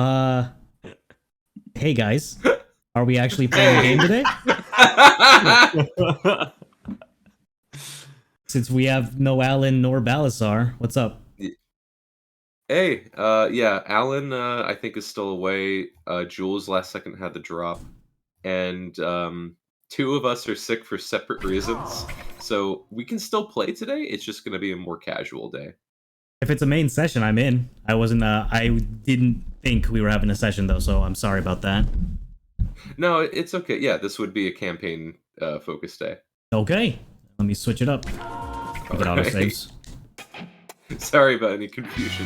Uh, hey guys, are we actually playing a game today? Since we have no Alan nor Balasar, what's up? Hey, yeah, Alan, I think is still away. Jules last second had the drop, and two of us are sick for separate reasons. So we can still play today. It's just going to be a more casual day. If it's a main session, I'm in. I wasn't. I didn't think we were having a session though, so I'm sorry about that. No, it's okay. Yeah, this would be a campaign focus day. Okay, let me switch it up. We get auto saves. Sorry about any confusion.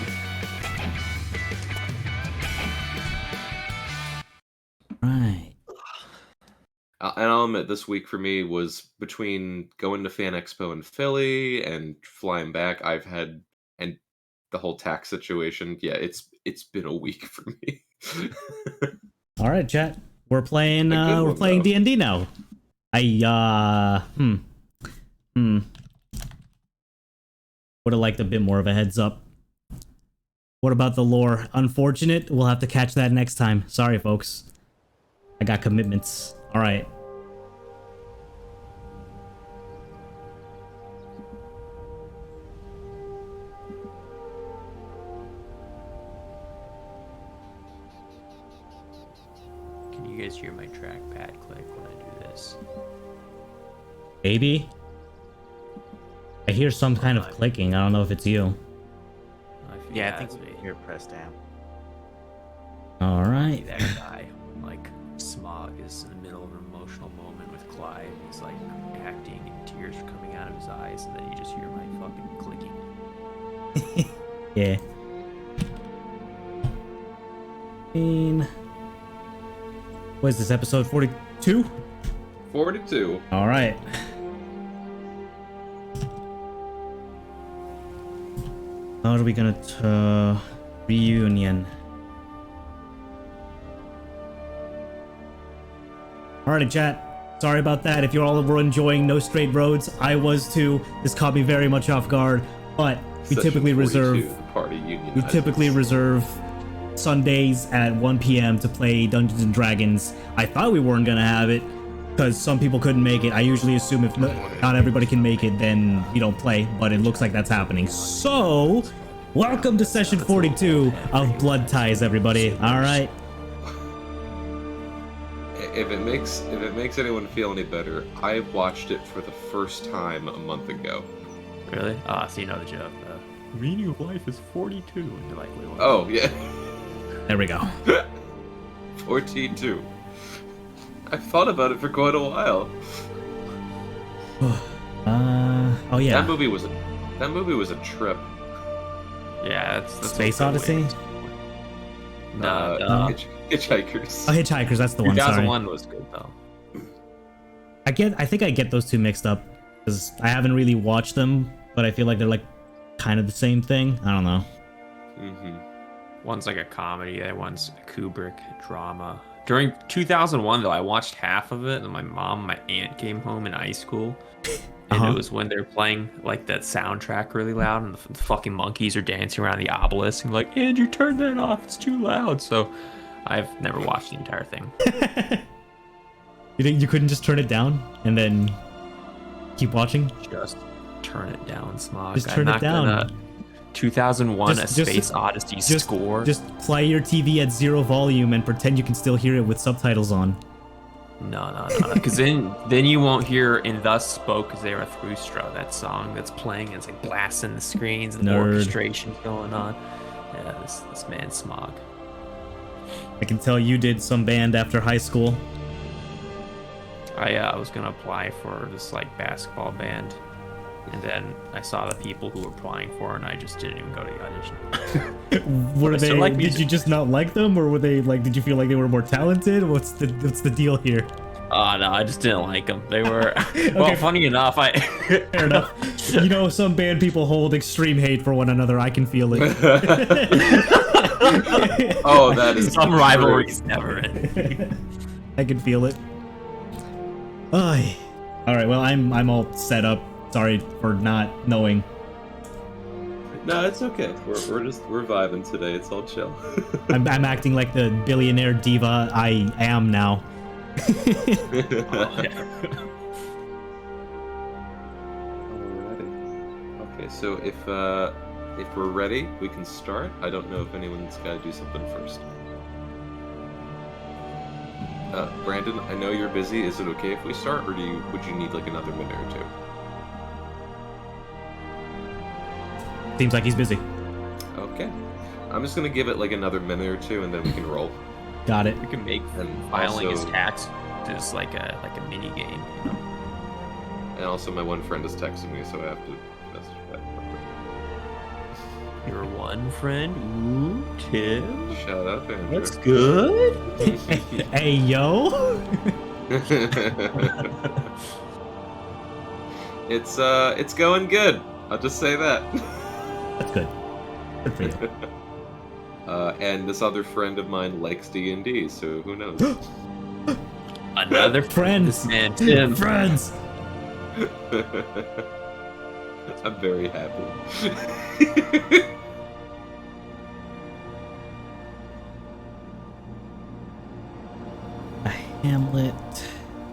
Right. And I'll admit, this week for me was between going to Fan Expo in Philly and flying back. I've had and the whole tax situation. Yeah, it's been a week for me. All right, chat. We're playing. We're playing D&D now. Would have liked a bit more of a heads up. What about the lore? Unfortunate. We'll have to catch that next time. Sorry, folks. I got commitments. All right. Can you guys hear my trackpad click when I do this? Baby? I hear some kind of clicking. I don't know if it's you. Yeah, I think you're pressed down. All right. That guy, like, Smog is in the middle of an emotional moment with Clyde. He's like acting and tears are coming out of his eyes, and then you just hear my fucking clicking. Yeah. What is this, episode 42? 42. All right. How are we gonna reunion? Alrighty, chat. Sorry about that. If you all were enjoying No Straight Roads, I was too. This caught me very much off guard. But we typically reserve Sundays at 1 p.m. to play Dungeons and Dragons. I thought we weren't gonna have it because some people couldn't make it. I usually assume if not everybody can make it, then we don't play. But it looks like that's happening. So, welcome to session 42 of Bloodties, everybody. All right. If it makes anyone feel any better, I watched it for the first time a month ago. Really? Ah, so you know the joke. Meaning of life is 42. And you're like, wait, what? Oh, yeah. There we go. 42. I've thought about it for quite a while. Oh yeah. That movie was a trip. Yeah, that's Space Odyssey? No. Hitchhikers. Oh, Hitchhikers, that's the one. 2001 was good though. I think I get those two mixed up because I haven't really watched them, but I feel like they're like kind of the same thing. I don't know. Mm-hmm. One's like a comedy, that one's a Kubrick drama. During 2001 though, I watched half of it, and my aunt came home in high school, and it was when they're playing like that soundtrack really loud, and the fucking monkeys are dancing around the obelisk, and like, Andrew, turn that off, it's too loud. So I've never watched the entire thing. You think you couldn't just turn it down and then keep watching? Just turn it down, Smog. Just turn it down. 2001 A Space Odyssey score. Just play your TV at 0 volume and pretend you can still hear it with subtitles on. No. Because then you won't hear "And Thus Spoke Zarathustra," that song that's playing. It's like blasting the screens and the orchestration's going on. Yeah, this man Smog. I can tell you did some band after high school. I was gonna apply for this like basketball band, and then I saw the people who were applying for it, and I just didn't even go to the audition. Were they like? Did you just not like them, or were they like? Did you feel like they were more talented? What's the deal here? Oh no, I just didn't like them. They were well. Funny enough, fair enough. You know, some band people hold extreme hate for one another. I can feel it. Oh, that is some rivalries never end. I can feel it. Ay. All right. Well, I'm all set up. Sorry for not knowing. No, it's okay. We're vibing today. It's all chill. I'm acting like the billionaire diva I am now. Oh, yeah. Alrighty. Okay, so if we're ready, we can start. I don't know if anyone's got to do something first. Brandon, I know you're busy. Is it okay if we start, or would you need like another minute or two? Seems like he's busy. Okay. I'm just gonna give it like another minute or two, and then we can roll. Got it. We can make And filing also- his taxes like a mini game. You know? And also, my one friend is texting me, so I have to message back. Your one friend, ooh, Tim. Shut up, Andrew. That's good. Hey, yo. It's going good. I'll just say that. That's good. Good for you. And this other friend of mine likes D&D, so who knows? Another friend. Friends. This man, Tim. Friends. I'm very happy. Hamlet.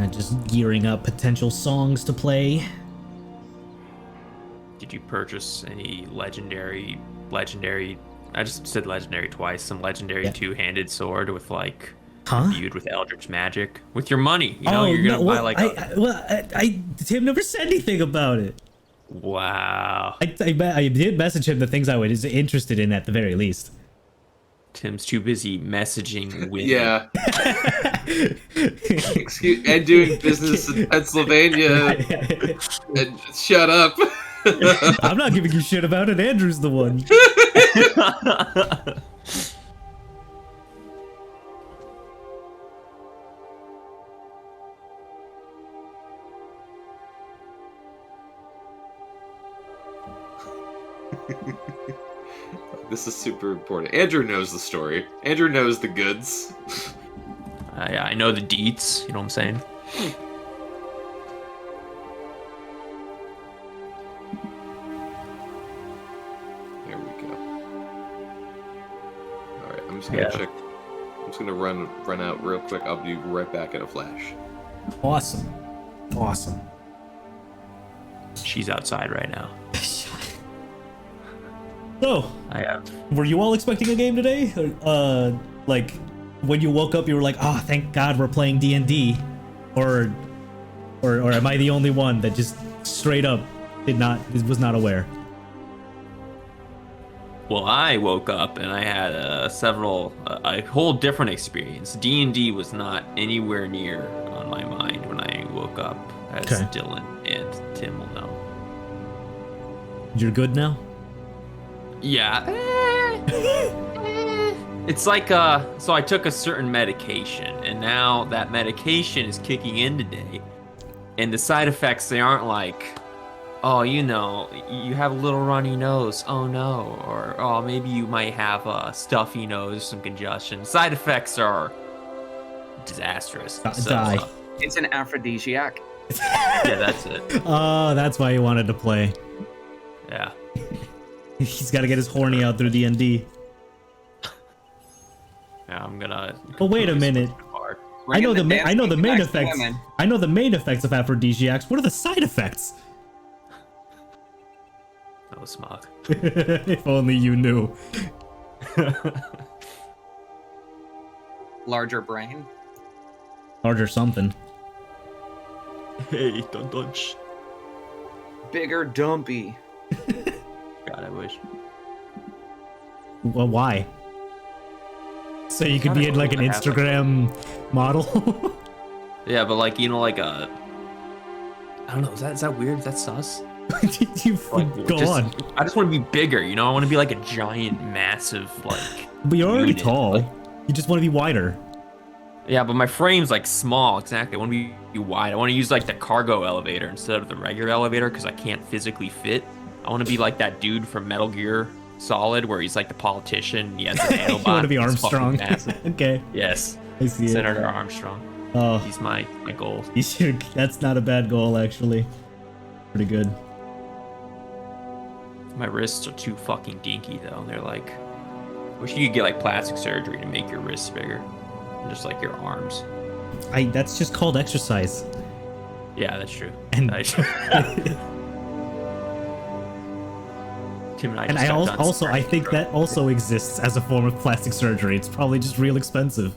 Just gearing up potential songs to play. Did you purchase any legendary? I just said legendary twice. Some legendary Yeah. two-handed sword with like Huh? imbued with eldritch magic with your money. You know, you're gonna buy like. Tim never said anything about it. Wow. I did message him the things I was interested in at the very least. Tim's too busy messaging with. Yeah. Excuse, and doing business in Pennsylvania. And shut up. I'm not giving you shit about it. Andrew's the one. This is super important. Andrew knows the story. Andrew knows the goods. I know the deets. You know what I'm saying? There we go. Alright, I'm just gonna check. I'm just gonna run out real quick. I'll be right back in a flash. Awesome. Awesome. She's outside right now. So, I have. were you all expecting a game today? Like, when you woke up, you were like, "Oh, thank God we're playing D&D," or am I the only one that just straight up was not aware? Well, I woke up and I had a whole different experience. D&D was not anywhere near on my mind when I woke up, as Okay. Dylan and Tim will know. You're good now? Yeah. It's like, so I took a certain medication, and now that medication is kicking in today. And the side effects, they aren't like, oh, you know, you have a little runny nose, oh no. Or, oh, maybe you might have a stuffy nose, some congestion. Side effects are disastrous. Die. It's an aphrodisiac. Yeah, that's it. Oh, that's why he wanted to play. Yeah. He's got to get his horny out through D&D. Yeah, I'm gonna. But wait a minute. I know the main Next effects. women. I know the main effects of aphrodisiacs. What are the side effects? Oh, smog. If only you knew. Larger brain. Larger something. Hey, don't touch. Bigger dumpy. God, I wish. Well, why? So you could be in like an Kinda cool to have, Instagram model? Yeah, but like, you know, like a. I don't know. Is that weird? Is that sus? You Like, go just- on. I just want to be bigger, you know? I want to be like a giant, massive, like. But you're already unit, tall. like- You just want to be wider. Yeah, but my frame's like small. Exactly. I want to be wide. I want to use like the cargo elevator instead of the regular elevator because I can't physically fit. I want to be like that dude from Metal Gear Solid where he's like the politician. He has a You nanobot. want to be He's Armstrong. fucking massive. Okay, Yes. I see it. Senator Armstrong. Oh, He's my goal. that's not a bad goal, actually. Pretty good. My wrists are too fucking dinky though. They're like, wish you could get like plastic surgery to make your wrists bigger, and just like your arms. That's just called exercise. Yeah, that's true. And Tim and I. and Just I got done also I spraying think bro. that also exists as a form of plastic surgery. It's probably just real expensive.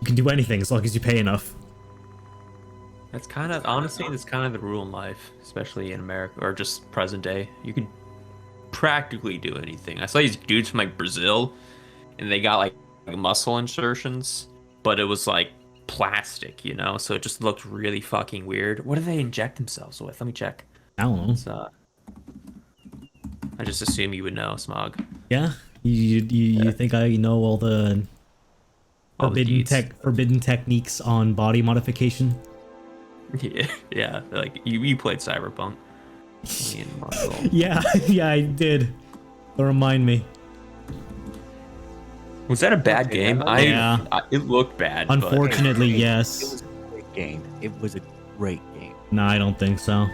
You can do anything as long as you pay enough. That's kind of honestly, that's kind of the rule in life, especially in America or just present day. You can practically do anything. I saw these dudes from like Brazil, and they got like muscle insertions, but it was like plastic, you know, so it just looked really fucking weird. What do they inject themselves with? Let me check. I don't know. It's, I just assume you would know, Smog. Yeah, you think I know all the All the deeds. forbidden techniques on body modification? Yeah, like you played Cyberpunk. Lean muscle. Yeah, yeah, I did. Don't remind me. Was that a bad game? Yeah. It looked bad. Unfortunately, It yes. was a great game. It was a great game. No, I don't think so.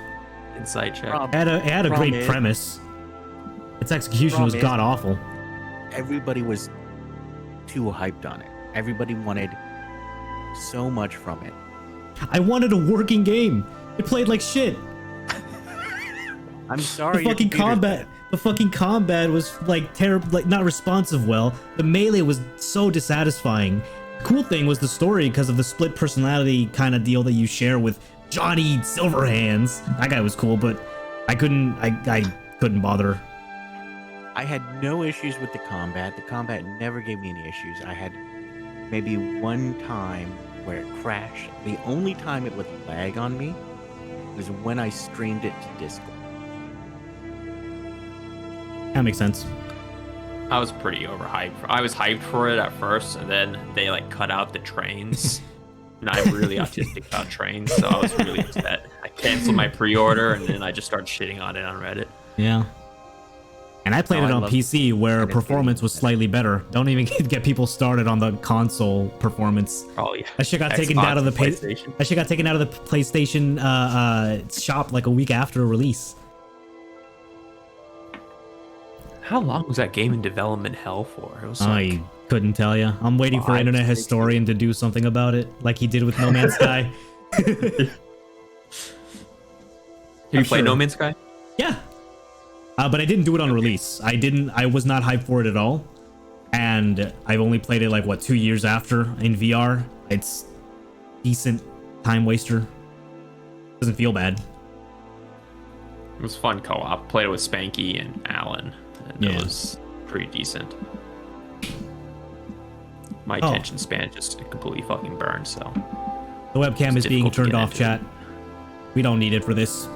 But inside check. Rob, It had a Problem great is- premise. Its execution was Problem is- god awful. Everybody was too hyped on it. Everybody wanted so much from it. I wanted a working game. It played like shit. I'm sorry. The your fucking computer's combat, bad. the fucking combat was like terrible, like not responsive well. The melee was so dissatisfying. The cool thing was the story because of the split personality kind of deal that you share with Johnny Silverhands. That guy was cool, but I couldn't bother. I had no issues with the combat. The combat never gave me any issues. I had maybe one time where it crashed. The only time it would lag on me was when I streamed it to Discord. That makes sense. I was pretty overhyped. I was hyped for it at first, and then they like cut out the trains. And I'm really autistic about trains, so I was really upset. I canceled my pre-order, and then I just started shitting on it on Reddit. Yeah. And I played No, it I on love PC where Reddit performance games. was slightly better. Don't even get people started on the console performance. Oh yeah. That shit got taken Xbox out of the and PlayStation. That shit got taken out of the PlayStation shop like a week after release. How long was that game in development hell for? It was like, I couldn't tell you. I'm waiting for 5, Internet 6 Historian to do something about it, like he did with No Man's Sky. Did you I'm play sure. No Man's Sky? Yeah. But I didn't do it on release. I was not hyped for it at all. And I've only played it like, what, 2 years after in VR. It's decent time waster. Doesn't feel bad. It was fun co-op. Played it with Spanky and Alan, and Yeah. it was pretty decent. My Oh. attention span just completely fucking burned, so The webcam It's is being difficult to turned get off, into chat. We don't need it for this.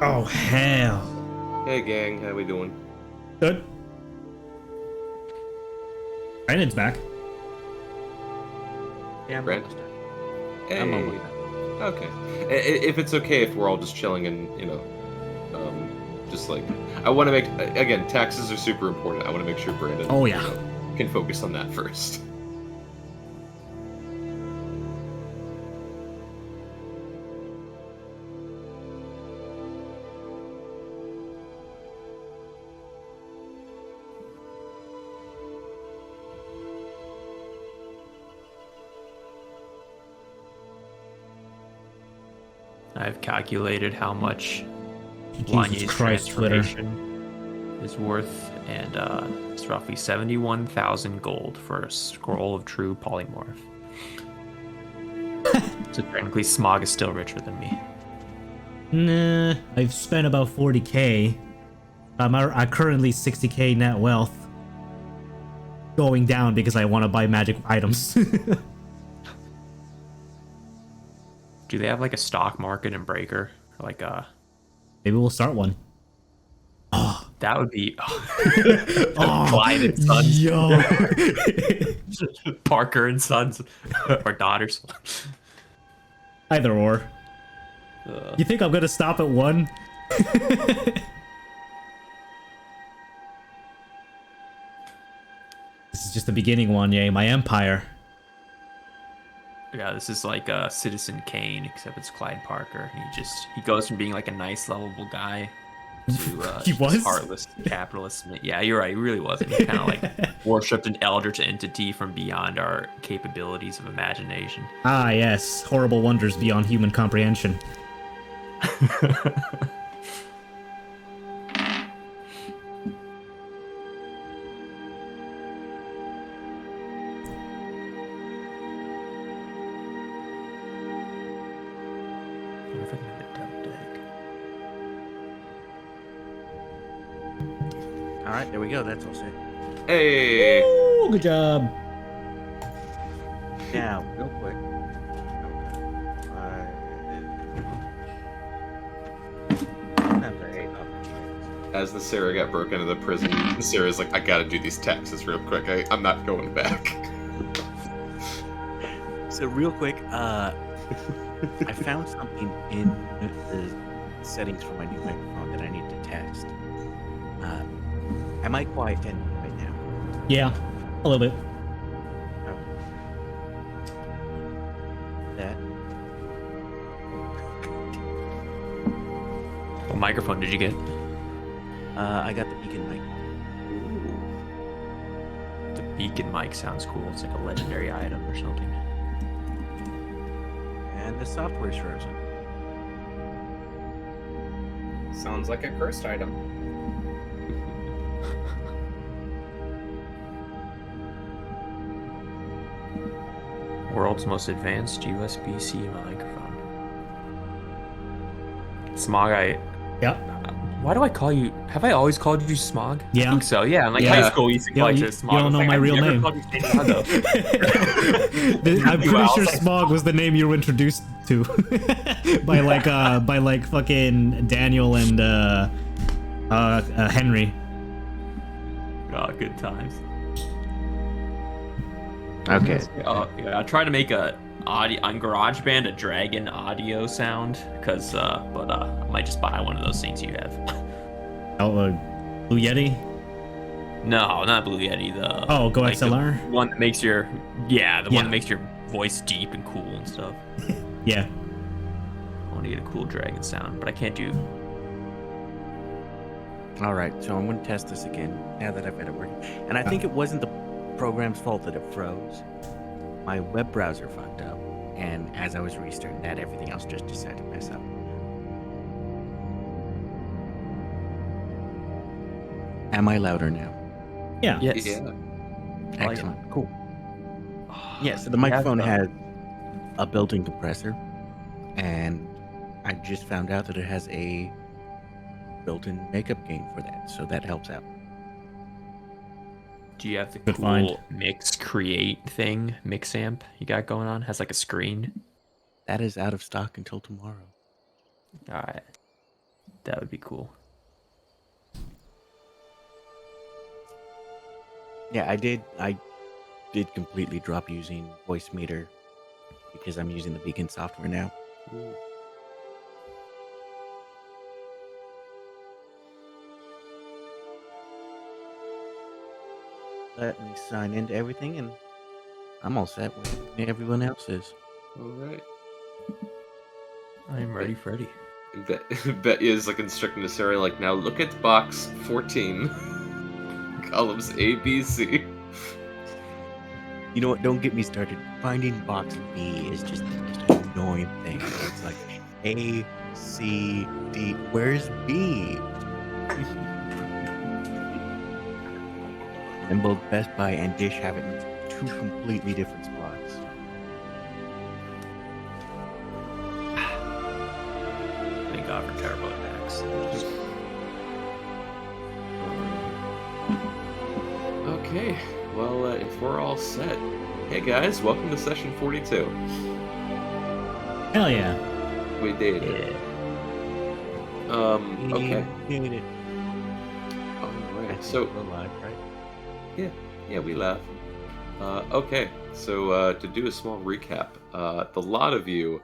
Oh, hell. Hey gang, how we doing? Good. Brandon's back. Yeah, Brent? Hey. I'm over that. Okay. If it's okay if we're all just chilling and, just like, I want to make, again, taxes are super important. I want to make sure Brandon Oh, yeah. Can focus on that first. I've calculated how much Jesus Lanye's Christ, Twitter. transformation is worth, and it's roughly 71,000 gold for a scroll of true polymorph. So technically, Smog is still richer than me. Nah, I've spent about 40k. I'm currently 60k net wealth. Going down because I want to buy magic items. Do they have like a stock market in Breaker? Like Maybe we'll start one. that would be Oh, Clyde and Sons, yo. Parker and Sons, or daughters. Either or. You think I'm gonna stop at one? This is just the beginning one, yeah. My empire. Yeah, this is like Citizen Kane, except it's Clyde Parker. He goes from being like a nice, lovable guy to He was? heartless capitalist. Yeah, you're right. He really wasn't. He kind of like worshipped an eldritch entity from beyond our capabilities of imagination. Ah, yes. Horrible wonders beyond human comprehension. All right, there we go. That's all set. Hey. Ooh, good job. Now, real quick. As the Sarah got broken into the prison, Sarah's like, I gotta do these taxes real quick. I'm not going back. So real quick, I found something in the settings for my new microphone that I need to test. Am I quiet right now? Yeah, a little bit. That. What microphone did you get? I got the beacon mic. The beacon mic sounds cool. It's like a legendary item or something. And the software's frozen. Sounds like a cursed item. World's most advanced USB-C microphone. Smog, Yeah. why do I call you? Have I always called you Smog? Yeah. I think so. Yeah. In like Yeah. high school, we used to Yo, call you- you Smog. you don't know my real I've never name. called you Santiago. I'm pretty Well, sure like- Smog was the name you were introduced to by like fucking Daniel and Henry. Oh, good times. Okay. Yeah, I try to make a audio on GarageBand a dragon audio sound, but I might just buy one of those things you have. Oh, Blue Yeti. No, not Blue Yeti. The Go like, XLR. the one that makes your one Yeah. that makes your voice deep and cool and stuff. Yeah. I want to get a cool dragon sound, but I can't do. All right, so I'm going to test this again now that I've got it working. And I think it wasn't the program's fault that it froze. My web browser fucked up, and as I was restarting that, everything else just decided to mess up. Am I louder now? Yeah. Yes. Yeah. Excellent. Cool. Yeah, so the You have, microphone has a built-in compressor, and I just found out that it has a built-in makeup gain for that, so that helps out. Do you have the Good cool find. mix create thing, mix amp you got going on? Has like a screen. That is out of stock until tomorrow. All right, that would be cool. Yeah, I did completely drop using voice meter because I'm using the Beacon software now. Let me sign into everything, and I'm all set with everyone else is. All right. I'm ready, Freddy. Bet is like instructing to Sarah, like, now look at box 14, columns A, B, C. You know what? Don't get me started. Finding box B is just the most annoying thing. It's like A, C, D. Where's B? And both Best Buy and Dish have it in two completely different spots. Thank God for terabyte packs. Okay, well, if we're all set, hey guys, welcome to session 42. Hell yeah. We did. Yeah. Okay. We did it. All I right. think So we're live, right? yeah, we laugh. Okay, so to do a small recap, the lot of you,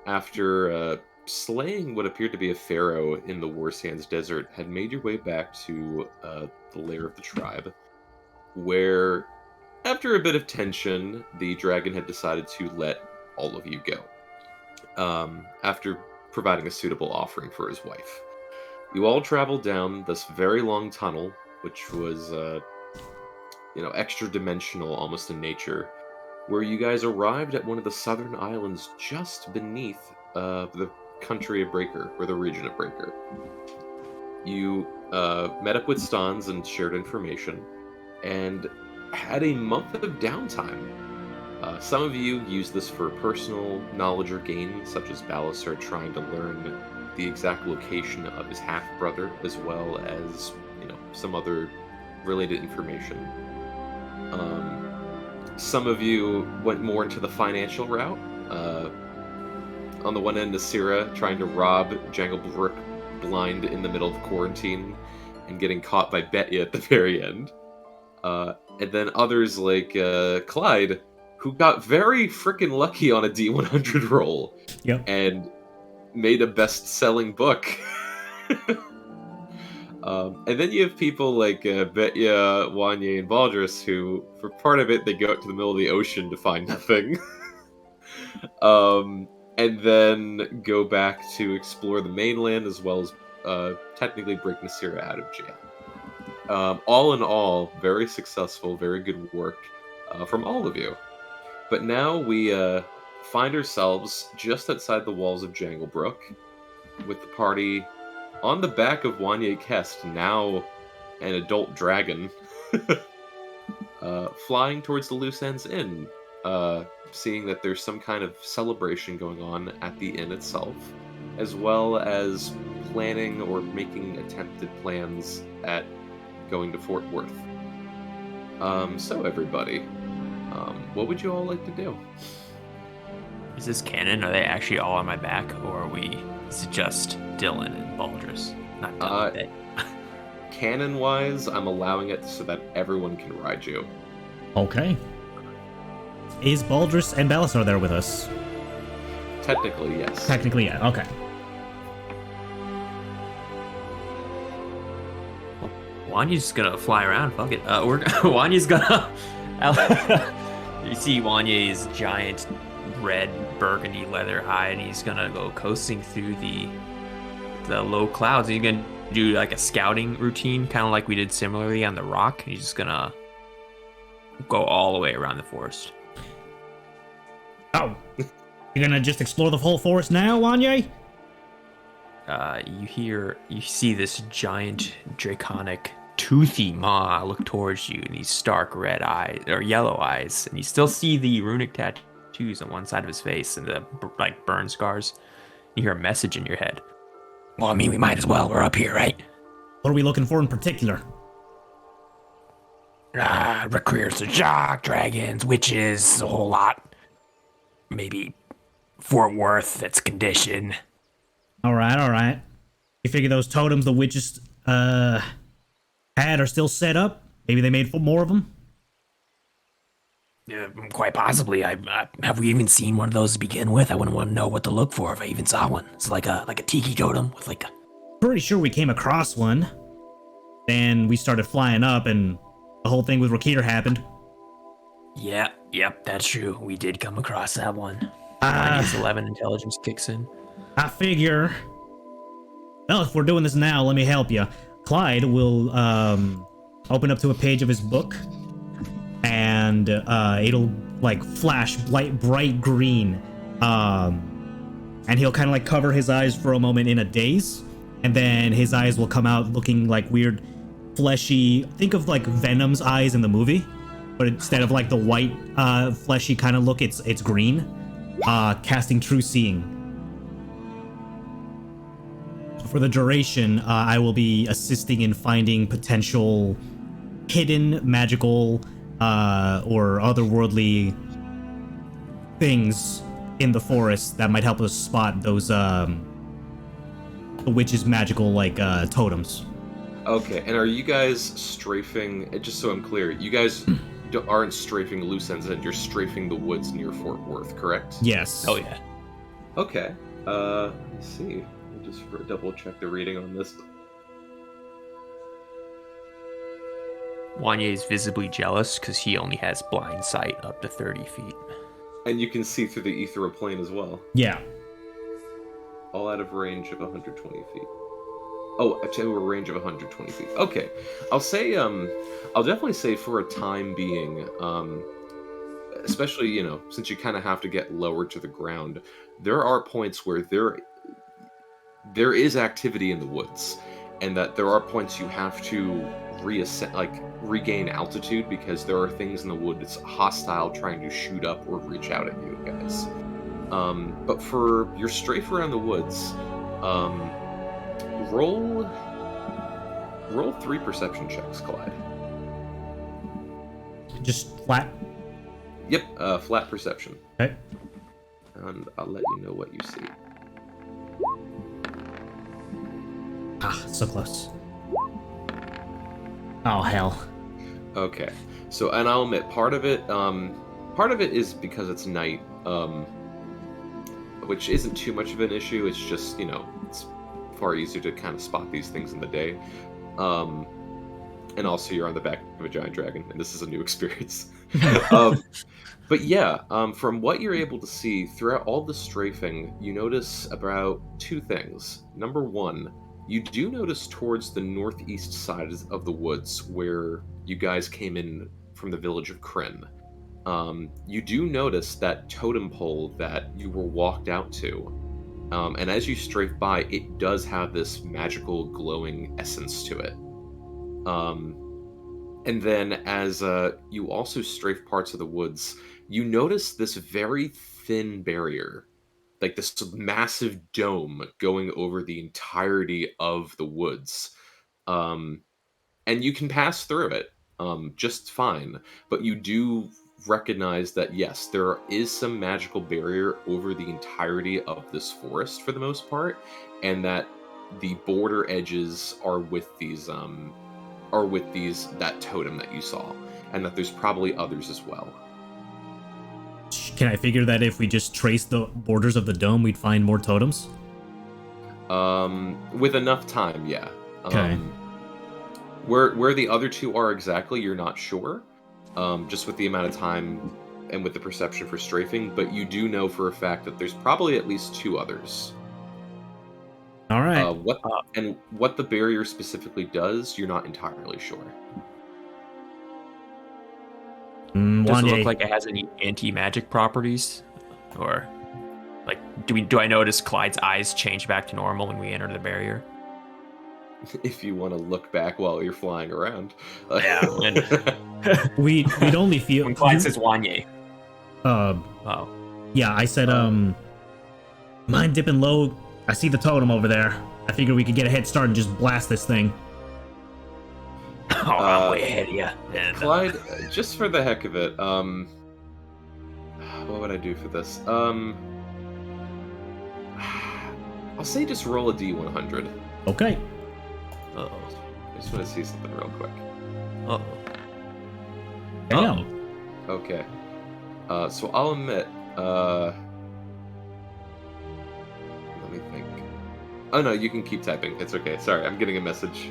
after slaying what appeared to be a pharaoh in the War Sands Desert, had made your way back to the lair of the tribe, where after a bit of tension, the dragon had decided to let all of you go. After providing a suitable offering for his wife. You all traveled down this very long tunnel, which was, extra dimensional almost in nature, where you guys arrived at one of the southern islands just beneath the country of Breaker, or the region of Breaker. You met up with Stans and shared information, and had a month of downtime. Some of you use this for personal knowledge or gain, such as Balasar trying to learn the exact location of his half-brother, as well as, some other related information. Some of you went more into the financial route. On the one end, Nasira trying to rob Janglebrook blind in the middle of quarantine and getting caught by Betya at the very end. And then others like Clyde, who got very freaking lucky on a D100 roll. Yep. And made a best-selling book. And then you have people like Betya, Wanye, and Baldrus, who, for part of it, they go out to the middle of the ocean to find nothing. And then go back to explore the mainland, as well as technically break Nasira out of jail. All in all, very successful, very good work from all of you. But now we find ourselves just outside the walls of Janglebrook, with the party on the back of Wanye Kest, now an adult dragon, flying towards the Loose Ends Inn, seeing that there's some kind of celebration going on at the inn itself, as well as planning or making attempted plans at going to Fort Worth. So everybody, what would you all like to do? Is this canon? Are they actually all on my back, or is it just Dylan and Baldrus? Not Dylan. Canon-wise, I'm allowing it so that everyone can ride you. Okay. Is Baldrus and Balasar there with us? Technically, yes. Technically, yeah. Okay. Wanya's just gonna fly around. Fuck it. Wanya's gonna. You see Wanya's giant red burgundy leather hide, and he's gonna go coasting through the low clouds. He's gonna do like a scouting routine, kind of like we did similarly on the rock. He's just gonna go all the way around the forest. Oh, you're gonna just explore the whole forest now, Wanye? You see this giant draconic toothy maw look towards you, and these stark red eyes or yellow eyes, and you still see the runic tattoos on one side of his face and the like burn scars. You hear a message in your head. Well, I mean, we might as well. We're up here, right? What are we looking for in particular? Recruiters of Jock, dragons, witches, a whole lot. Maybe Fort Worth, that's condition. All right. You figure those totems the witches had are still set up? Maybe they made more of them? Quite possibly. Have we even seen one of those to begin with? I wouldn't want to know what to look for if I even saw one. It's like a tiki totem with like a... Pretty sure we came across one. Then we started flying up and the whole thing with Rakir happened. Yep, that's true. We did come across that one. Minus 11 intelligence kicks in. I figure... Well, if we're doing this now, let me help you. Clyde will open up to a page of his book, and it'll like flash bright green, and he'll kind of like cover his eyes for a moment in a daze, and then his eyes will come out looking like weird, fleshy. Think of like Venom's eyes in the movie, but instead of like the white, fleshy kind of look, it's green. Casting True Seeing. For the duration, I will be assisting in finding potential hidden magical or otherworldly things in the forest that might help us spot those the witch's magical like totems. Okay, and are you guys strafing? Just so I'm clear, you guys aren't strafing Loose Ends End. You're strafing the woods near Fort Worth, correct? Yes. Oh yeah. Okay. Let's see. Just for double check the reading on this. Wanye is visibly jealous because he only has blind sight up to 30 feet. And you can see through the ethereal plane as well. Yeah. All out of range of 120 feet. Oh, to a range of 120 feet. Okay. I'll say, I'll definitely say for a time being, especially, you know, since you kind of have to get lower to the ground, there are points where there is activity in the woods, and that there are points you have to regain altitude because there are things in the woods hostile trying to shoot up or reach out at you guys. But for your strafe around the woods, roll 3 perception checks, Clyde. Just flat. Yep, flat perception. Okay. And I'll let you know what you see. Ah, so close. Oh, hell. Okay. So, and I'll admit, part of it is because it's night, which isn't too much of an issue. It's just, you know, it's far easier to kind of spot these things in the day. And also you're on the back of a giant dragon, and this is a new experience. But yeah, from what you're able to see throughout all the strafing, you notice about 2 things. Number 1, you do notice towards the northeast side of the woods where you guys came in from the village of Kryn. You do notice that totem pole that you were walked out to. And as you strafe by, it does have this magical glowing essence to it. And then as you also strafe parts of the woods, you notice this very thin barrier, like this massive dome going over the entirety of the woods. And you can pass through it just fine, but you do recognize that, yes, there is some magical barrier over the entirety of this forest for the most part, and that the border edges are with that totem that you saw, and that there's probably others as well. Can I figure that if we just trace the borders of the dome, we'd find more totems? With enough time, yeah. Okay. Where the other 2 are exactly, you're not sure. Just with the amount of time and with the perception for strafing, but you do know for a fact that there's probably at least 2 others. All right. What the barrier specifically does, you're not entirely sure. Does it look like it has any anti-magic properties? Or, like, do I notice Clyde's eyes change back to normal when we enter the barrier? If you want to look back while you're flying around. Yeah. We'd only feel... When Clyde says Wanye. Oh. Yeah, I said, mind dipping low. I see the totem over there. I figured we could get a head start and just blast this thing. Oh, I'm way ahead of you. And, Clyde, just for the heck of it, what would I do for this? I'll say just roll a D100. Okay. Uh-oh. I just want to see something real quick. Uh-oh. Damn. Okay. So I'll admit, let me think. Oh no, you can keep typing. It's okay. Sorry, I'm getting a message.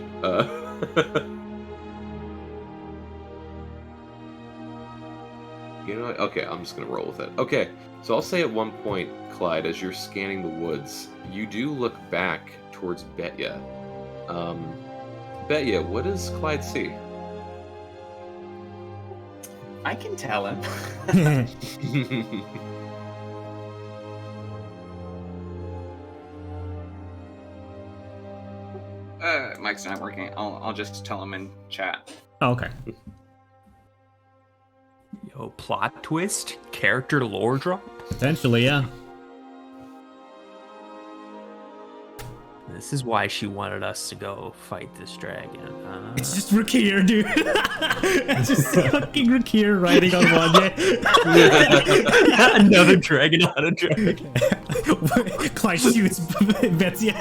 You know what? Okay, I'm just gonna roll with it. Okay, so I'll say at one point, Clyde, as you're scanning the woods, you do look back towards Betya. Betya, what does Clyde see? I can tell him. Mike's not working. I'll just tell him in chat. Oh, okay. Yo, plot twist? Character lore drop? Potentially, yeah. This is why she wanted us to go fight this dragon. It's just Rakir, dude. It's just fucking Rakir riding on Wanye. Another dragon on a dragon. Clyde shoots Betya.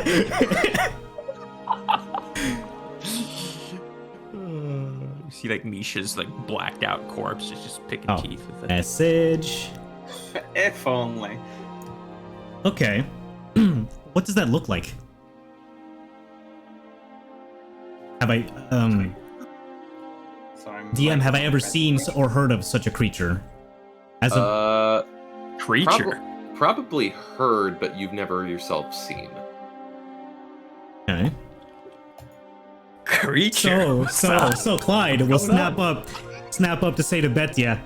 You see, like, Misha's, like, blacked out corpse is just picking teeth with it. Message. If only. Okay. What does that look like? Have I, Sorry, DM, have I ever seen or heard of such a creature? As a Creature. Probably heard, but you've never yourself seen. okay. Creature. So Clyde will snap up to say to Betya,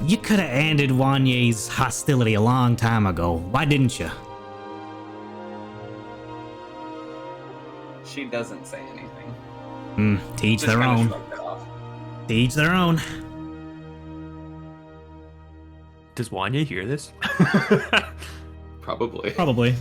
you could have ended Wanye's hostility a long time ago. Why didn't you? She doesn't say anything. To each Just their kinda own. shrugged it off. To each their own. Does Wanya hear this? Probably. Probably.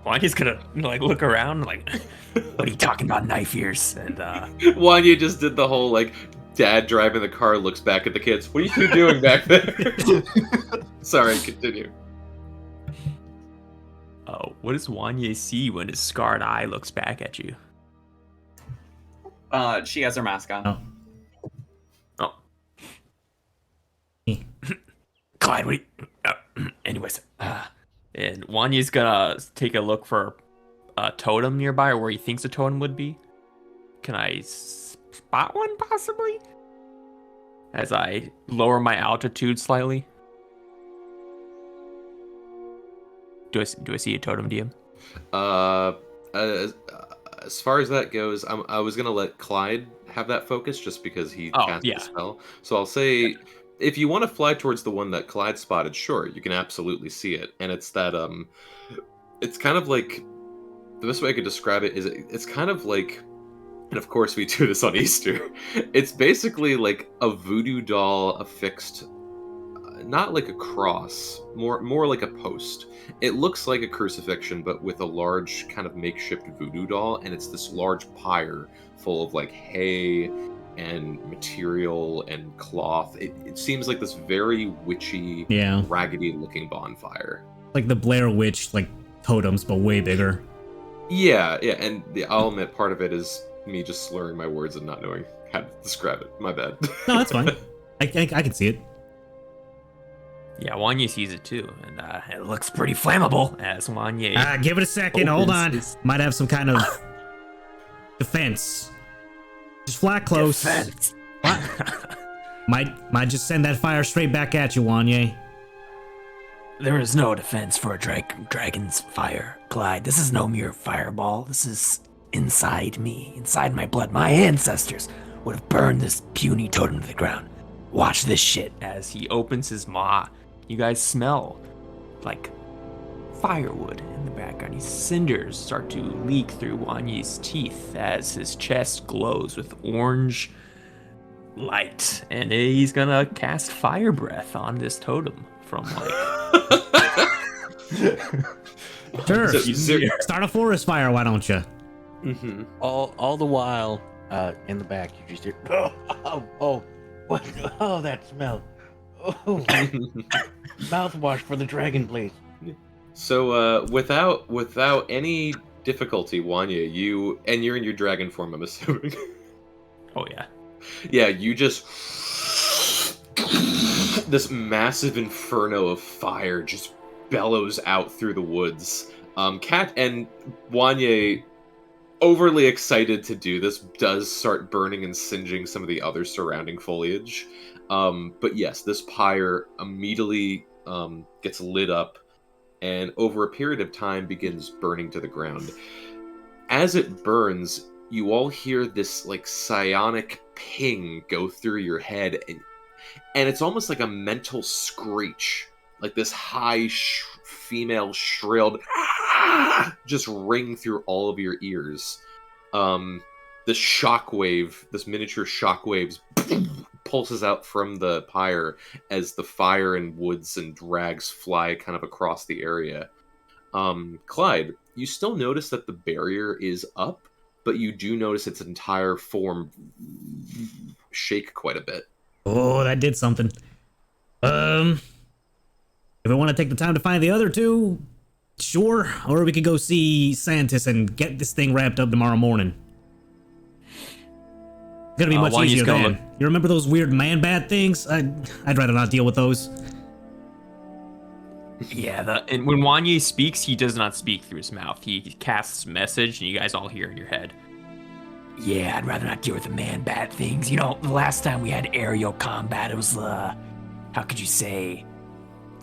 Wanya's gonna like look around like, what are you talking about, knife ears? And Wanya just did the whole like dad driving the car looks back at the kids. What are you two doing back there? Sorry, continue. oh, what does Wanya see when his scarred eye looks back at you? She has her mask on. Oh. Oh. Clyde, what anyways, and Wanya's gonna take a look for a totem nearby, or where he thinks a totem would be. Can I spot one, possibly? As I lower my altitude slightly. Do I see a totem, DM? As far as that goes, I was gonna let Clyde have that focus just because he cast the spell. So I'll say, if you want to fly towards the one that Clyde spotted, sure, you can absolutely see it. And it's that it's kind of like, the best way I could describe it is it's kind of like, and of course we do this on Easter. It's basically like a voodoo doll affixed, not like a cross, more like a post. It looks like a crucifixion, but with a large kind of makeshift voodoo doll, and it's this large pyre full of like hay and material and cloth. It seems like this very witchy, raggedy looking bonfire. Like the Blair Witch, like totems, but way bigger. Yeah, and I'll admit part of it is me just slurring my words and not knowing how to describe it. My bad. No, that's fine. I can see it. Yeah, Wanya sees it too, and it looks pretty flammable. As Wanya, Give it a second. Hold on. Might have some kind of defense. Just fly close. Defense. might just send that fire straight back at you, Wanye. There is no defense for a dragon's fire, Clyde. This is no mere fireball. This is inside me, inside my blood. My ancestors would have burned this puny totem to the ground. Watch this shit. As he opens his maw, you guys smell like firewood in the background. His cinders start to leak through Wanyi's teeth as his chest glows with orange light. And he's gonna cast fire breath on this totem from like... Sure. Start a forest fire, why don't you? Mm-hmm. All the while, in the back, you just hear, what? Oh, that smell. Oh, mouthwash for the dragon, please. So, without any difficulty, Wanya, you're in your dragon form, I'm assuming. Oh yeah. Yeah, you just this massive inferno of fire just bellows out through the woods. Kat and Wanya, overly excited to do this, does start burning and singeing some of the other surrounding foliage. But yes, this pyre immediately gets lit up and over a period of time begins burning to the ground. As it burns, you all hear this like psionic ping go through your head, and it's almost like a mental screech, like this high female shrilled just ring through all of your ears. This shockwave, this miniature shockwaves pulses out from the pyre as the fire and woods and drags fly kind of across the area. Clyde, you still notice that the barrier is up, but you do notice its entire form shake quite a bit. Oh, that did something. If I want to take the time to find the other two, sure. Or we could go see Santis and get this thing wrapped up tomorrow morning. It's gonna be much easier then. You remember those weird man-bat things? I'd rather not deal with those. Yeah, and when Wanye speaks, he does not speak through his mouth. He casts message, and you guys all hear in your head. Yeah, I'd rather not deal with the man-bat things. You know, the last time we had aerial combat, it was, how could you say,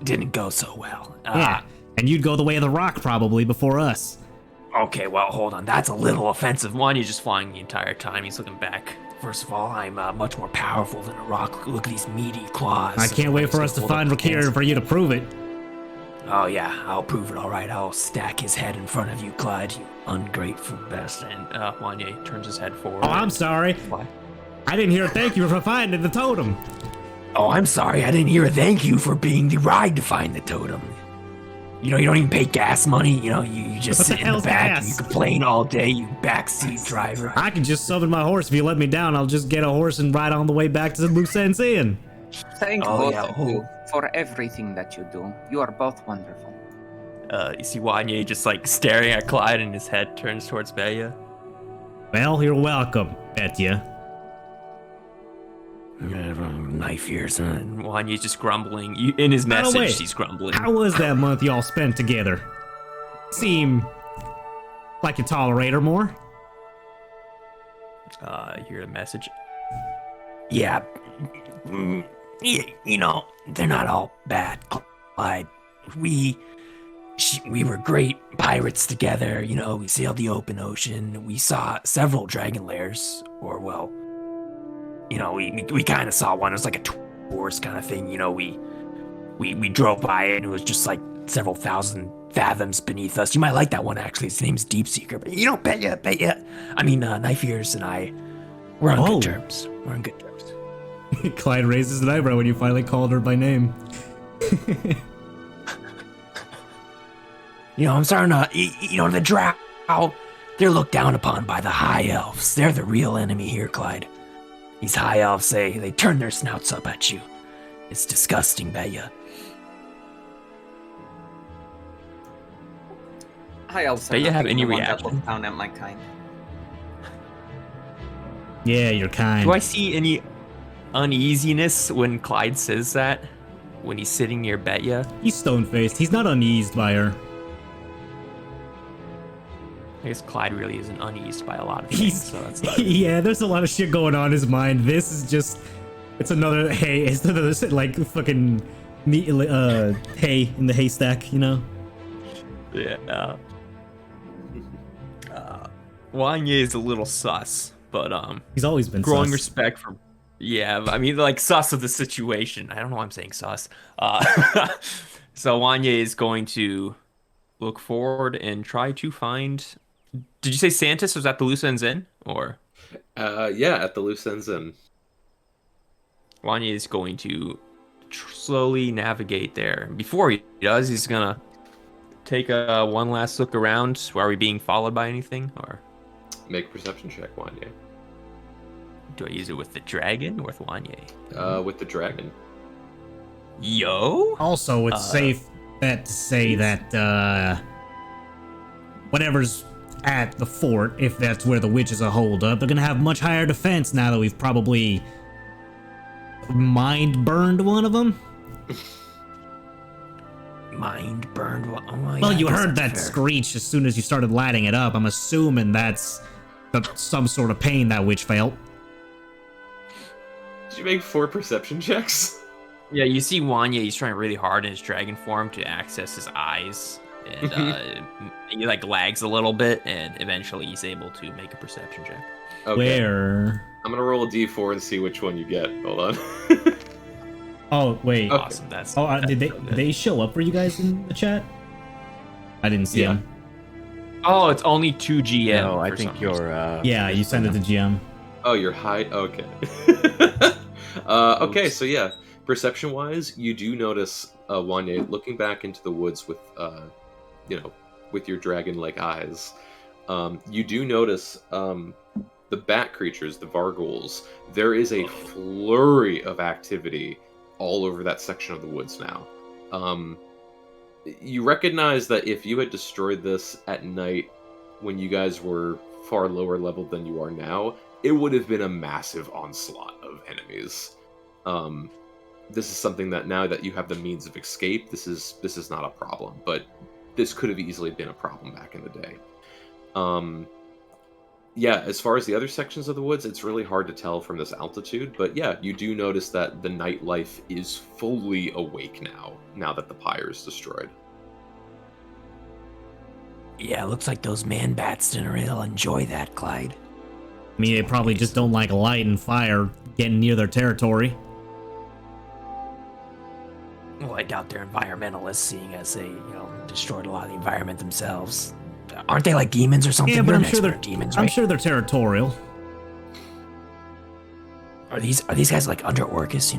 didn't go so well. Yeah, and you'd go the way of the Rock probably before us. Okay, well, hold on. That's a little offensive. Wanya's just flying the entire time. He's looking back. First of all, I'm much more powerful than a rock. Look at these meaty claws. I can't wait for us to find Rakir and for you to prove it. Oh, yeah, I'll prove it, all right. I'll stack his head in front of you, Clyde, you ungrateful bastard. And Wanya turns his head forward. Oh, I'm sorry. Why? I didn't hear a thank you for finding the totem. Oh, I'm sorry. I didn't hear a thank you for being the ride to find the totem. You know, you don't even pay gas money. You know, you just What the sit in the hell's back and you gas? complain all day, you backseat driver. I can just summon my horse. If you let me down, I'll just get a horse and ride on the way back to the Loose Ends Inn. Thank Oh, both yeah, of you for everything that you do. You are both wonderful. You see Wanya just like staring at Clyde, and his head turns towards Baya. Well, you're welcome, Betya. Knife ears, huh? And Wanya's just grumbling. In his By the way, message, he's grumbling. How was that month y'all spent together? Seem like you tolerate her more? You hear the message. Yeah. You know, they're not all bad, Clyde. We were great pirates together, you know, we sailed the open ocean, we saw several dragon lairs, or well, you know, we kind of saw one. It was like a tourist kind of thing, you know, we drove by it and it was just like several thousand fathoms beneath us. You might like that one actually, his name's Deep Seeker, but you know, bet ya. I mean, Knife Ears and I, we're on good terms. We're on good terms. Clyde raises an eyebrow when you finally called her by name. You know, I'm starting to, you know, the drow, they're looked down upon by the high elves. They're the real enemy here, Clyde. These high elves, they turn their snouts up at you. It's disgusting, Baya. I also Do you have any that reaction? look down at my kind. Yeah, you're kind. Do I see any uneasiness when Clyde says that? When he's sitting near Betya? He's stone-faced. He's not uneased by her. I guess Clyde really isn't uneased by a lot of things, He's, so that's not... yeah, there's a lot of shit going on in his mind. This is just, it's another like fucking hay in the haystack, you know? Yeah. Wanya is a little sus, but He's always been growing sus. respect for. Yeah, I mean, like sus of the situation. I don't know why I'm saying sus. So Wanya is going to look forward and try to find. Did you say Santis was at the Loose Ends Inn, or? Yeah, at the Loose Ends Inn. Wanya is going to slowly navigate there. Before he does, he's gonna take a one last look around. Are we being followed by anything, or Make a perception check, Wanya. do I use it with the dragon or with Wanya? With the dragon. Yo. Also, it's safe bet to say that whatever's at the fort, if that's where the witches are holed up, they're gonna have much higher defense now that we've probably mind burned one of them. Mind burned. Oh my Well, God, you that's heard not that fair. screech as soon as you started lighting it up. I'm assuming that's some sort of pain that witch felt. Did you make 4 perception checks? Yeah, you see Wanya, he's trying really hard in his dragon form to access his eyes. And he like lags a little bit, and eventually he's able to make a perception check. Okay. Where? I'm gonna roll a d4 and see which one you get. Hold on. Oh, wait. Okay. Awesome. That's Oh, did so good. they show up for you guys in the chat? I didn't see Yeah. them. Oh, it's only 2 GM. No, I for think some you're. reason. Yeah, you sent it to GM. Oh, you're high. Okay. Okay, Oops. so yeah, perception-wise, you do notice Wanya looking back into the woods with, with your dragon-like eyes. You do notice the bat creatures, the Varghouls. There is a flurry of activity all over that section of the woods now. You recognize that if you had destroyed this at night when you guys were far lower level than you are now, it would have been a massive onslaught of enemies. This is something that now that you have the means of escape, this is not a problem, but this could have easily been a problem back in the day. Yeah, as far as the other sections of the woods, it's really hard to tell from this altitude, but yeah, you do notice that the nightlife is fully awake now that the pyre is destroyed. Yeah, looks like those man bats didn't really enjoy that, Clyde. I mean, they probably just don't like light and fire getting near their territory. Well, I doubt they're environmentalists, seeing as they, destroyed a lot of the environment themselves. Aren't they like demons or something? Yeah, but You're I'm an sure expert they're at demons, I'm right? sure they're territorial. Are these guys like under Orcus?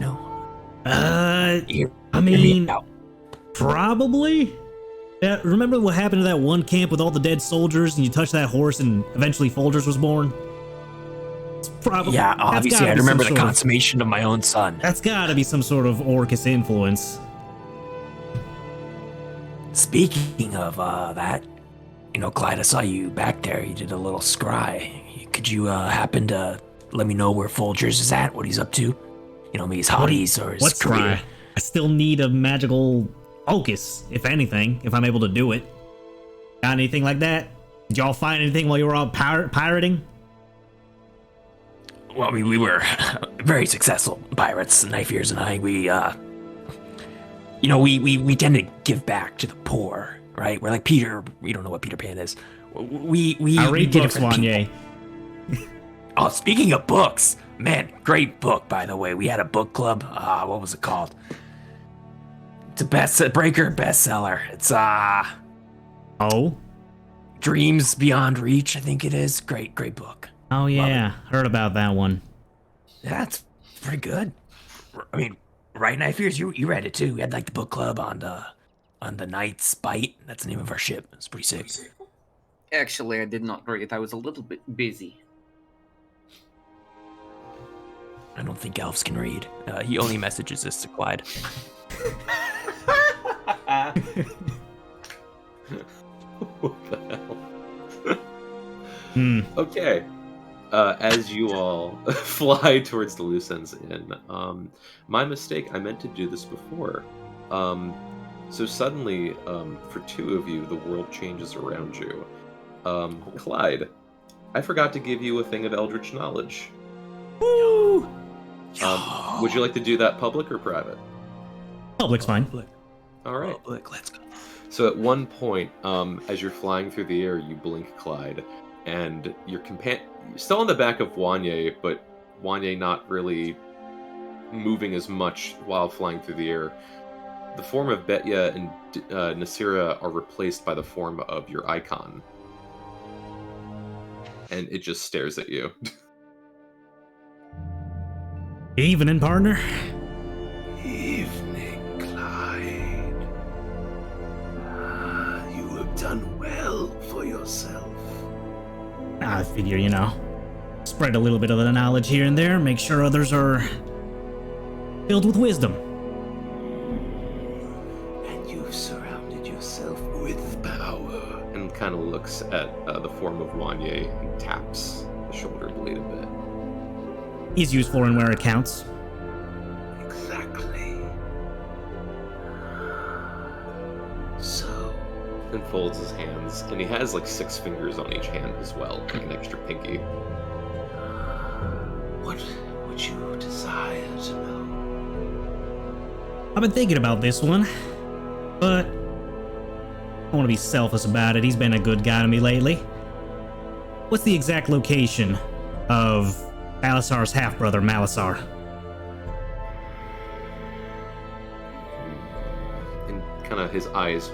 I Hear me mean, out. probably. Yeah, remember what happened to that one camp with all the dead soldiers, and you touched that horse, and eventually Folgers was born? It's probably Yeah, that's obviously, gotta I be remember some the sort of- consummation of my own son. That's gotta be some sort of Orcus influence. Speaking of that, Clyde, I saw you back there. You did a little scry. Could you happen to let me know where Folgers is at? What he's up to? Maybe his hobbies or his What's career. try? I still need a magical focus, if anything, if I'm able to do it. Got anything like that? Did y'all find anything while you were out pirating? Well, we were very successful pirates, the Knife Ears and I. We tend to give back to the poor, right? We're like Peter. We don't know what Peter Pan is. We I read did it books, for people. Wanye. Oh, speaking of books, man, great book, by the way. We had a book club. What was it called? It's a bestseller. It's Oh? Dreams Beyond Reach, I think it is. Great book. Oh yeah, heard about that one. Yeah, it's pretty good. I mean, right, Knife Ears, you read it too. We had like the book club on the Knight's Bite. That's the name of our ship. It's pretty sick. Actually, I did not read it. I was a little bit busy. I don't think elves can read. He only messages this to Clyde. What the hell? Okay. As you all fly towards the Loose Ends Inn, my mistake, I meant to do this before. So suddenly, for two of you, the world changes around you. Clyde, I forgot to give you a thing of Eldritch Knowledge. Woo! Would you like to do that public or private? Public's fine. All right. Public, let's go. So at one point, as you're flying through the air, you blink, Clyde, and your companion, still on the back of Wanye, but Wanye not really moving as much while flying through the air. The form of Betya and Nasira are replaced by the form of your icon. And it just stares at you. Evening, partner. Evening, Clyde. You have done well for yourself. I figure, spread a little bit of the knowledge here and there, make sure others are filled with wisdom. And you've surrounded yourself with power. And kind of looks at the form of Wanye and taps the shoulder blade a bit. He's useful in where it counts. Exactly. So, And folds his hands, and he has like 6 fingers on each hand as well, like an extra pinky. what would you desire to know? I've been thinking about this one, but I don't want to be selfish about it. He's been a good guy to me lately. What's the exact location of Alisar's half-brother, Malasar? And kind of his eyes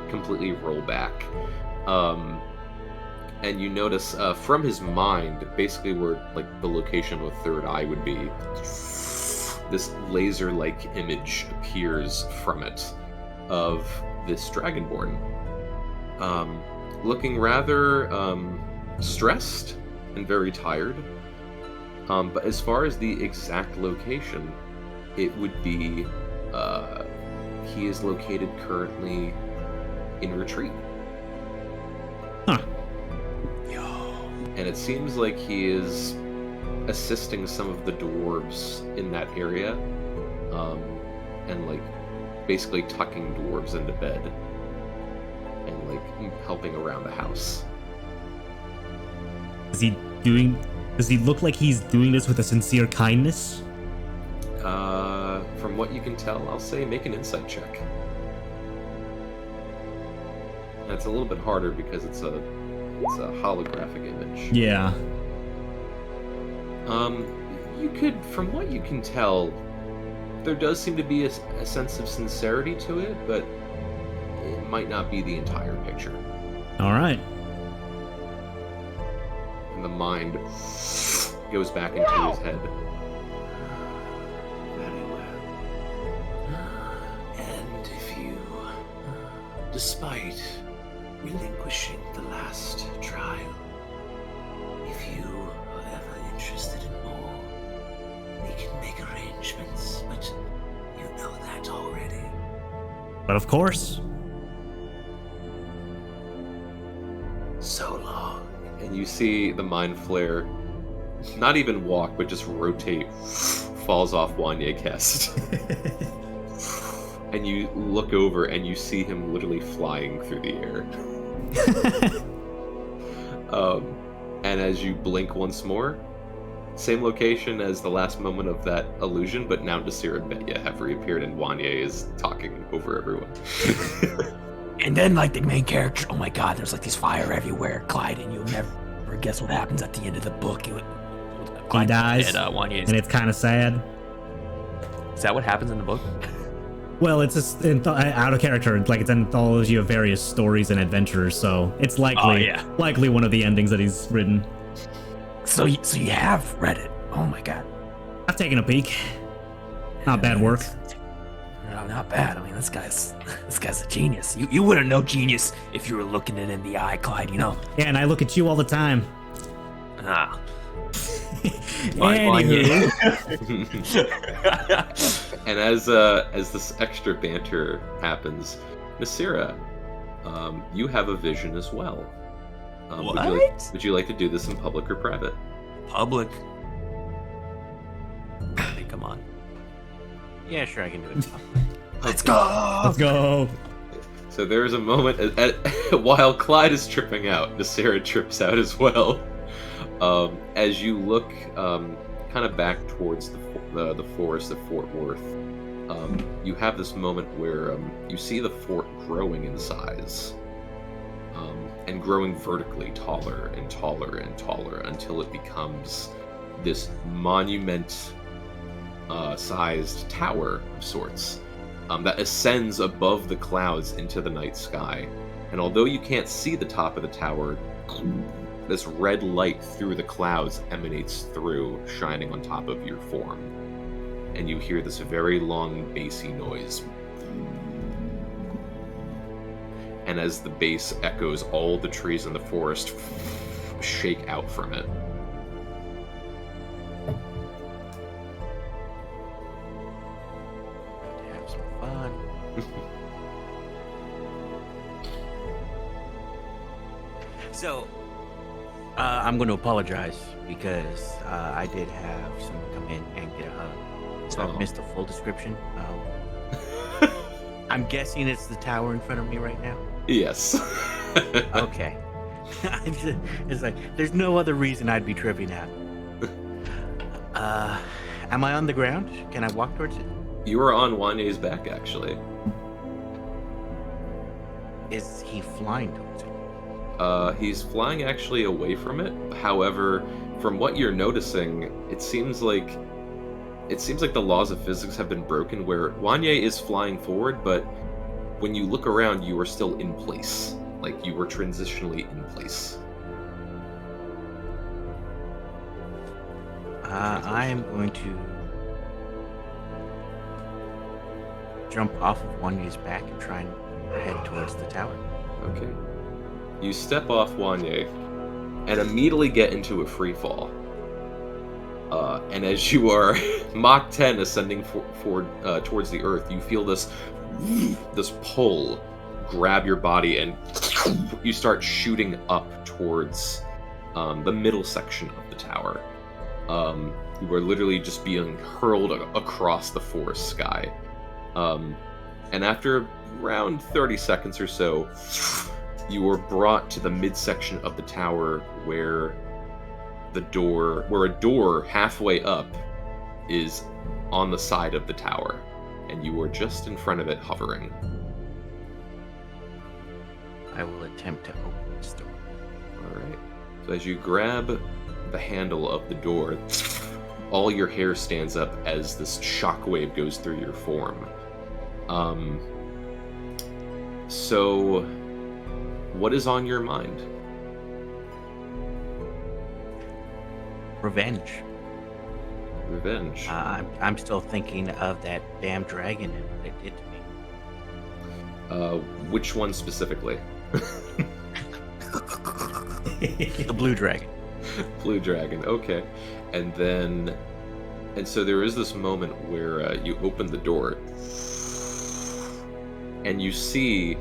completely roll back. And you notice from his mind, basically where like the location of the third eye would be, this laser-like image appears from it of this Dragonborn. Looking rather stressed and very tired. But as far as the exact location, it would be he is located currently in retreat. Huh. And it seems like he is assisting some of the dwarves in that area, and like basically tucking dwarves into bed and like helping around the house. Is he doing? Does he look like he's doing this with a sincere kindness? From what you can tell, I'll say make an insight check. That's a little bit harder because it's a holographic image. Yeah. You could, from what you can tell, there does seem to be a sense of sincerity to it, but it might not be the entire picture. All right. And the mind goes back into his head. Very well. And if you, despite relinquishing the last trial, if you are ever interested in more, we can make arrangements, but you know that already. But of course. So long. And you see the mind flare not even walk, but just rotate, falls off Wanye Kest. And you look over and you see him literally flying through the air. And as you blink once more, same location as the last moment of that illusion, but now Nasir and Betya have reappeared and Wanye is talking over everyone. And then, like, the main character, oh my god, there's like these fire everywhere, Clyde, and you'll never guess what happens at the end of the book. He dies, and it's kind of sad. Is that what happens in the book? Well, it's just out of character. Like, it's an anthology of various stories and adventures, so it's likely likely one of the endings that he's written. So you have read it? Oh my god. I've taken a peek. Not bad work. No, not bad. I mean, this guy's a genius. You wouldn't know genius if you were looking it in the eye, Clyde. You know. Yeah, and I look at you all the time. Ah. Anywho. And as this extra banter happens, Nasira, you have a vision as well. What? Would you like to do this in public or private? Public. Hey, come on. Yeah, sure, I can do it. Let's go. Let's go. So there is a moment while Clyde is tripping out, Nasira trips out as well. As you look kind of back towards the forest of Fort Worth, you have this moment where you see the fort growing in size, and growing vertically taller and taller and taller until it becomes this monument sized tower of sorts that ascends above the clouds into the night sky. And although you can't see the top of the tower, this red light through the clouds emanates through, shining on top of your form. And you hear this very long, bassy noise. And as the bass echoes, all the trees in the forest shake out from it. Have some fun. So, I'm going to apologize because I did have someone come in and get a hug. So I missed the full description. I'm guessing it's the tower in front of me right now. Yes. Okay. It's like, there's no other reason I'd be tripping out. Am I on the ground? Can I walk towards it? You are on Wanye's back, actually. Is he flying towards it? He's flying actually away from it. However, from what you're noticing, it seems like the laws of physics have been broken, where Wanye is flying forward, but when you look around, you are still in place. Like, you were transitionally in place. I am going to jump off of Wanye's back and try and head towards the tower. Okay. You step off Wanye and immediately get into a free fall. And as you are Mach 10 ascending towards the earth, you feel this pull grab your body, and you start shooting up towards the middle section of the tower. You are literally just being hurled across the forest sky. And after around 30 seconds or so, you are brought to the midsection of the tower where the door, where a door halfway up is on the side of the tower, and you are just in front of it, hovering. I will attempt to open this door. All right. So as you grab the handle of the door, all your hair stands up as this shockwave goes through your form. So, what is on your mind? Revenge. Revenge. I'm still thinking of that damn dragon and what it did to me. Which one specifically? The blue dragon. Blue dragon. Okay. And so there is this moment where you open the door, and you see,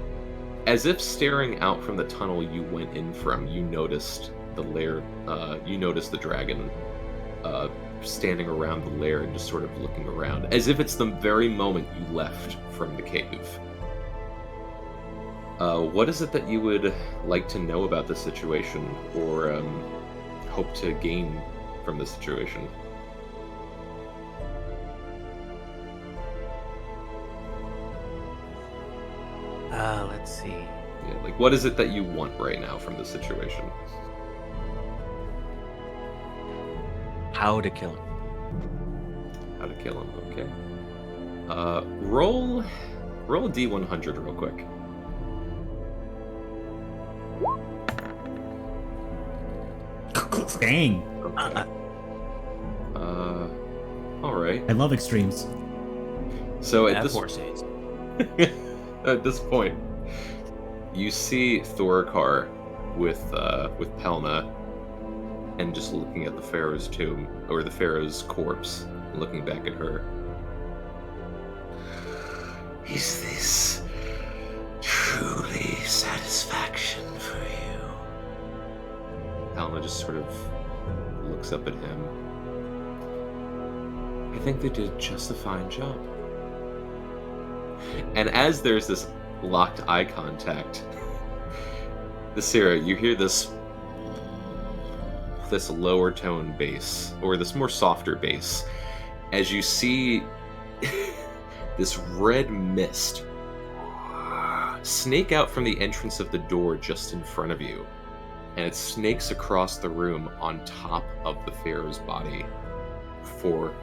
as if staring out from the tunnel you went in from, you noticed the lair. You noticed the dragon standing around the lair and just sort of looking around, as if it's the very moment you left from the cave. What is it that you would like to know about the situation, or hope to gain from the situation? Let's see. Yeah, like, what is it that you want right now from the situation? How to kill him. How to kill him, okay. Roll a D100 real quick. Dang. Okay. Alright. I love extremes. So at Have this horse aids. at this point, you see Thorokar with Pelna, and just looking at the Pharaoh's tomb, or the Pharaoh's corpse, and looking back at her. Is this truly satisfaction for you? Pelna just sort of looks up at him. I think they did just a fine job. And as there's this locked eye contact, Nasira, you hear this lower tone bass, or this more softer bass, as you see this red mist snake out from the entrance of the door just in front of you, and it snakes across the room on top of the Pharaoh's body, for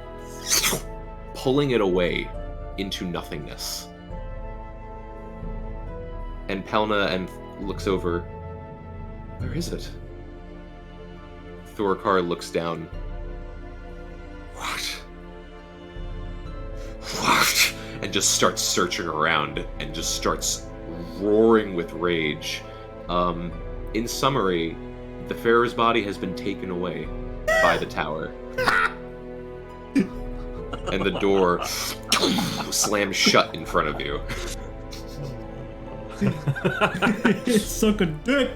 pulling it away into nothingness. And Pelna looks over. Where is it? Thorokar looks down. What? And just starts searching around and just starts roaring with rage. In summary, the Pharaoh's body has been taken away by the tower. And the door slams shut in front of you. Suck a dick.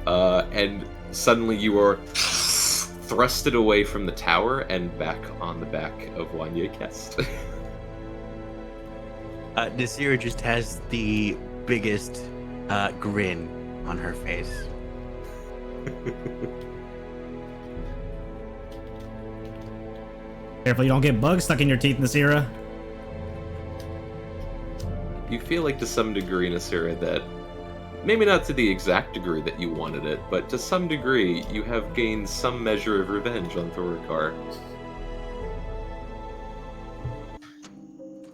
And suddenly you are thrusted away from the tower and back on the back of Wanye Kest. Nasira just has the biggest grin on her face. Careful you don't get bugs stuck in your teeth, Nasira. You feel like to some degree, Nasira, that maybe not to the exact degree that you wanted it, but to some degree you have gained some measure of revenge on Thorokar.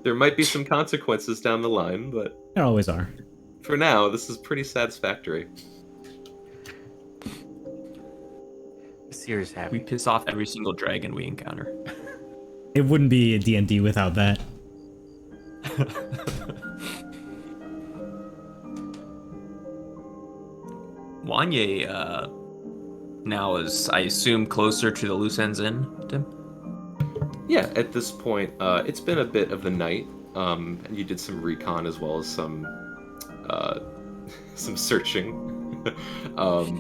There might be some consequences down the line, but There always are. for now, this is pretty satisfactory. Nasira's We happy. piss off every single dragon we encounter. It wouldn't be a D&D without that. Wanye now is, I assume, closer to the loose ends in, Tim? Yeah, at this point, it's been a bit of the night, and you did some recon as well as some searching,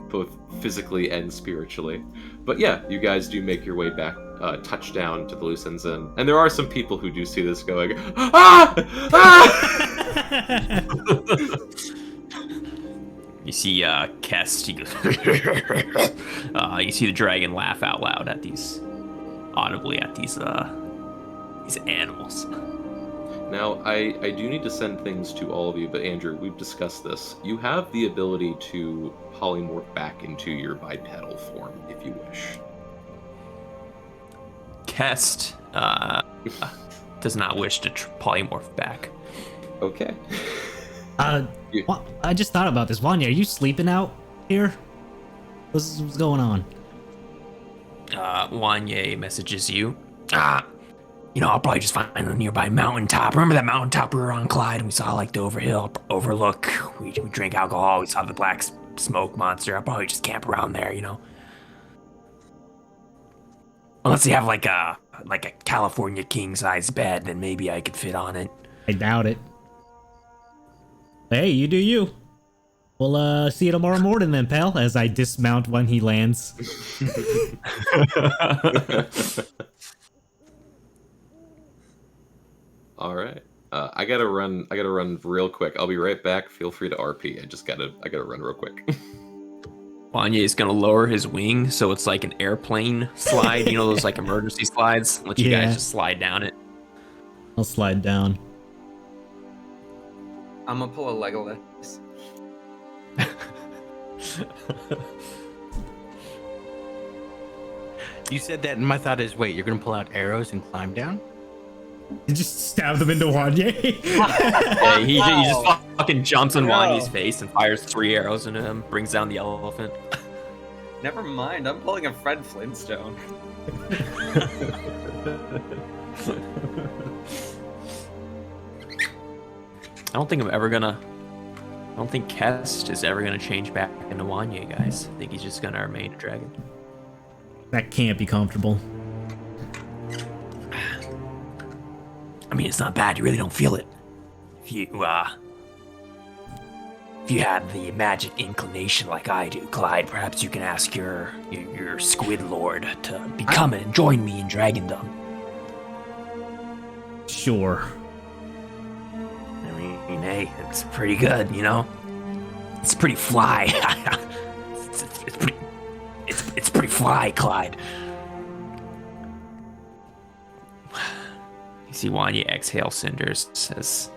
both physically and spiritually. But yeah, you guys do make your way back, touchdown to the loose ends inn, and there are some people who do see this going, ah! Ah! You see Kest, he goes, you see the dragon laugh out loud at these, audibly at these animals. Now, I do need to send things to all of you, but Andrew, we've discussed this. You have the ability to polymorph back into your bipedal form, if you wish. Kest does not wish to polymorph back. Okay. I just thought about this. Wanya, are you sleeping out here? What's going on? Wanye messages you. You know, I'll probably just find a nearby mountaintop. Remember that mountaintop we were on, Clyde, and we saw like the overlook. We drank alcohol. We saw the black smoke monster. I'll probably just camp around there, you know. Unless they have like a California king size bed, then maybe I could fit on it. I doubt it. Hey, you do you. We'll see you tomorrow morning then, pal, as I dismount when he lands. All right. I gotta run real quick. I'll be right back. Feel free to RP. I gotta run real quick. Wanye is gonna lower his wing so it's like an airplane slide. You know those like emergency slides? Let you guys just slide down it. I'll slide down. I'm gonna pull a Legolas. You said that, and my thought is, wait, you're gonna pull out arrows and climb down? You just stab them into Wanye. Yeah, he just fucking jumps on Wanye's face and fires 3 arrows into him, brings down the elephant. Never mind, I'm pulling a Fred Flintstone. I don't think Kest is ever gonna change back into Wanye, guys. I think he's just gonna remain a dragon. That can't be comfortable. I mean, it's not bad. You really don't feel it. If you have the magic inclination like I do, Clyde, perhaps you can ask your squid lord to become it and join me in Dragondom. Sure. I mean, hey, it's pretty good, you know. It's pretty fly. it's pretty fly, Clyde. You see Wanye exhale cinders as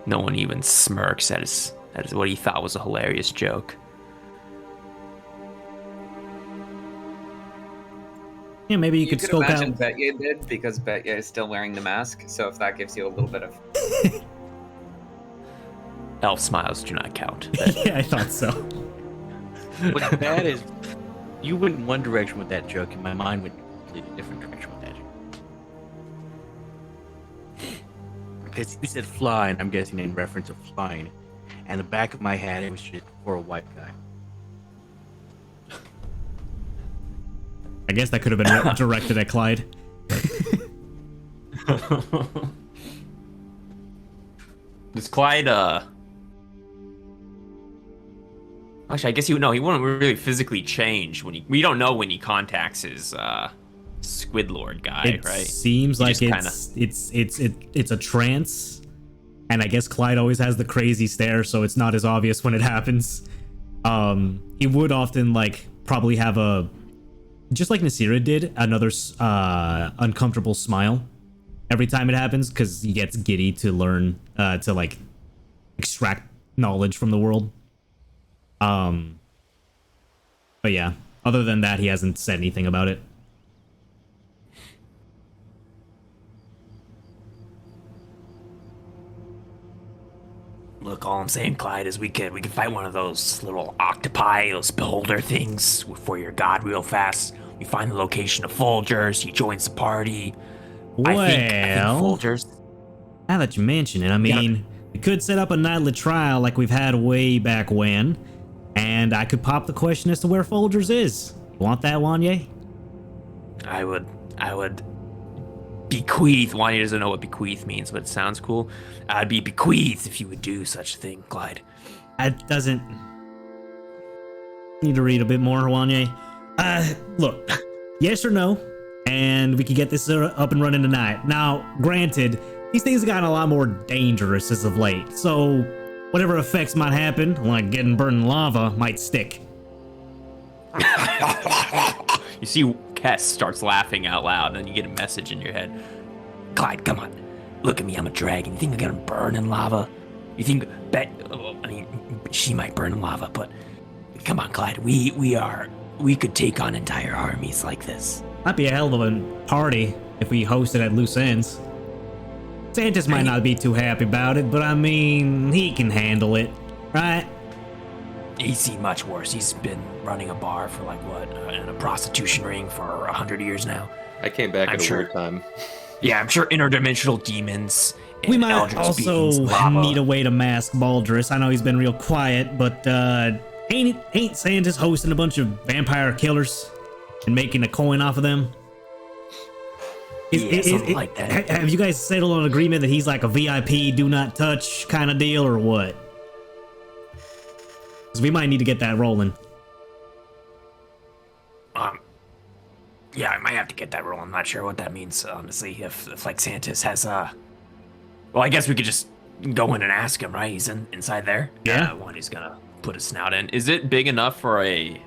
no one even smirks at what he thought was a hilarious joke. Yeah, maybe you could scope out. Imagine Betye did, because Betye is still wearing the mask, so if that gives you a little bit of... Elf smiles do not count. Yeah, I thought so. What's bad is, you went in one direction with that joke, and my mind went in a completely different direction with that joke. Because you said fly, and I'm guessing in reference of flying. And the back of my head, it was just for a white guy. I guess that could have been directed at Clyde. Does Clyde, actually, I guess he wouldn't really physically change when we don't know when he contacts his, Squid Lord guy, It right? seems He like just it's a trance, and I guess Clyde always has the crazy stare, so it's not as obvious when it happens. He would often probably have a, just like Nasira did, another uncomfortable smile every time it happens, because he gets giddy to learn to extract knowledge from the world. But yeah, other than that, he hasn't said anything about it. Look, all I'm saying, Clyde, is we can fight one of those little octopi, those beholder things for your god real fast. We find the location of Folgers, he joins the party. I think Folgers. Now that you mention it, I mean, we could set up a nightly trial like we've had way back when, and I could pop the question as to where Folgers is. You want that, Wanye? I would bequeath. Wanye doesn't know what bequeath means, but it sounds cool. I'd be bequeathed if you would do such a thing, Clyde. It doesn't. Need to read a bit more, Wanye. Look, yes or no, and we can get this up and running tonight. Now, granted, these things have gotten a lot more dangerous as of late, so whatever effects might happen, like getting burned in lava, might stick. You see Kess starts laughing out loud, and then you get a message in your head. Clyde, come on. Look at me, I'm a dragon. You think I'm gonna burn in lava? You think I mean, she might burn in lava, but come on, Clyde. We could take on entire armies like this. Might be a hell of a party if we host it at loose ends. Santis might not be too happy about it, but I mean, he can handle it, right? He's seen much worse. He's been running a bar for and a prostitution ring for 100 years now. I came back I'm at a sure. weird time. Yeah, I'm sure interdimensional demons. And We might eldritch also beings, lava. need a way to mask Baldrus. I know he's been real quiet, but ain't Santis hosting a bunch of vampire killers and making a coin off of them? Something like that. Have you guys settled on an agreement that he's like a VIP, do not touch kind of deal, or what? Because we might need to get that rolling. Yeah, I might have to get that roll. I'm not sure what that means, honestly. If like Santis has well, I guess we could just go in and ask him, right? He's inside there. Yeah. One he's gonna Put a snout in. Is it big enough for a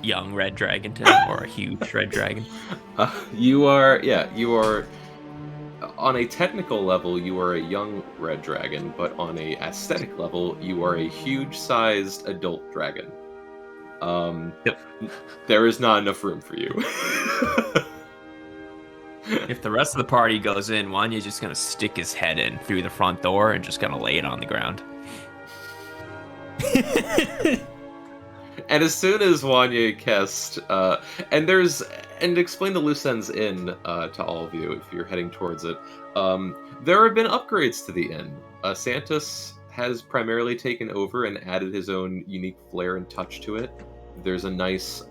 young red dragon to, or a huge red dragon? You are on a technical level, you are a young red dragon, but on a aesthetic level, you are a huge-sized adult dragon. Yep. There is not enough room for you. If the rest of the party goes in, Wanya's just gonna stick his head in through the front door and just gonna lay it on the ground. And as soon as Wanya cast, and explain the loose ends inn to all of you if you're heading towards it. There have been upgrades to the inn. Santis has primarily taken over and added his own unique flair and touch to it. There's a nice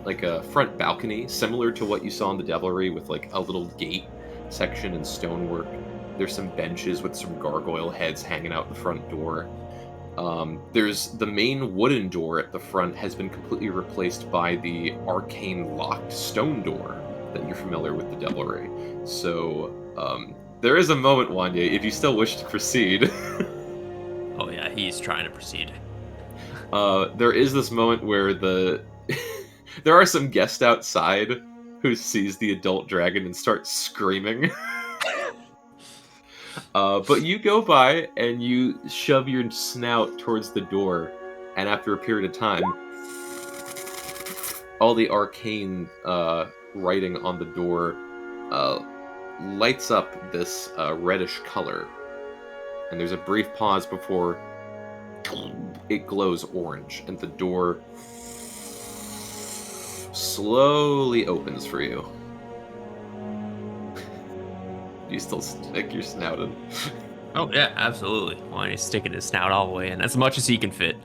like a front balcony similar to what you saw in the Devilry with like a little gate section and stonework. There's some benches with some gargoyle heads hanging out the front door. There's the main wooden door at the front has been completely replaced by the arcane locked stone door that you're familiar with the Devilry. So there is a moment, Wanya, if you still wish to proceed. Oh yeah, he's trying to proceed. There is this moment where there are some guests outside who sees the adult dragon and start screaming. But you go by and you shove your snout towards the door, and after a period of time, all the arcane writing on the door lights up this reddish color. And there's a brief pause before it glows orange, and the door slowly opens for you. Do you still stick your snout in? Oh yeah, absolutely. Wanya's sticking his snout all the way in, as much as he can fit.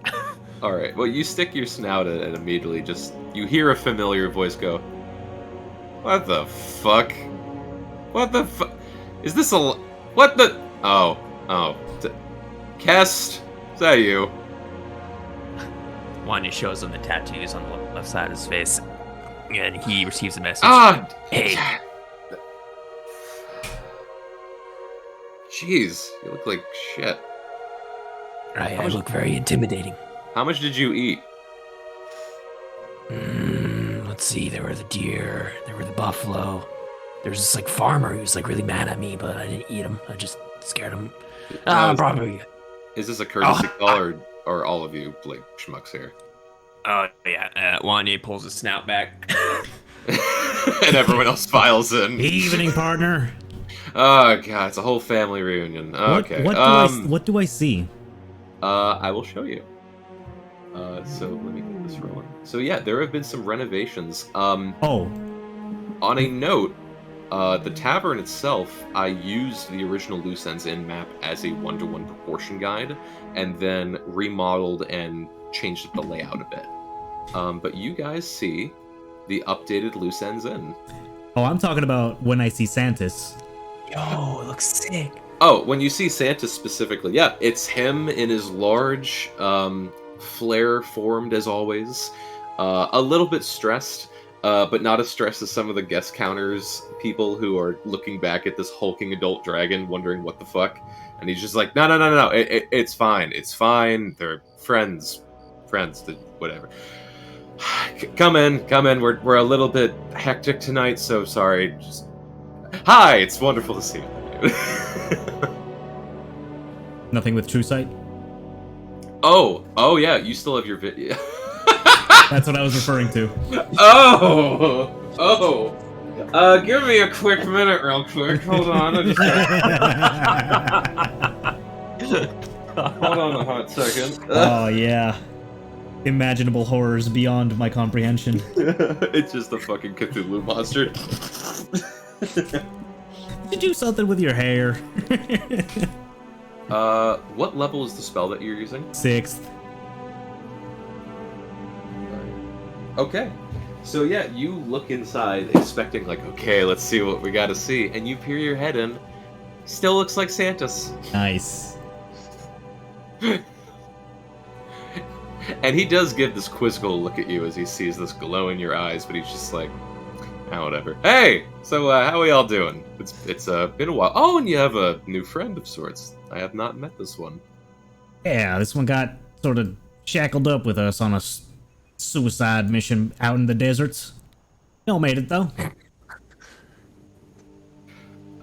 Alright, well you stick your snout in and immediately you hear a familiar voice go, "What the fuck? What the fuck? Is this what the... Oh. Kest? Is that you?" Wanya shows him the tattoos on the left side of his face, and he receives a message. Hey. Jeez, you look like shit. Right, I look very intimidating. How much did you eat? Let's see, there were the deer, there were the buffalo. There was this like farmer who was like really mad at me, but I didn't eat him. I just scared him. Probably. Is this a courtesy call, or all of you like schmucks here? Oh yeah, Wanya pulls his snout back. And everyone else files in. Evening, partner. Oh god, it's a whole family reunion. Okay. What do I see? I will show you. So let me get this rolling. So yeah, there have been some renovations. On a note, the tavern itself, I used the original Loose Ends Inn map as a 1-to-1 proportion guide, and then remodeled and changed the layout a bit. But you guys see the updated Loose Ends Inn. Oh, I'm talking about when I see Santis. Yo, it looks sick. Oh, when you see Santis specifically, yeah, it's him in his large, flare formed as always, a little bit stressed. but not as stressed as some of the guest counters people who are looking back at this hulking adult dragon, wondering what the fuck. And he's just like, no, it's fine, it's fine. They're friends, whatever. Come in. We're a little bit hectic tonight, so sorry. Just hi, it's wonderful to see you. Nothing with True Sight? Oh yeah, you still have your video. That's what I was referring to. Give me a quick minute real quick. Hold on. Hold on a hot second. Oh, yeah. Imaginable horrors beyond my comprehension. It's just a fucking Cthulhu monster. You do something with your hair. What level is the spell that you're using? 6th. Okay. So yeah, you look inside expecting like, okay, let's see what we gotta see, and you peer your head in. Still looks like Santa's. Nice. And he does give this quizzical look at you as he sees this glow in your eyes, but he's just like, whatever. Hey! So, how are we all doing? It's been a while. Oh, and you have a new friend of sorts. I have not met this one. Yeah, this one got sort of shackled up with us on a suicide mission out in the deserts. You all made it, though.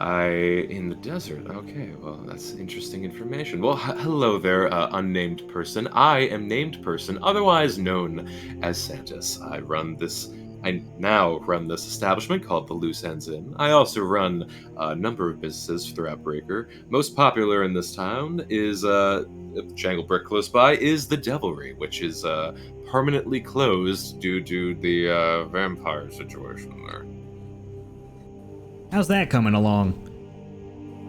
In the desert. Okay, well, that's interesting information. Well, hello there, unnamed person. I am named person, otherwise known as Santos. I now run this establishment called the Loose Ends Inn. I also run a number of businesses throughout Breaker. Most popular in this town is, Jangle Brick close by, is the Devilry, which is permanently closed due to the vampire situation there. How's that coming along?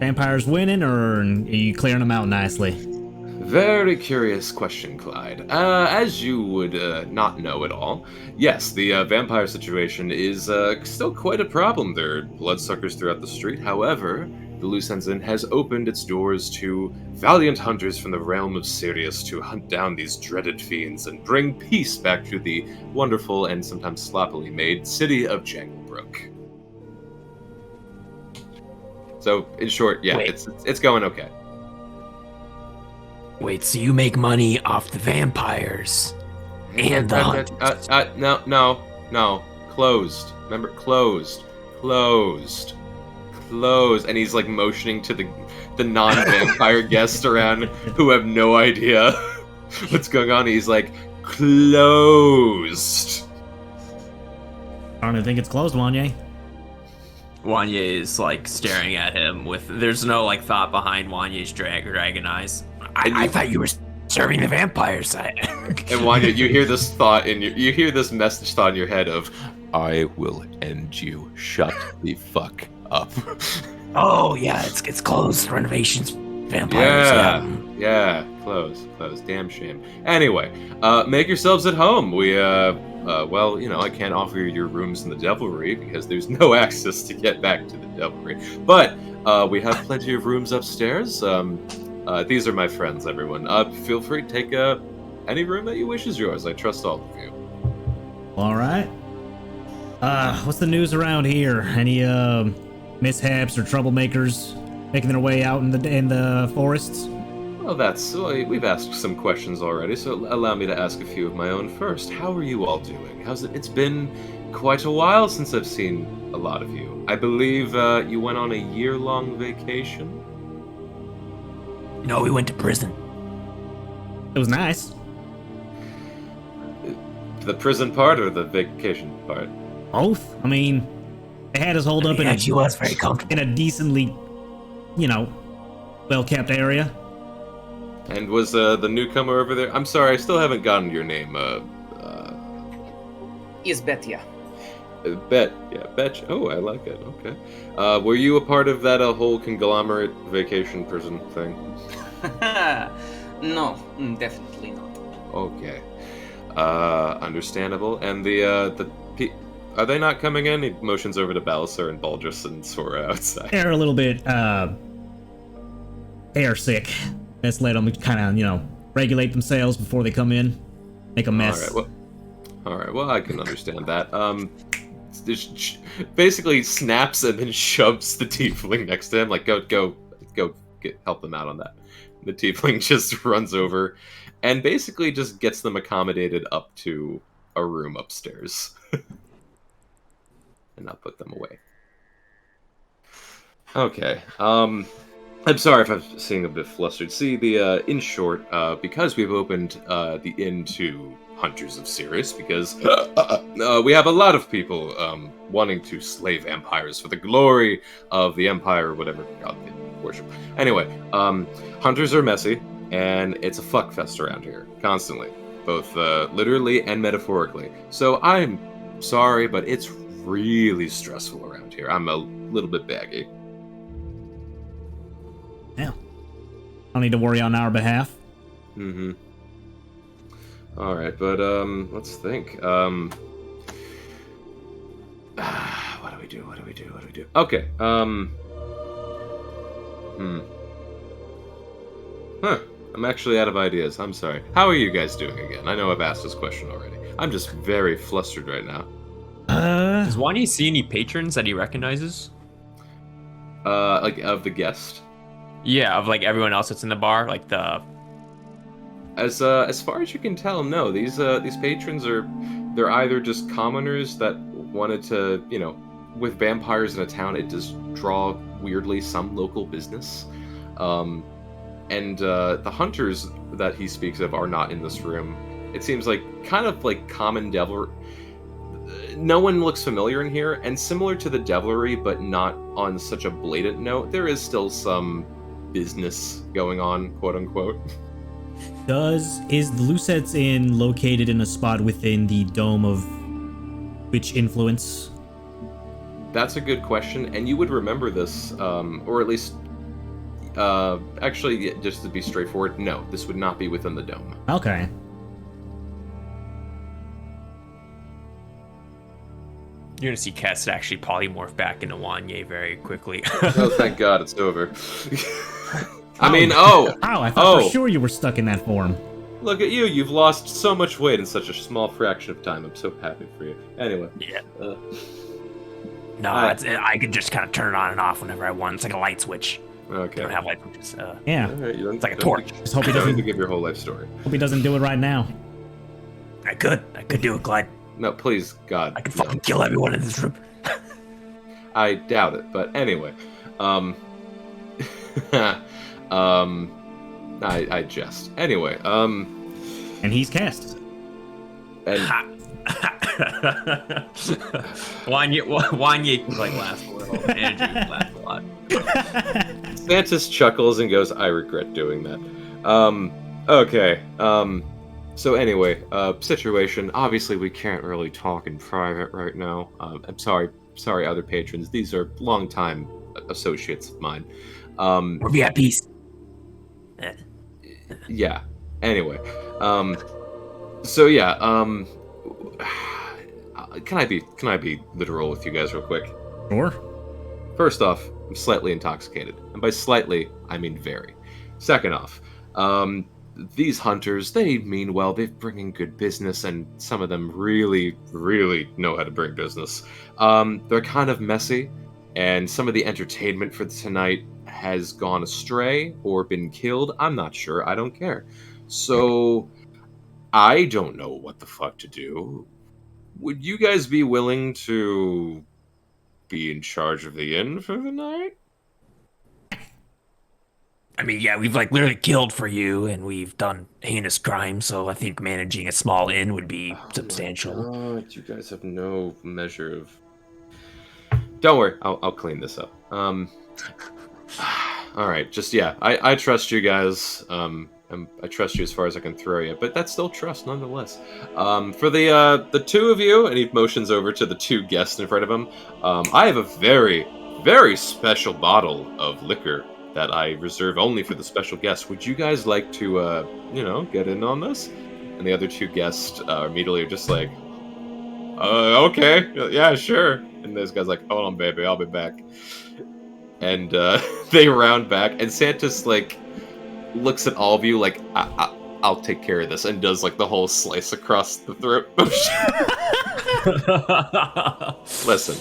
Vampires winning, or are you clearing them out nicely? Very curious question, Clyde. As you would not know at all, yes, the vampire situation is still quite a problem. There are bloodsuckers throughout the street. However, the Loose Ends Inn has opened its doors to valiant hunters from the realm of Sirius to hunt down these dreaded fiends and bring peace back to the wonderful and sometimes sloppily made city of Janglebrook. So, in short, yeah, it's going okay. Wait, so you make money off the vampires and the hunters? No, closed. Remember, closed, and he's like motioning to the non-vampire guests around who have no idea what's going on. He's like, closed. I don't even think it's closed, Wanye. Wanye is like staring at him with. There's no like thought behind Wanye's dragon eyes. I thought you were serving the vampires. And Wanya, you hear this thought you hear this message thought in your head of, I will end you. Shut the fuck up. Oh yeah, it's closed. Renovations, vampires. Yeah, closed. Damn shame. Anyway, make yourselves at home. We well, I can't offer you your rooms in the Devilry because there's no access to get back to the Devilry. But we have plenty of rooms upstairs. These are my friends, everyone. Feel free to take any room that you wish is yours. I trust all of you. All right. What's the news around here? Any mishaps or troublemakers making their way out in the forests? Well, we've asked some questions already, so allow me to ask a few of my own first. How are you all doing? It's been quite a while since I've seen a lot of you. I believe you went on a year-long vacation? No, we went to prison. It was nice. The prison part or the vacation part? Both. I mean, they had us holed up she was very comfortable. in a decently, well-kept area. And was the newcomer over there? I'm sorry, I still haven't gotten your name. Is Betia. Bet. Oh, I like it. Okay. Were you a part of that whole conglomerate vacation prison thing? No, definitely not. Okay. Understandable. And are they not coming in? He motions over to Balasar and Baldrus and Sora outside. They're a little bit air sick. Let's let them kind of, regulate themselves before they come in. Make a mess. All right. Well, I can understand that. basically snaps and then shoves the tiefling next to him, like go help them out on that. The tiefling just runs over, and basically just gets them accommodated up to a room upstairs, and I'll put them away. Okay. I'm sorry if I'm seeming a bit flustered. See, in short, because we've opened the inn to Hunters of Sirius, because we have a lot of people wanting to slay vampires for the glory of the Empire, or whatever god they worship. Anyway, hunters are messy, and it's a fuckfest around here, constantly, both literally and metaphorically. So I'm sorry, but it's really stressful around here. I'm a little bit baggy. Yeah. Don't need to worry on our behalf. Mm-hmm. All right, but let's think. What do we do? Okay. I'm actually out of ideas. I'm sorry. How are you guys doing again? I know I've asked this question already. I'm just very flustered right now. Does Wanye see any patrons that he recognizes? Like of the guest? Yeah, of like everyone else that's in the bar, like the. As far as you can tell, no. These patrons they're either just commoners that wanted to, with vampires in a town, it does draw weirdly some local business. And the hunters that he speaks of are not in this room. It seems like kind of like common devilry. No one looks familiar in here, and similar to the devilry, but not on such a blatant note, there is still some business going on, quote unquote. Is the Lucettes Inn located in a spot within the dome of which influence? That's a good question, and you would remember this, or at least, actually, just to be straightforward, no, this would not be within the dome. Okay. You're gonna see Kess actually polymorph back into Wanye very quickly. Oh, thank God, it's over. Oh, I thought for sure you were stuck in that form. Look at you, you've lost so much weight in such a small fraction of time. I'm so happy for you. Anyway. Yeah. I can just kind of turn it on and off whenever I want. It's like a light switch. Okay. I don't have light switches. Yeah. Right, it's like a torch. Just hope he doesn't give your whole life story. Hope he doesn't do it right now. I could do it, Clyde. No, please, God. I could fucking kill everyone in this room. I doubt it, but anyway. I jest. Anyway, and he's cast. And Wanye like laughs a little. Andrew laughs a lot. Santis chuckles and goes, "I regret doing that." Okay. So anyway, situation. Obviously, we can't really talk in private right now. I'm sorry, other patrons. These are longtime associates of mine. We're VIPs. Yeah. Anyway, so yeah. Can I be literal with you guys real quick? Sure. First off, I'm slightly intoxicated, and by slightly, I mean very. Second off, these hunters, they mean well. They're bringing good business, and some of them really, really know how to bring business. They're kind of messy, and some of the entertainment for tonight has gone astray or been killed. I'm not sure. I don't care. So, I don't know what the fuck to do. Would you guys be willing to be in charge of the inn for the night? I mean, yeah, we've like literally killed for you, and we've done heinous crimes. So I think managing a small inn would be substantial. Oh, you guys have no measure of. Don't worry, I'll clean this up. All right, just yeah, I trust you guys. I trust you as far as I can throw you, but that's still trust nonetheless. For the two of you, and he motions over to the two guests in front of him. I have a very, very special bottle of liquor that I reserve only for the special guests. Would you guys like to, get in on this? And the other two guests immediately are just like, okay, yeah, sure. And this guy's like, hold on, baby, I'll be back. And they round back, and Santis looks at all of you like, I'll take care of this, and does like the whole slice across the throat motion. Listen.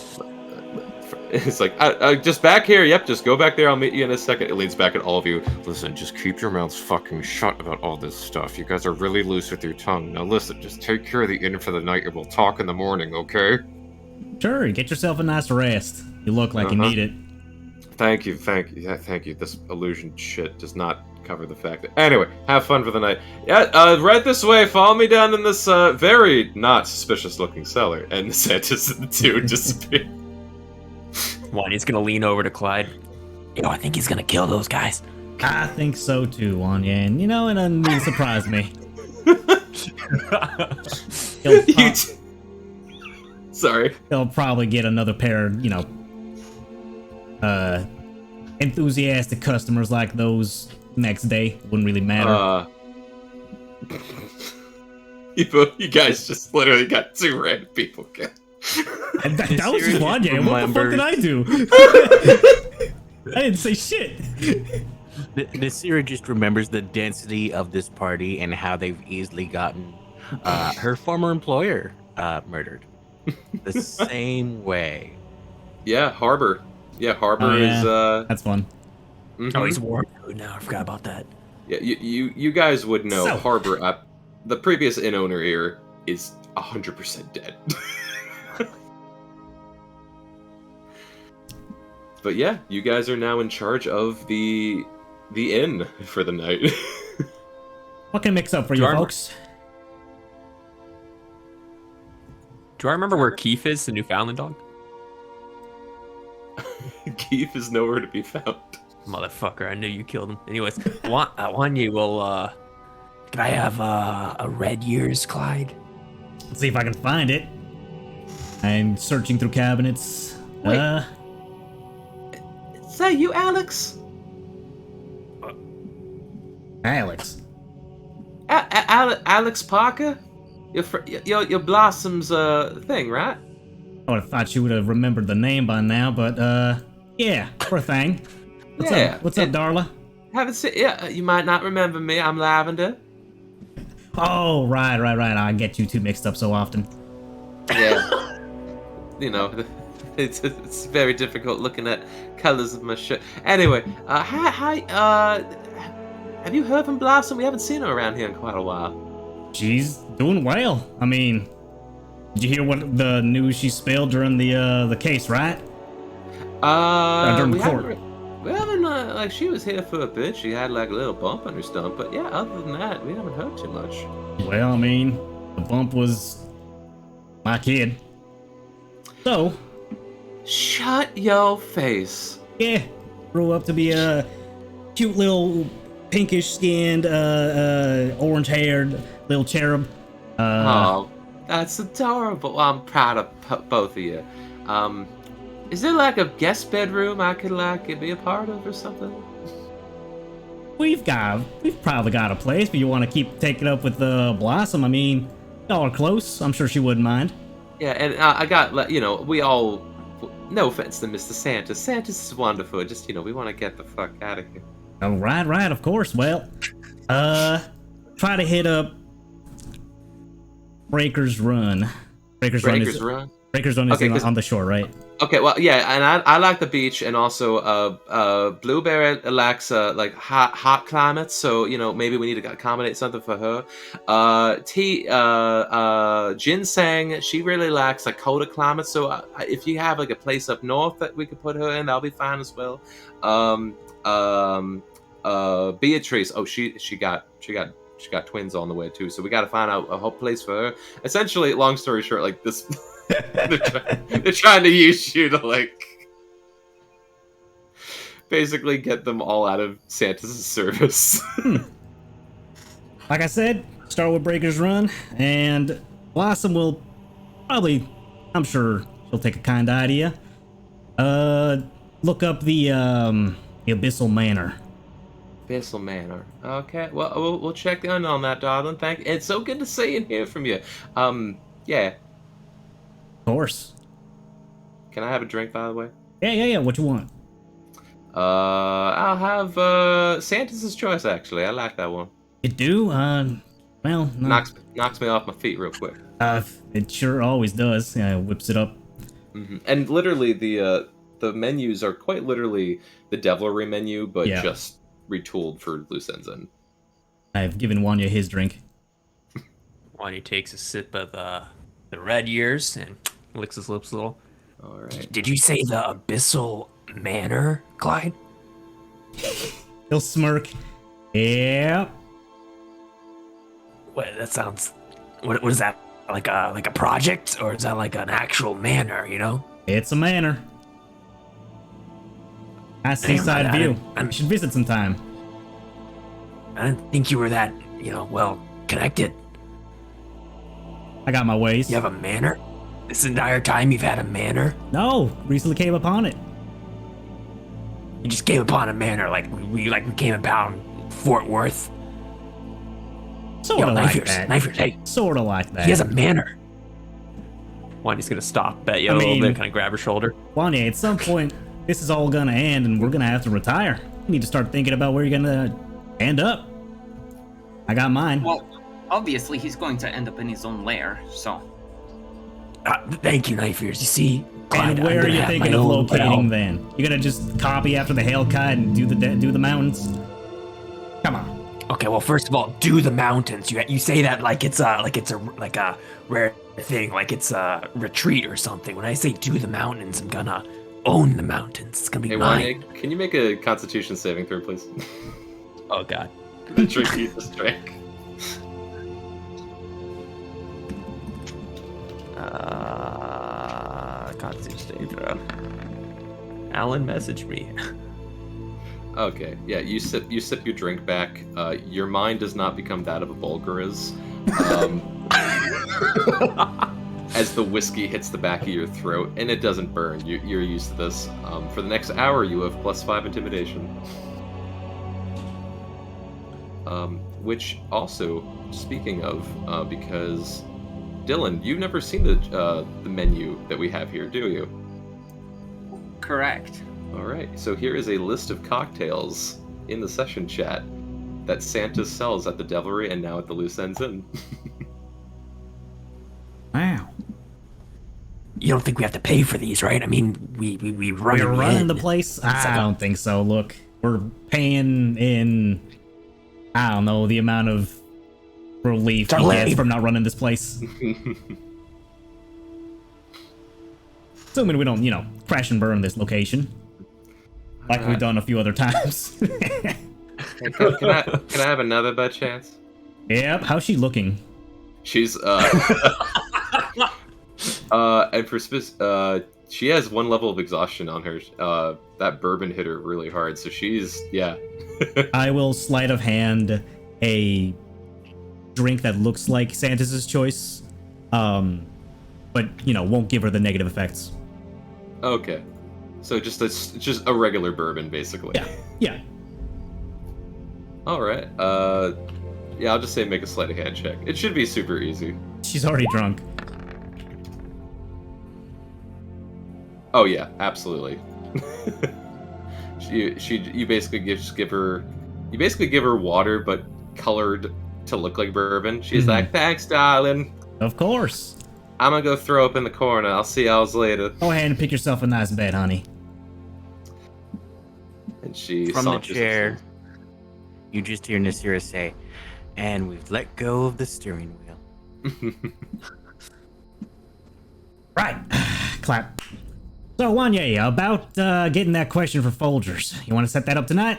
It's like, just back here. Yep, just go back there. I'll meet you in a second. It leans back at all of you. Listen, just keep your mouths fucking shut about all this stuff. You guys are really loose with your tongue. Now listen, just take care of the inn for the night and we'll talk in the morning, okay? Sure, get yourself a nice rest. You look like you need it. Thank you. Yeah, thank you. This illusion shit does not cover the fact that... Anyway, have fun for the night. Yeah, right this way. Follow me down in this very not suspicious-looking cellar. And Santos and the two disappear. Wanya's gonna lean over to Clyde. Yo, I think he's gonna kill those guys. I think so too, Wanya. And, it doesn't really surprise me. Sorry. They'll probably get another pair, enthusiastic customers like those next day. Wouldn't really matter. You guys just literally got two random people killed. That was just Wanya. What the fuck did I do? I didn't say shit. Nasira just remembers the density of this party and how they've easily gotten her former employer murdered. The same way. Yeah, Harbor. Yeah, Harbor is that's fun. Oh, he's warm food now. I forgot about that. Yeah, you guys would know Harbor. The previous inn owner here is 100% dead. But yeah, you guys are now in charge of the inn for the night. What can I mix up for you folks? Do I remember where Keith is, the Newfoundland dog? Keith is nowhere to be found. Motherfucker, I knew you killed him. Anyways, Wanya will, Can I have a red years, Clyde? Let's see if I can find it. I'm searching through cabinets. Wait. Say, you Alex? Alex. Alex Parker? Your Blossom's thing, right? I would have thought you would have remembered the name by now, but yeah, poor thing. What's up? What's up, Darla? Haven't seen. Yeah, you might not remember me. I'm Lavender. Oh, right. I get you two mixed up so often. Yeah. It's very difficult looking at colors of my shirt. Anyway, hi. Have you heard from Blossom? We haven't seen her around here in quite a while. She's doing well. I mean, did you hear what the news she spilled during the case, right? During the court. We haven't, she was here for a bit. She had, a little bump on her stomach. But, yeah, other than that, we haven't heard too much. Well, I mean, the bump was my kid. So... Shut your face. Yeah, grew up to be a cute little pinkish-skinned, orange-haired little cherub. Oh, that's adorable. Well, I'm proud of both of you. Is there a guest bedroom I could be a part of or something? We've probably got a place, but you want to keep taking up with Blossom. I mean, y'all are close. I'm sure she wouldn't mind. Yeah, and I got we all. No offense to Mr. Santos. Santos is wonderful. Just we want to get the fuck out of here. Oh, right. Of course. Well, try to hit up Breaker's Run. Breaker's Run is on the shore, right? Okay, well, yeah, and I like the beach, and also Blueberry likes hot climates, so maybe we need to accommodate something for her. Ginseng, she really likes colder climates, so if you have a place up north that we could put her in, that'll be fine as well. Beatrice, she got twins on the way too, so we got to find out a whole place for her. Essentially, long story short, this. They're trying to use you to basically get them all out of Santa's service. Like I said, start with Breaker's Run, and Blossom will probably, I'm sure she'll take a kind idea. Look up the Abyssal Manor. Abyssal Manor. Okay, well, we'll check in on that, darling. Thank you. It's so good to see and hear from you. Yeah. Of course. Can I have a drink, by the way? Yeah. What you want? I'll have Santa's choice. Actually, I like that one. You do? Well, Well, no. knocks me off my feet real quick. It sure always does. Yeah, it whips it up. And literally, the menus are quite literally the devilry menu, but Yeah. just retooled for loose ends in. I've given Wanya his drink. Wanya takes a sip of the red years and licks his lips a little. All right. Did you say the Abyssal Manor, Clyde? He'll smirk. Yeah. What, that sounds... What is that? Like a project? Or is that like an actual manor, you know? It's a manor. Nice Damn, seaside I view. didn't- You should visit sometime. I didn't think you were that, well connected. I got my ways. You have a manor? This entire time you've had a manor? No, recently came upon it. You just came upon a manor like we came upon Fort Worth. Sort of Knife like Ears, that. Knife Ears, hey, Sort of like that. he has a manor. Wanya's gonna stop Betty a I little mean- bit, kind of grab her shoulder. Wanya, at some point, this is all gonna end and we're gonna have to retire. You need to start thinking about where you're gonna end up. I got mine. Well, obviously he's going to end up in his own lair, so... Thank you, Knife Ears. You see, Clyde, And I'm where are gonna you have thinking my of own locating realm. then? You gonna just copy after the Hellkite and do the mountains? Come on. Okay, well, first of all, do the mountains. You say that like it's a rare thing, like it's a retreat or something. When I say do the mountains, I'm gonna own the mountains. It's gonna be Hey, mine. Wanya, can you make a Constitution saving throw, please? Oh god. The drink you just drank. Constitution saving throw. Alan messaged me. Okay, yeah, you sip your drink back. Your mind does not become that of a Bulgariz. As the whiskey hits the back of your throat, and it doesn't burn. You're used to this. For the next hour, you have +5 intimidation. Which also, speaking of, because Dylan, you've never seen the menu that we have here, do you? Correct. All right, so here is a list of cocktails in the session chat that Santa sells at the Devilry and now at the Loose Ends Inn. Wow. You don't think we have to pay for these, right? I mean, we run We're in running the inn. place? like I a- don't think so. Look, we're paying in, I don't know, the amount of relief It's our he gets labor. from not running this place. Assuming we don't, crash and burn this location. Like we've done a few other times. Hey, can I have another by chance? Yep, how's she looking? She's and for she has 1 level of exhaustion on her. That bourbon hit her really hard, so she's I will sleight of hand a drink that looks like Santa's choice, but won't give her the negative effects. Okay. So just a regular bourbon, basically. Yeah. All right. Yeah, I'll just say make a sleight of hand check. It should be super easy. She's already drunk. Oh yeah, absolutely. You basically give her water, but colored to look like bourbon. She's Mhm. like, "Thanks, darling. Of course. I'm gonna go throw up in the corner. I'll see y'all later." Go ahead and pick yourself a nice bed, honey. And she From the saunters chair, you just hear Nasira say, "And we've let go of the steering wheel." Right. Clap. So, Wanye, about getting that question for Folgers. You want to set that up tonight?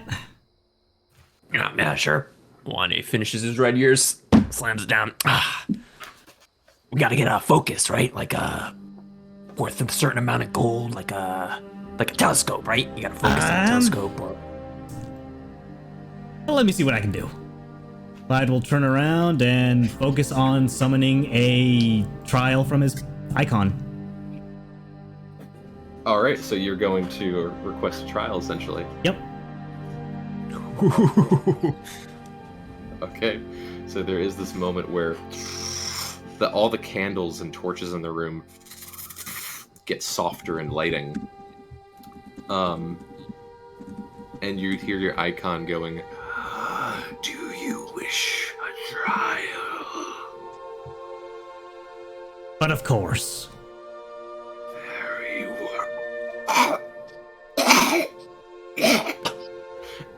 Yeah, sure. Wanya finishes his red years, slams it down. We gotta get focused, right? Like worth a certain amount of gold, like a telescope, right? You gotta focus on a telescope. Or... Well, let me see what I can do. Clyde will turn around and focus on summoning a trial from his icon. All right, so you're going to request a trial, essentially. Yep. Okay, so there is this moment where all the candles and torches in the room get softer in lighting. And you hear your icon going, Do you wish a trial? But of course. Very well.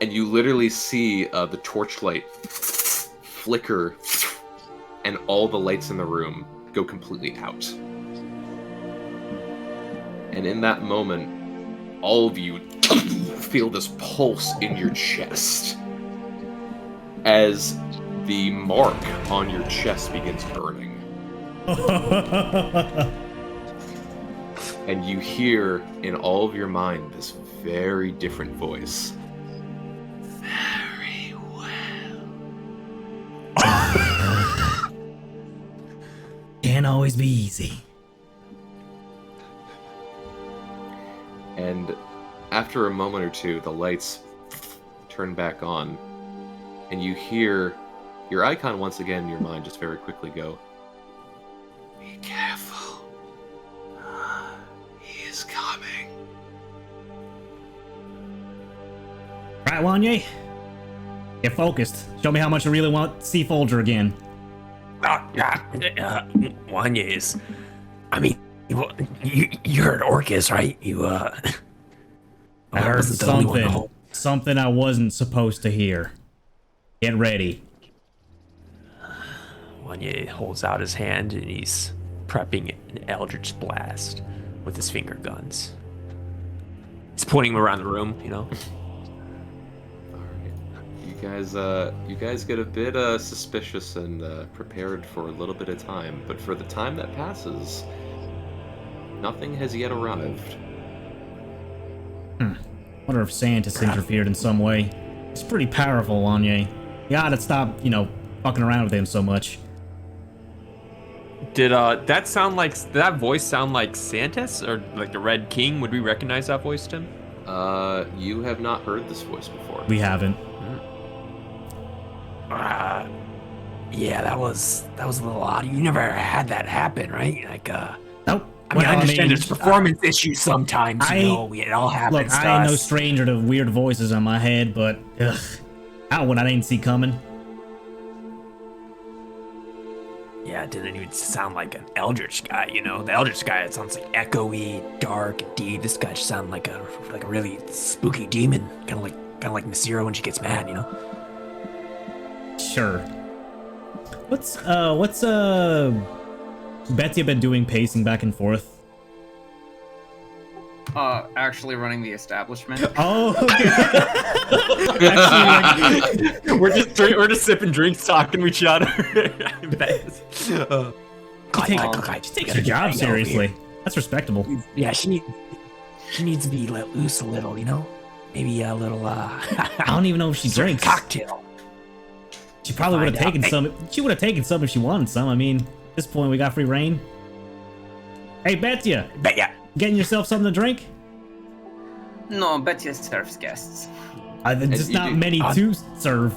And you literally see the torchlight flicker, and all the lights in the room go completely out. And in that moment, all of you feel this pulse in your chest as the mark on your chest begins burning. And you hear in all of your mind this very different voice. Very well. Can't always be easy. And after a moment or two, the lights turn back on, and you hear your icon once again in your mind just very quickly go, "Be careful. He is coming." Right, Wanye? Get focused. Show me how much you really want to see Folger again. Wanye is. I mean, you heard Orcus, right? I heard something I wasn't supposed to hear. Get ready. Wanye holds out his hand and he's prepping an Eldritch Blast with his finger guns. He's pointing them around the room, you know. You guys get a bit suspicious and prepared for a little bit of time, but for the time that passes, nothing has yet arrived. Wonder if Santis interfered in some way. He's pretty powerful, Wanye. You gotta stop, fucking around with him so much. Did that voice sound like Santis or like the Red King? Would we recognize that voice, Tim? You have not heard this voice before. We haven't. Yeah, that was a little odd. You never had that happen, right? Like, Nope. I mean, I understand there's performance issues sometimes, it all happens. Look, I ain't no stranger to weird voices on my head, but that one I didn't see coming. Yeah, it didn't even sound like an Eldritch guy, The Eldritch guy, it sounds like echoey, dark, deep. This guy just sounded like a really spooky demon, kind of like Nasira when she gets mad, Sure. What's Betsy been doing, pacing back and forth? Actually running the establishment. Oh, okay. we're just sipping drinks, talking to each other. She takes her job seriously. That's respectable. Yeah, she needs to be let loose a little, Maybe a little. I don't even know if she drinks. Cocktail. She probably would have taken some. She would have taken some if she wanted some. I mean, at this point, we got free reign. Hey, Betya. Getting yourself something to drink? No, Betty serves guests. Just not many to serve.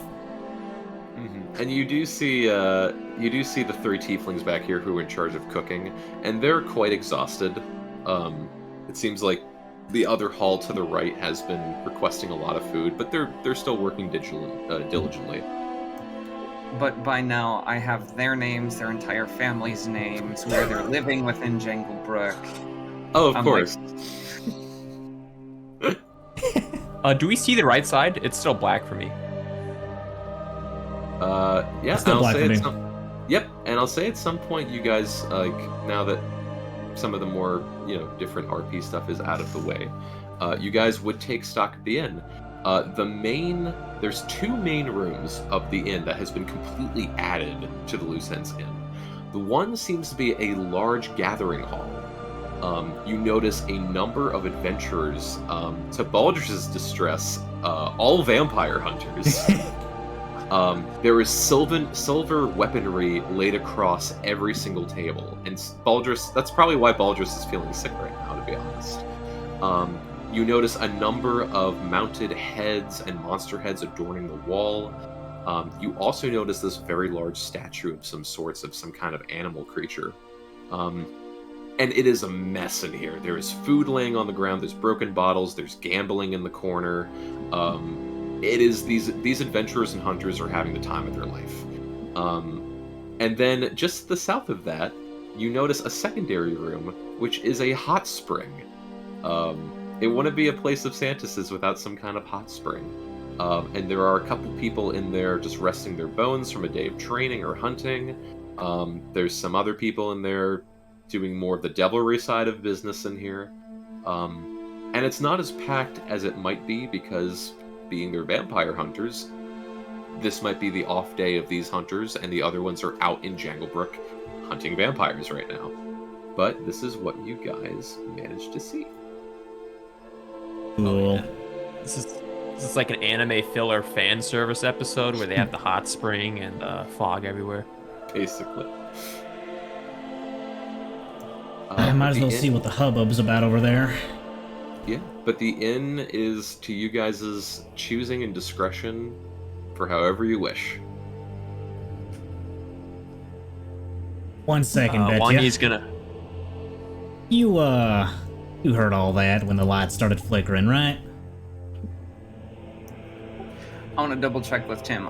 Mm-hmm. And you do see the three tieflings back here who are in charge of cooking, and they're quite exhausted. It seems like the other hall to the right has been requesting a lot of food, but they're still working diligently. But by now, I have their names, their entire family's names, where they're living within Janglebrook. Oh, of course. Do we see the right side? It's still black for me. Yeah. It's still black for me. Yep, and I'll say at some point, you guys, now that some of the more, different RP stuff is out of the way, you guys would take stock at the inn. There's two main rooms of the inn that has been completely added to the Loose Ends Inn. The one seems to be a large gathering hall. You notice a number of adventurers, to Baldr's distress, all vampire hunters. There is silver weaponry laid across every single table, and that's probably why Baldr's is feeling sick right now, to be honest. You notice a number of mounted heads and monster heads adorning the wall. You also notice this very large statue of some sorts of some kind of animal creature. And it is a mess in here. There is food laying on the ground, there's broken bottles, there's gambling in the corner. It is these adventurers and hunters are having the time of their life. And then just to the south of that, you notice a secondary room, which is a hot spring. It wouldn't be a place of Santa's without some kind of hot spring. And there are a couple people in there just resting their bones from a day of training or hunting. There's some other people in there doing more of the devilry side of business in here. And it's not as packed as it might be because, being they're vampire hunters, this might be the off day of these hunters, and the other ones are out in Janglebrook hunting vampires right now. But this is what you guys managed to see. Cool. This is like an anime filler fan service episode where they have the hot spring and fog everywhere. Basically. I might as well see what the hubbub's about over there. Yeah, but the inn is to you guys' choosing and discretion for however you wish. 1 second, Betcha. Wangi's gonna... You heard all that when the lights started flickering, right? I want to double check with Tim.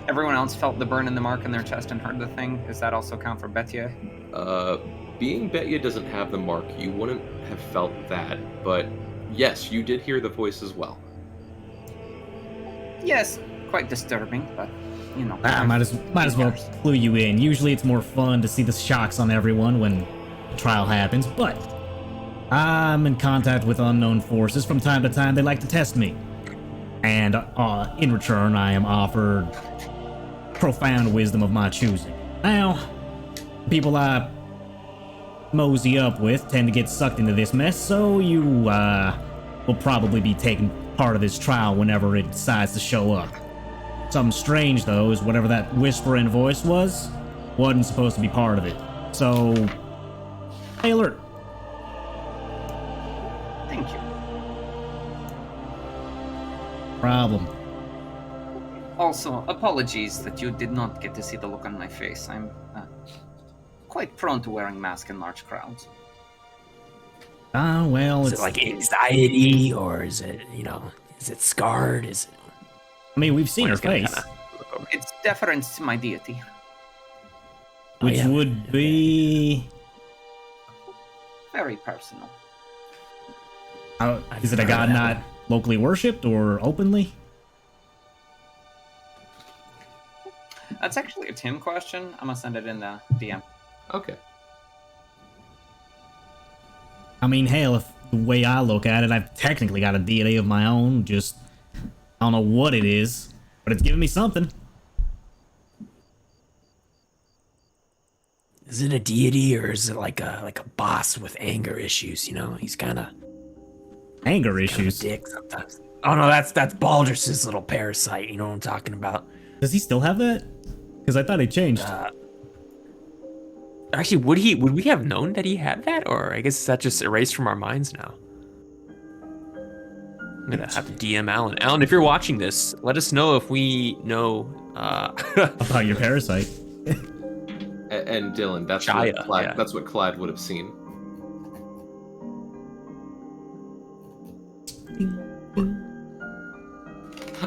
Everyone else felt the burn in the mark in their chest and heard the thing. Does that also count for Betya? Being Betya doesn't have the mark, you wouldn't have felt that, but yes, you did hear the voice as well. Yes, quite disturbing, but you know. Might as well clue you in. Usually it's more fun to see the shocks on everyone when the trial happens, but I'm in contact with unknown forces. From time to time, they like to test me. And in return, I am offered profound wisdom of my choosing. Now, people I mosey up with tend to get sucked into this mess, so you will probably be taking part of this trial whenever it decides to show up. Something strange, though, is whatever that whispering voice wasn't supposed to be part of it. So, stay alert. Thank you. Problem. Also, apologies that you did not get to see the look on my face. I'm quite prone to wearing masks in large crowds. Well, Is it like anxiety, or is it, is it scarred? Is it... I mean, we've seen her face. It's deference to my deity. Which would be... Very personal. Is it a god not locally worshipped or openly? That's actually a Tim question. I'm gonna send it in the DM. Okay. I mean, hell, if the way I look at it, I've technically got a deity of my own, just I don't know what it is, but it's giving me something. Is it a deity, or is it like a boss with anger issues? He's kind of Anger issues. dick sometimes. Oh no, that's Baldur's little parasite. You know what I'm talking about? Does he still have that? Because I thought he changed. Actually, would we have known that he had that, or I guess that just erased from our minds now? I'm gonna have to DM Alan. Alan, if you're watching this, let us know if we know About your parasite. And Dylan, that's Jaya, what Clyde, yeah. that's what Clyde would have seen.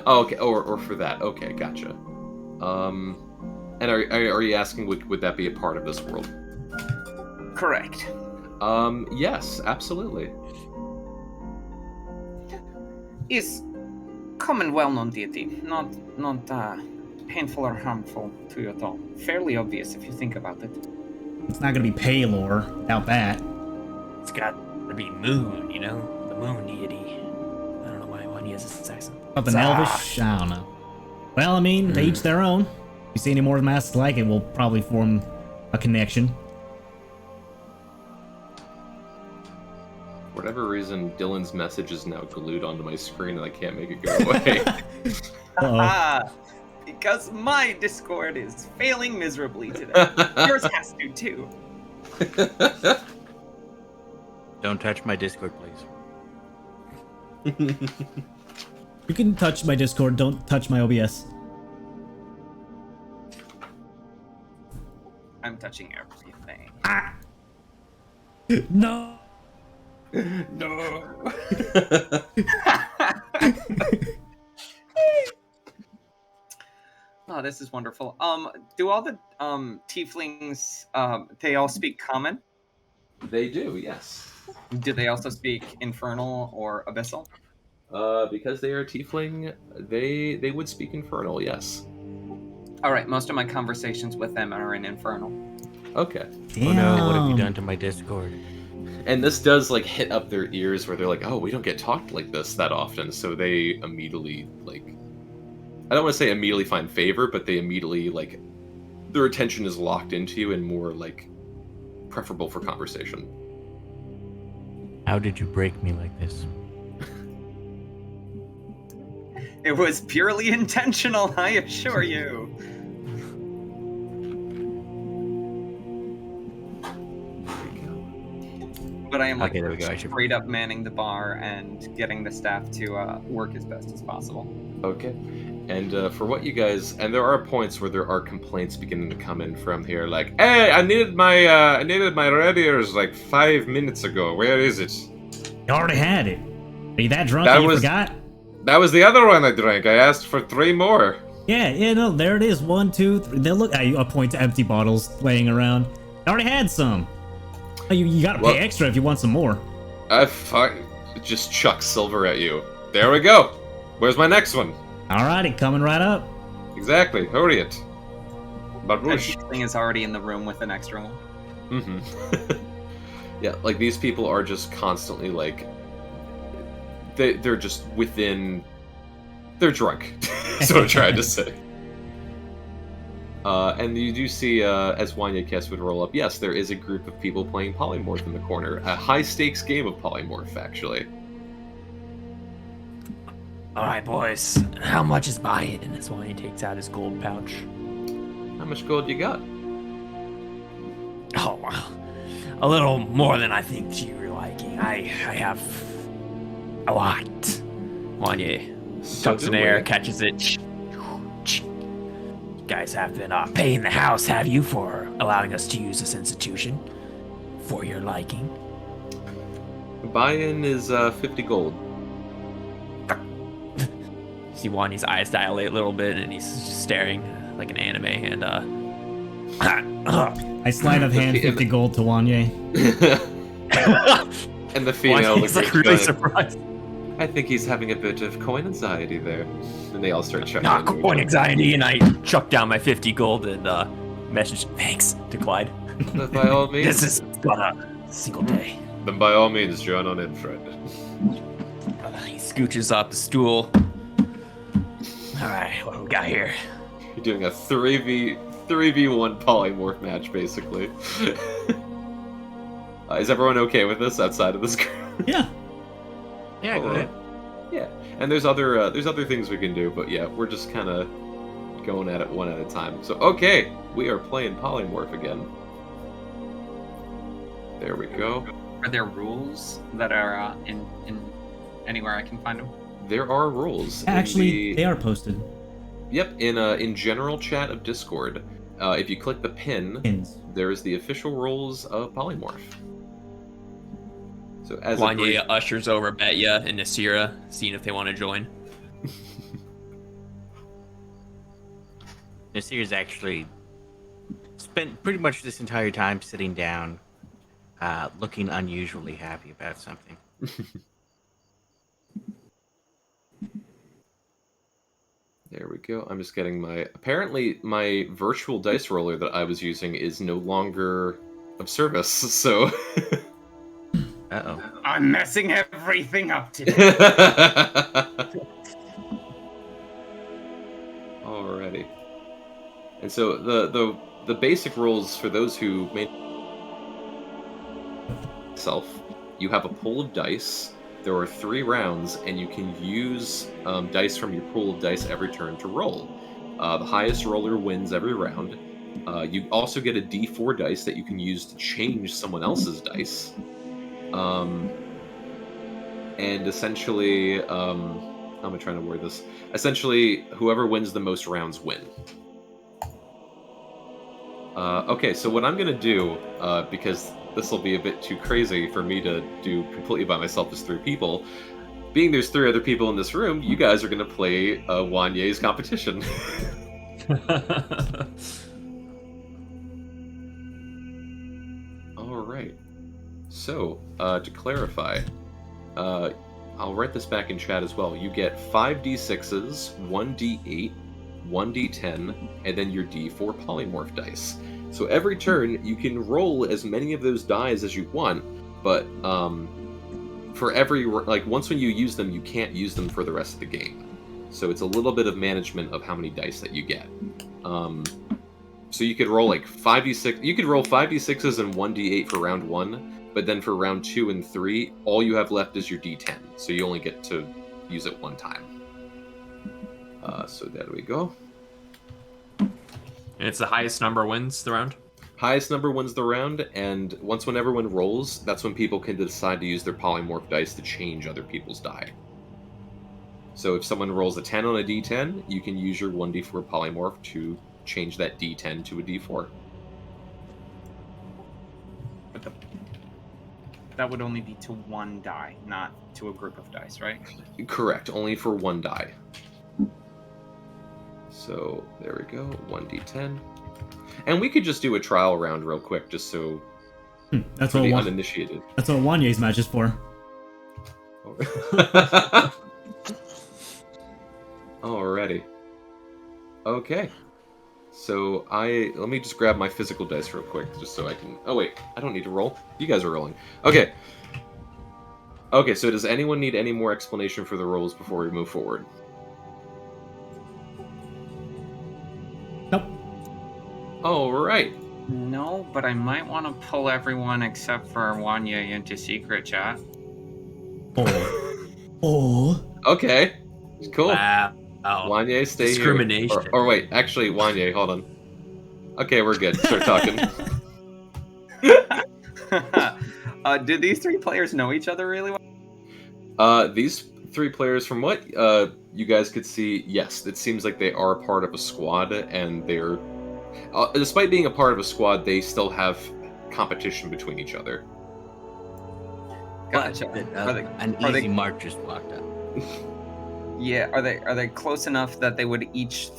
Oh, okay, or for that. Okay, gotcha. And are you asking would that be a part of this world? Correct. Yes, absolutely. Is common, well-known deity, not painful or harmful to you at all. Fairly obvious if you think about it. It's not gonna be Paylor. Doubt that. It's got to be Moon. The Moon deity. I don't know why he has this accent. Something elvish? I don't know. Well, I mean, they each their own. If you see any more masks like it, we'll probably form a connection. For whatever reason, Dylan's message is now glued onto my screen and I can't make it go away. Uh-oh. Because my Discord is failing miserably today. Yours has to too. Don't touch my Discord, please. You can touch my Discord, don't touch my OBS. I'm touching everything. No! No. Oh, this is wonderful. Do all the tieflings they all speak common? They do, yes. Do they also speak infernal or abyssal? Because they are tiefling, they would speak infernal, yes. All right, most of my conversations with them are in infernal. Okay. Oh no, what have you done to my Discord? And this does like hit up their ears where they're like, oh, we don't get talked like this that often, so they immediately like, I don't want to say immediately find favor, but they immediately like, their attention is locked into you and more like preferable for conversation. How did you break me like this? It was purely intentional, I assure you. But I am like Okay, there we go. I should- straight up manning the bar and getting the staff to work as best as possible. Okay. And for what you guys, and there are points where there are complaints beginning to come in from here, like, hey, I needed my red ears like 5 minutes ago. Where is it? You already had it. Are you that drunk That that you was- forgot? That was the other one I drank. I asked for 3 more. Yeah, no, there it is. 1, 2, 3. They look. I point to empty bottles laying around. I already had some. Oh, you gotta pay Well- extra if you want some more. Just chuck silver at you. There we go. Where's my next one? Alrighty, coming right up. Exactly. Hurry it. That Babush. tiefling is already in the room with an extra one. Mm-hmm. Yeah, like these people are just constantly like they're just within. They're drunk. That's what I'm trying to say. And you do see, as Wanya Kess would roll up, yes, there is a group of people playing Polymorph in the corner. A high-stakes game of Polymorph, actually. All right, boys. How much is buy-in? And that's when he takes out his gold pouch. How much gold you got? Oh, well, a little more than I think to your liking. I have a lot. Wanye tucks in air, catches it. You guys have been paying the house, have you, for allowing us to use this institution for your liking? Buy-in is 50 gold. See Wanya's eyes dilate a little bit, and he's just staring like an anime. And I sleight of hand 50 gold to Wanye. And the female Wanya's looks like really going, surprised. I think he's having a bit of coin anxiety there. And they all start chuckling. Not coin anxiety, and I chuck down my 50 gold and message thanks to Clyde. But by all means, This is but a single day. then by all means, join on in, friend. He scooches up the stool. All right, what do we got here? You're doing a 3v1 polymorph match, basically. Is everyone okay with this outside of this group? Yeah. Yeah, go ahead. Yeah, and there's other things we can do, but yeah, we're just kind of going at it one at a time. So okay, we are playing polymorph again. There we go. Are there rules that are in anywhere I can find them? There are rules. in Actually, the- they are posted. Yep, in general chat of Discord, if you click the pin, Pins. there is the official rules of polymorph. So as a Wanya brief- ushers over Betya and Nasira, seeing if they want to join. Nasir's actually spent pretty much this entire time sitting down, looking unusually happy about something. There we go. I'm just getting my... Apparently, my virtual dice roller that I was using is no longer of service, so... Uh-oh. I'm messing everything up today. Alrighty. And so the basic rules for those who may... Self, you have a pool of dice. There are 3 rounds, and you can use dice from your pool of dice every turn to roll. The highest roller wins every round. You also get a D4 dice that you can use to change someone else's dice. And essentially, how am I trying to word this? Essentially, whoever wins the most rounds win. Okay, so what I'm going to do, because this will be a bit too crazy for me to do completely by myself as 3 people, being there's 3 other people in this room, you guys are going to play Wanye's competition. All right. So, to clarify, I'll write this back in chat as well. You get 5d6s, 1d8, 1d10, and then your d4 polymorph dice. So every turn, you can roll as many of those dice as you want, but for every once when you use them, you can't use them for the rest of the game. So it's a little bit of management of how many dice that you get. So you could roll like 5d6. You could roll 5d6s and 1d8 for round 1, but then for round 2 and 3, all you have left is your d10. So you only get to use it one time. So there we go. And it's the highest number wins the round? Highest number wins the round, and when everyone rolls, that's when people can decide to use their polymorph dice to change other people's die. So if someone rolls a 10 on a d10, you can use your 1d4 polymorph to change that d10 to a d4. That would only be to one die, not to a group of dice, right? Correct, only for one die. So there we go, 1d10. And we could just do a trial round real quick, just so That's for what the uninitiated. That's what Wanye's match is for. Alrighty. Okay. So let me just grab my physical dice real quick, just so I can. Oh wait, I don't need to roll. You guys are rolling. Okay. Okay. So does anyone need any more explanation for the rolls before we move forward? Nope. All right. No, but I might want to pull everyone except for Wanye into secret chat. Oh. Okay. Cool. Wow. Wanye, stay Discrimination. here. Or wait, actually, Wanye, hold on. Okay, we're good. Start talking. Did these three players know each other really well? These three players, from what you guys could see, yes, it seems like they are part of a squad, and they're, despite being a part of a squad, they still have competition between each other. Gotcha. An easy mark just walked up. Yeah, are they close enough that they would each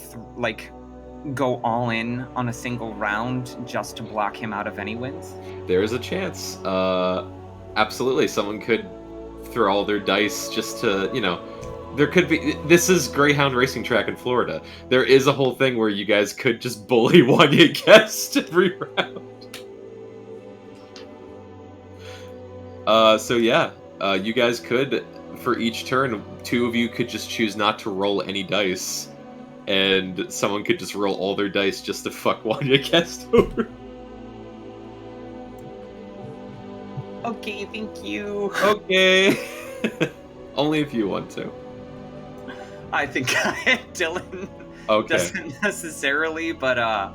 go all in on a single round just to block him out of any wins? There is a chance. Absolutely, someone could throw all their dice just to, there could be. This is Greyhound Racing Track in Florida. There is a whole thing where you guys could just bully Wanye Guest every round. So yeah, you guys could, for each turn, two of you could just choose not to roll any dice, and someone could just roll all their dice just to fuck Wanye Guest over. Okay, thank you. Okay. Only if you want to. I think Dylan Okay. doesn't necessarily, but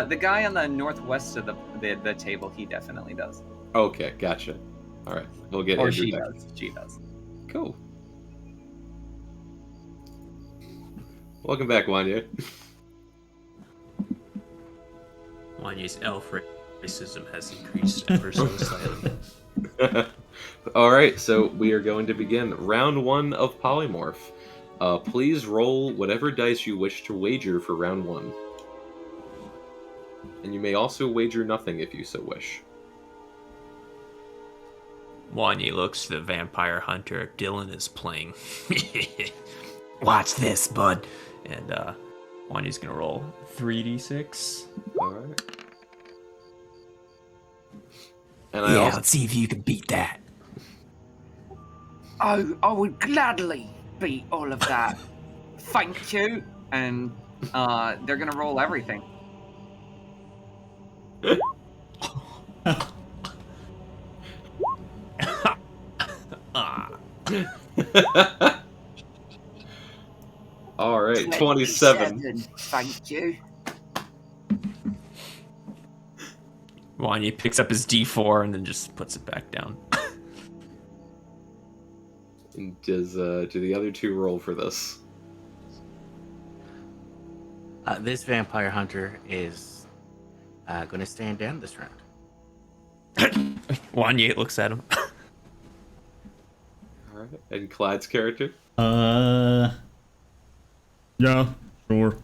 the guy on the northwest of the table, he definitely does. Okay, gotcha. All right, we'll get Or Andrew she back. does. She does. Cool. Welcome back, Wanya. Wanye's elf racism has increased ever so slightly. All right, so we are going to begin round 1 of Polymorph. Please roll whatever dice you wish to wager for round 1. And you may also wager nothing if you so wish. Wanye looks to the vampire hunter Dylan is playing. Watch this, bud. And Wanye's gonna roll 3d6. All right. And Yeah, let's see if you can beat that. Oh, I would gladly beat all of that. Thank you. And they're gonna roll everything. All right, 27. Thank you. Wanye picks up his d4 and then just puts it back down. And do the other two roll for this? This vampire hunter is going to stand down this round. Wanye looks at him. All right, and Clyde's character? Yeah, sure.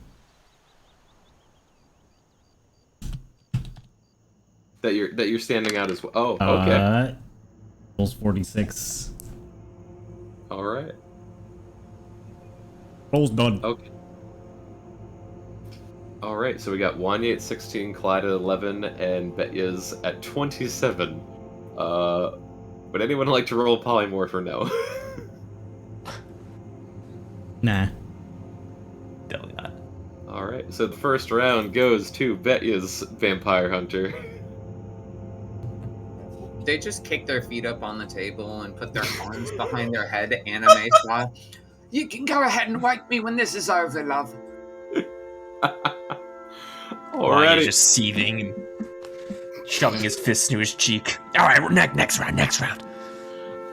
That you're standing out as well. Oh, okay. Rolls 46. All right. Roll's done. Okay. All right. So we got Wanye at 16, Clyde at 11, and Betya's at 27. Would anyone like to roll polymorph or no? Nah. Definitely not. All right. So the first round goes to Betya's vampire hunter. They just kick their feet up on the table and put their arms behind their head, anime style. You can go ahead and wake me when this is over, love. Or he's just seething and shoving his fist into his cheek. All right, next round.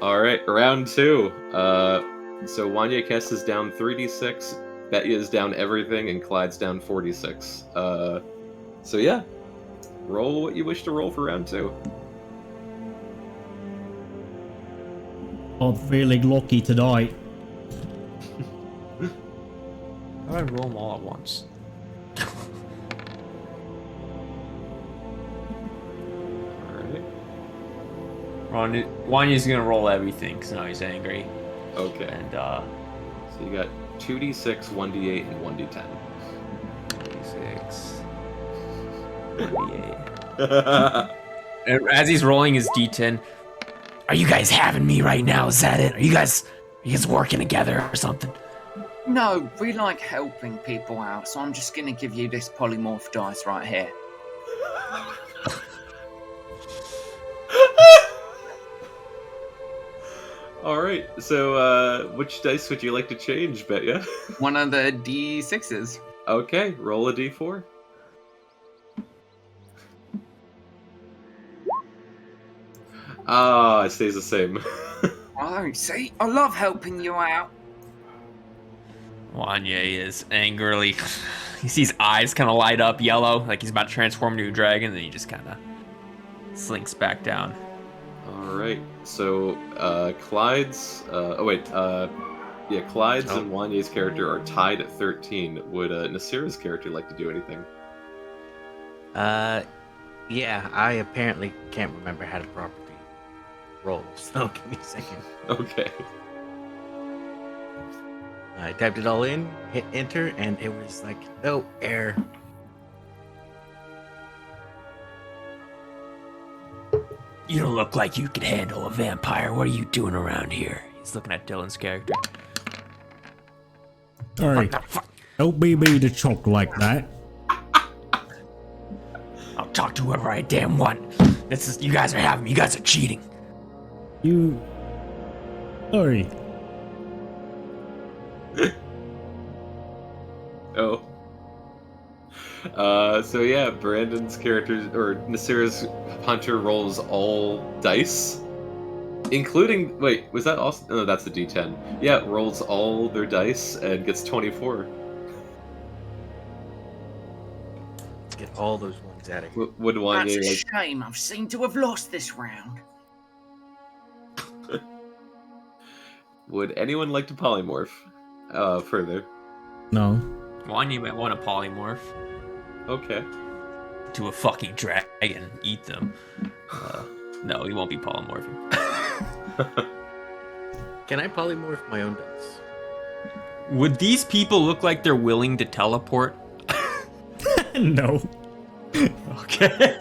All right, round 2. So Wanye Kess is down 3d6, Betya is down everything, and Clyde's down 46. So yeah, roll what you wish to roll for round 2. I'm feeling lucky tonight. How do I roll them all at once? Alright. Wanya's gonna roll everything because now he's angry. Okay. And so you got 2d6, 1d8, and 1d10. 6, 1d8. And as he's rolling his d10, Are you guys having me right now? Is that it? Are you guys working together or something? No, we like helping people out, so I'm just gonna give you this polymorph dice right here. Alright, so which dice would you like to change, Betya? One of the D6s. Okay, roll a d4. Ah, it stays the same. Oh, see? I love helping you out. Wanya is angrily. He sees eyes kind of light up yellow, like he's about to transform into a dragon, then he just kind of slinks back down. Alright, so Clyde's. Clyde's and Wanye's character are tied at 13. Would Nasira's character like to do anything? Yeah, I apparently can't remember how to properly roll, so give me a second. Okay. I typed it all in, hit enter, and it was like, no, error. You don't look like you could handle a vampire. What are you doing around here? He's looking at Dylan's character. Alright. Don't be me to choke like that. I'll talk to whoever I damn want. You guys are having me. You guys are cheating. Sorry. Oh. So yeah, Brandon's character, or Nasira's hunter, rolls all dice. Including, wait, was that also, no, that's the d10. Yeah, rolls all their dice and gets 24. Let's get all those ones out of here. Would Wanye That's a like... shame. I've seemed to have lost this round. Would anyone like to polymorph further? No. Wanya might want to polymorph Okay. to a fucking dragon and eat them. No, he won't be polymorphing. Can I polymorph my own dice? Would these people look like they're willing to teleport? No. Okay.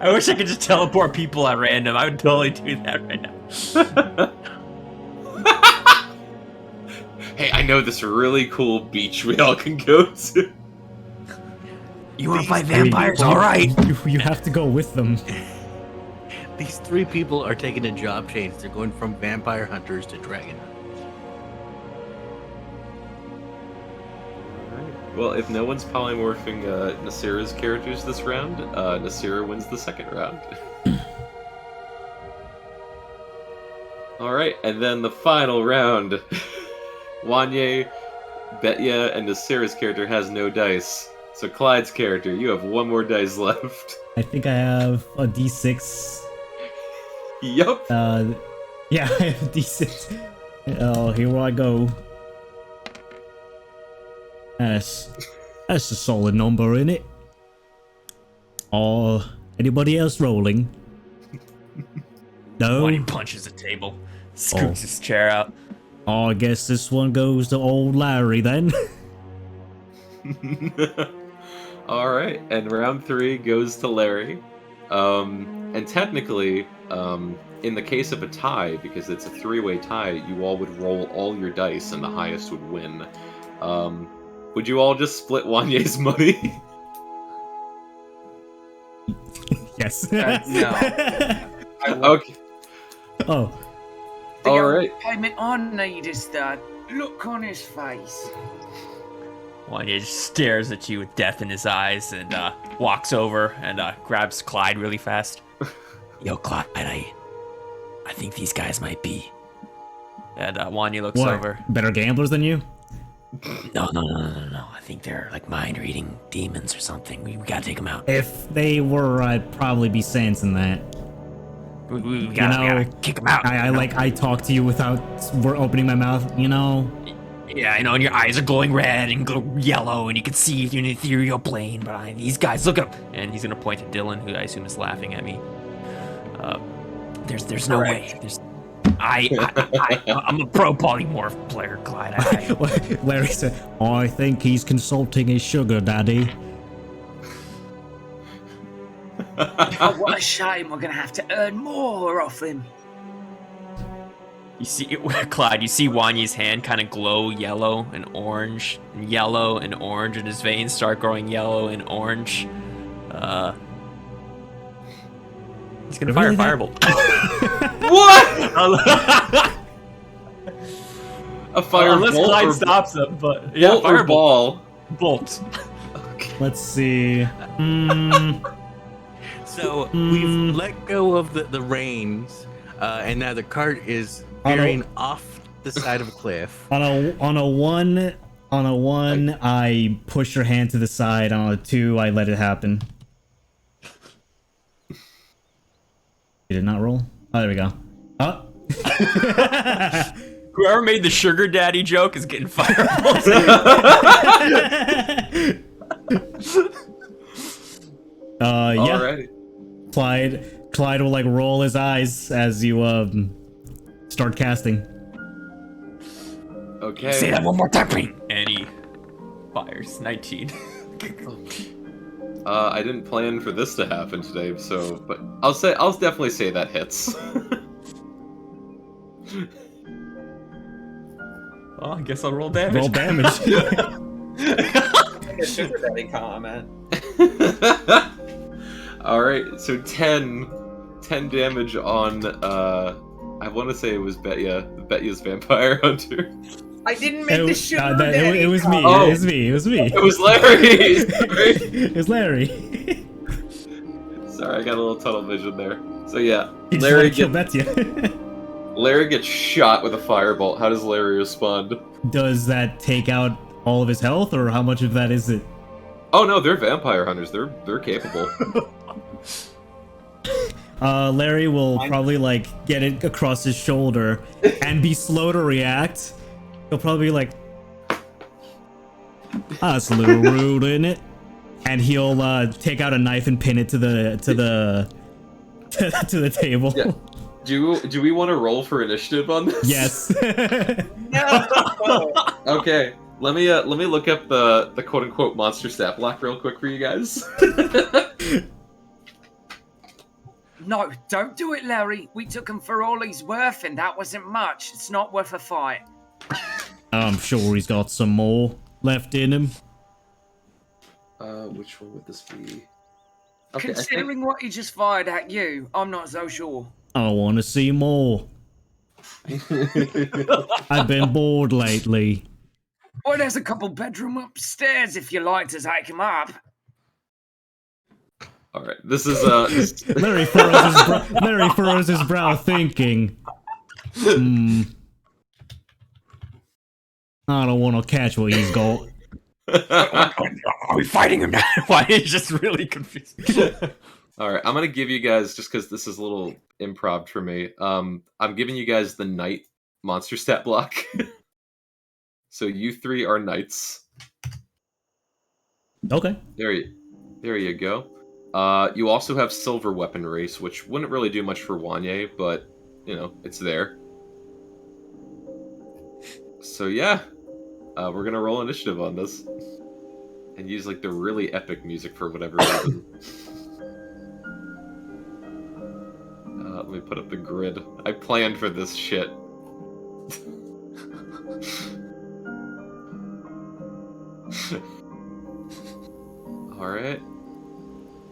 I wish I could just teleport people at random. I would totally do that right now. Hey, I know this really cool beach we all can go to. You want to fight vampires? All right. You have to go with them. These 3 people are taking a job change. They're going from vampire hunters to dragon hunters. Well, if no one's polymorphing Nasira's characters this round, Nasira wins the second round. Alright, and then the final round. Wanye, Betya, and Nasira's character has no dice. So Clyde's character, you have 1 more dice left. I think I have a d6. Yup. Yeah, I have a d6. Oh, here I go. That's a solid number, isn't it? Oh, Anybody else rolling? No? Wanya punches the table, scoots his chair out. Oh, I guess this one goes to old Larry then. All right, and round 3 goes to Larry. And technically, in the case of a tie, because it's a 3-way tie, you all would roll all your dice, and the highest would win. Would you all just split Wanye's money? Yes. No. Okay. Oh. The All only right. payment I need is that look on his face. Wanya just stares at you with death in his eyes and walks over and grabs Clyde really fast. Yo, Clyde, I think these guys might be. And Wanya looks What? over. Better gamblers than you? No. I think they're like mind reading demons or something. We gotta take them out. If they were, I'd probably be sensing that. We gotta kick them out. I talk to you without opening my mouth, you know? Yeah, I know, and your eyes are glowing red and yellow, and you can see if you're in an ethereal plane. But these guys, look at them. And he's gonna point to Dylan, who I assume is laughing at me. There's no way. I'm a pro polymorph player, Clyde. Larry said, I think he's consulting his sugar daddy. Oh, what a shame. We're going to have to earn more off him. You see, Clyde, you see Wanya's hand kind of glow yellow and orange, and yellow and orange, and his veins start growing yellow and orange. He's gonna fire a firebolt. What? A fire Unless bolt Clyde or stops him, but yeah, bolt or firebolt. ball? Bolt. Let's see. So we've let go of the reins, and now the cart is veering off the side of a cliff. On a one, I push your hand to the side. On a 2, I let it happen. Did it not roll? Oh, there we go. Oh. Whoever made the sugar daddy joke is getting fireballs. Yeah. Alright. Clyde will like roll his eyes as you start casting. Okay. Say that one more time. And he fires 19. I didn't plan for this to happen today, but I'll definitely say that hits. Well, I guess I'll roll damage. Roll damage. A sugar daddy comment. Alright, so 10 damage on, I want to say it was Betya's vampire hunter. I didn't make the sugar it daddy was me. Oh. It was me. It was Larry! Sorry. It was Larry. Sorry, I got a little tunnel vision there. So yeah, He Larry just wanted to kill Betya. Larry gets shot with a firebolt. How does Larry respond? Does that take out all of his health, or how much of that is it? Oh no, they're vampire hunters. They're capable. Larry will probably like get it across his shoulder and be slow to react. He'll probably be like, that's a little rude, isn't it? And he'll take out a knife and pin it to the table. Yeah. Do we want to roll for initiative on this? Yes. No! Okay. Let me look up the quote unquote monster stat block real quick for you guys. No, don't do it, Larry. We took him for all he's worth, and that wasn't much. It's not worth a fight. I'm sure he's got some more left in him. Which one would this be? Okay, Considering what he just fired at you, I'm not so sure. I want to see more. I've been bored lately. Well, there's a couple bedroom upstairs if you like to take him up. All right, this is Larry furrows his brow, thinking, I don't want to catch what he's got. Are we fighting him now? Why he's just really confused. All right, I'm gonna give you guys, just because this is a little improv for me. I'm giving you guys the knight monster stat block. So you 3 are knights. Okay. There you go. You also have silver weaponry, which wouldn't really do much for Wanye, but, you know, it's there. So yeah, we're gonna roll initiative on this. And use, like, the really epic music for whatever reason. Let me put up the grid. I planned for this shit. Alright.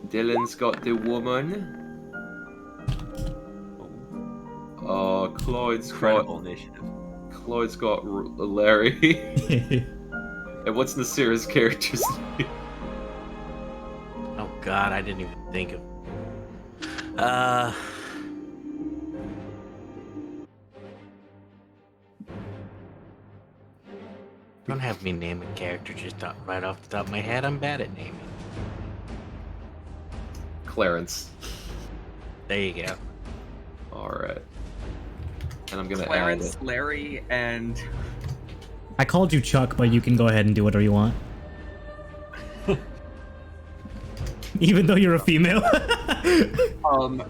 Dylan's got the woman. Cloyd's Incredible got... initiative. Cloyd's got Larry. And what's Nasira's character's name? Oh God, I didn't even think of. Don't have me name a character just right off the top of my head. I'm bad at naming. Clarence. There you go. Alright. And I'm gonna Clarence, add... Larry, and I called you Chuck, but you can go ahead and do whatever you want. Even though you're a female.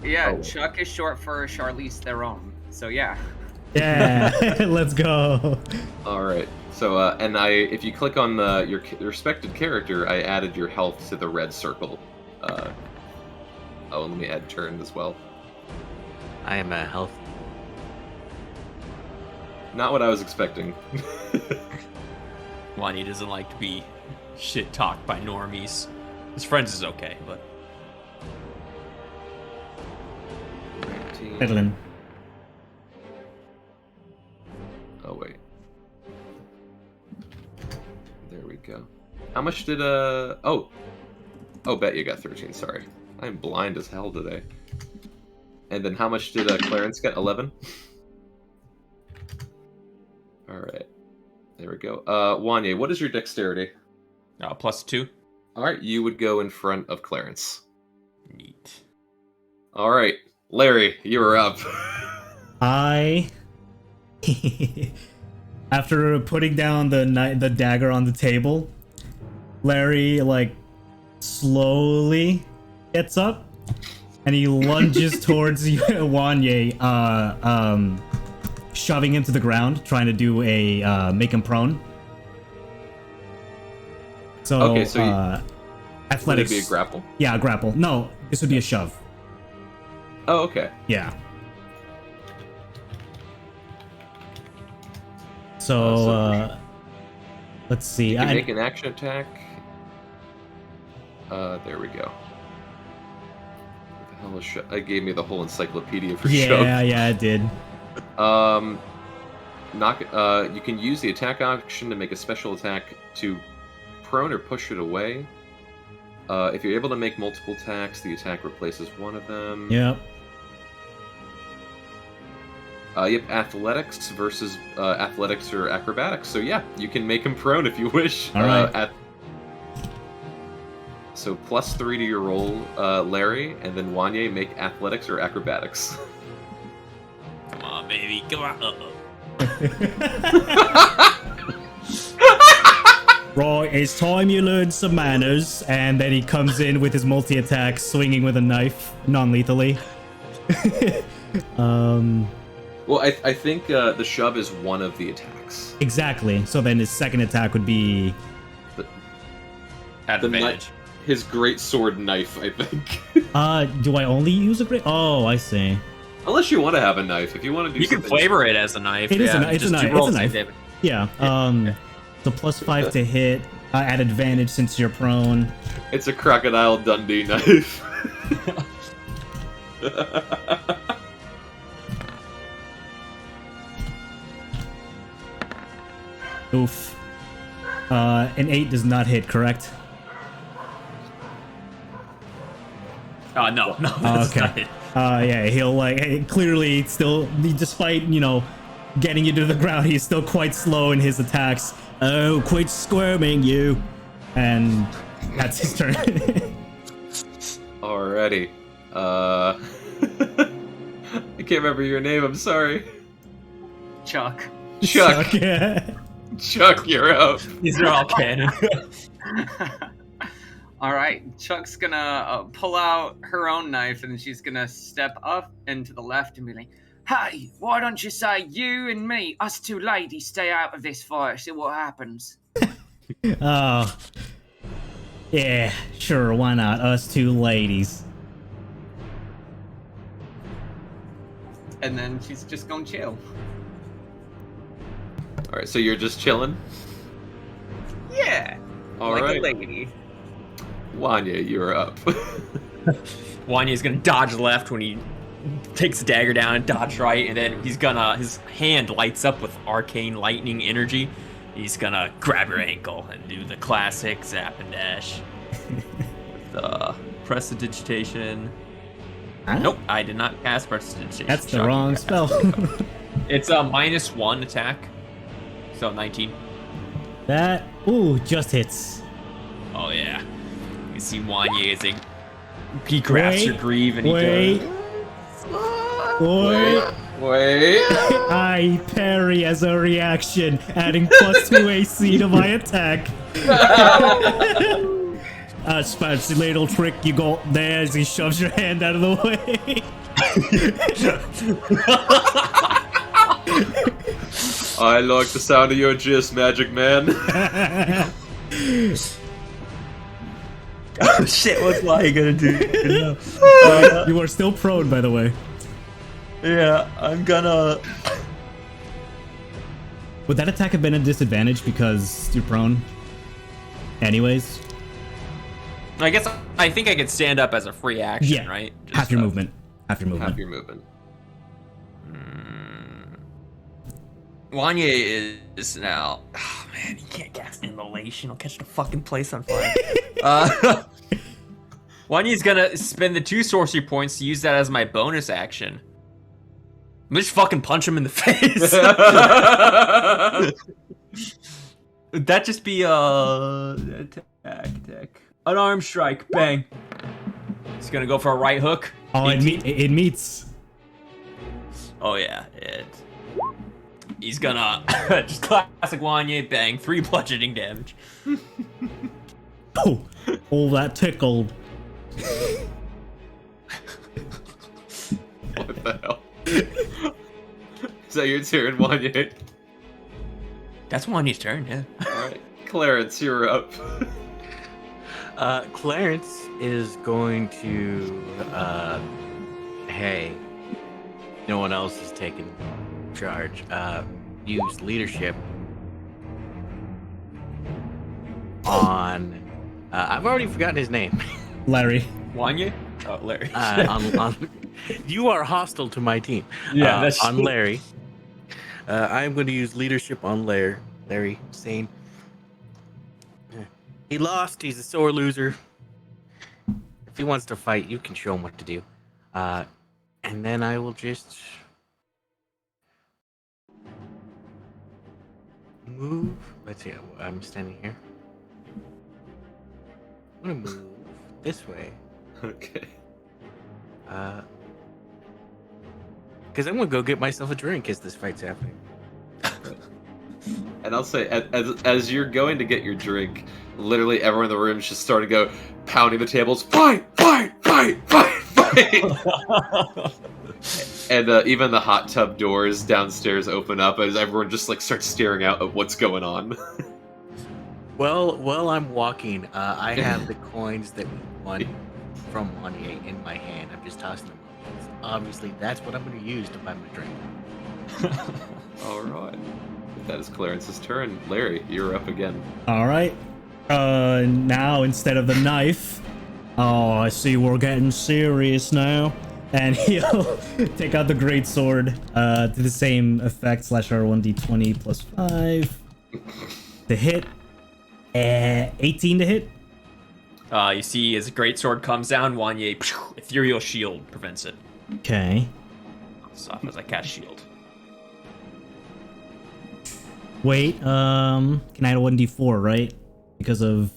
yeah, Oh. Chuck is short for Charlize Theron. So yeah. Yeah, let's go. Alright. So, and if you click on your respected character, I added your health to the red circle. Oh, let me add turn as well. I am a health. Not what I was expecting. Wanye doesn't like to be shit talked by normies. His friends is okay, but 19. Fiddlin'. Oh, wait. There we go. How much did, Oh, bet you got 13, sorry. I'm blind as hell today. And then how much did Clarence get? 11? Alright. There we go. Wanye, what is your dexterity? +2. Alright, you would go in front of Clarence. Neat. Alright, Larry, you're up. I, after putting down the dagger on the table, Larry like slowly gets up and he lunges towards Wanye, shoving him to the ground, trying to do a make him prone. So, Okay, so athletics. Would it be a grapple? Yeah, a grapple. No, this would be a shove. Oh, okay. Yeah. So, let's see. You can make an action attack. There we go. What the hell is shove? I gave me the whole encyclopedia for shove. Yeah, it did. You can use the attack option to make a special attack to prone or push it away. If you're able to make multiple attacks, the attack replaces one of them. Yep. Yep, athletics versus athletics or acrobatics. So yeah, you can make him prone if you wish. All right. So +3 to your roll, Larry, and then Wanye make athletics or acrobatics. Come on, baby. Come on. Right, it's time you learn some manners. And then he comes in with his multi-attack, swinging with a knife, non-lethally. Well, I think the shove is one of the attacks. Exactly. So then his second attack would be... Advantage. His great sword knife, I think. do I only use a great... Oh, I see. Unless you want to have a knife. If you want to do You can something... flavor it as a knife. It is a yeah, knife. It's a just knife. roll It's a same knife. damage. Yeah. So +5 to hit. At advantage since you're prone. It's a Crocodile Dundee knife. Oof. An 8 does not hit, correct? No. That's Okay. not it. Yeah, he'll like clearly still, despite getting you to the ground, he's still quite slow in his attacks. Oh, quit squirming, you! And that's his turn. Alrighty. I can't remember your name. I'm sorry. Chuck. Chuck. Yeah. Chuck, you're up. These are all canon. All right, Chuck's gonna pull out her own knife, and she's gonna step up and to the left and be like, Hey, why don't you say you and me, us two ladies, stay out of this fight, see what happens? Oh. Yeah, sure, why not? Us two ladies. and then she's just gonna chill. All right, so you're just chilling. Yeah, All like right, a lady. Wanya, you're up. Wanya's gonna dodge left when he takes the dagger down and dodge right, and then he's gonna, his hand lights up with arcane lightning energy. He's gonna grab your ankle and do the classic zap and dash. With prestidigitation. Huh? Nope, I did not cast prestidigitation. That's the Shocking. wrong spell. It's a -1 attack, so 19. That, ooh, just hits. Oh yeah, you see Wanya is he grabs Wait, your greave and he Wait. goes. Wait. I parry as a reaction, adding +2 AC to my attack. Fancy little trick, you go there as he shoves your hand out of the way. I like the sound of your jizz, Magic Man. Oh shit, what's Wanya gonna do? You are still prone, by the way. Yeah, I'm gonna. Would that attack have been a disadvantage because you're prone? Anyways? I guess I think I could stand up as a free action, Yeah, right? half your movement. Half your movement. Half your movement. Wanya is now. Oh man, you can't cast immolation. I'll catch the fucking place on fire. Wanya's gonna spend the 2 sorcery points to use that as my bonus action. I'm just fucking punch him in the face. Would that just be attack. Unarmed strike, bang. He's gonna go for a right hook. Oh, 18. it meets. Oh yeah, he's gonna just classic Wanya, bang, 3 bludgeoning damage. Oh, that tickled. What the hell? Is that your turn, Wanya? That's Wanya's turn, yeah. Alright. Clarence, you're up. Clarence is going to, hey, no one else is taking charge. Use leadership on, I've already forgotten his name. Larry. Wanya? Oh, Larry. You are hostile to my team. Yeah, that's on true. Larry. I'm going to use leadership on Larry, saying he lost. He's a sore loser. If he wants to fight, you can show him what to do. And then I will just move. Let's see. I'm standing here. I'm gonna move this way. Okay. Because I'm gonna go get myself a drink as this fight's happening. And I'll say, as you're going to get your drink, literally everyone in the room is just starting to go pounding the tables. Fight! Fight! Fight! Fight! Fight! And even the hot tub doors downstairs open up as everyone just like starts staring out at what's going on. Well, while I'm walking, I have the coins that we won from Wanya in my hand. I'm just tossing them. Obviously, that's what I'm going to use to buy my drink. Alright. That is Clarence's turn. Larry, you're up again. All right. Now instead of the knife, oh, I see we're getting serious now. And he'll take out the great sword to the same effect. /R1d20 plus 5 to hit. 18 to hit. You see as a great sword comes down, Wanya, ethereal shield prevents it. Okay. So as I cast shield. Wait. Can I add a 1d4, right? Because of.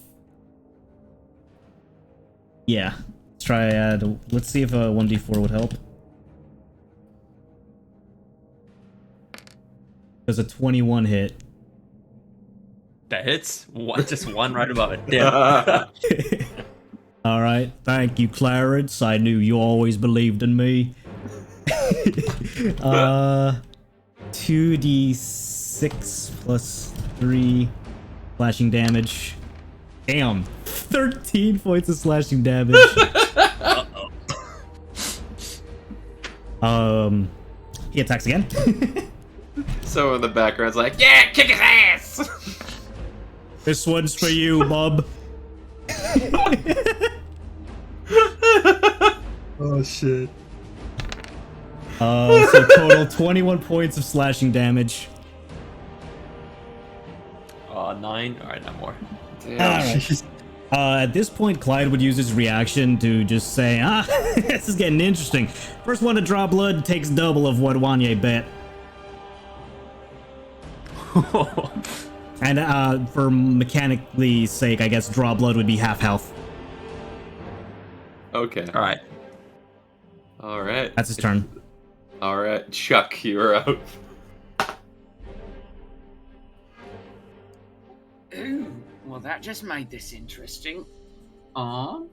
Yeah. Let's try add. Let's see if a 1d4 would help. There's a 21 hit. That hits. Just one right above it. Damn. All right. Thank you, Clarence. I knew you always believed in me. 2d6 plus 3 slashing damage. Damn. 13 points of slashing damage. He attacks again. So in the background's like, yeah, kick his ass! This one's for you, bub. Oh shit. So total 21 points of slashing damage. 9. All right, not more. Alright. At this point, Clyde would use his reaction to just say, this is getting interesting. First one to draw blood takes double of what Wanye bet. And for mechanically sake, I guess draw blood would be half health. Okay. All right. Alright. That's his turn. Alright, Chuck, you're out. Ooh, well, that just made this interesting. Help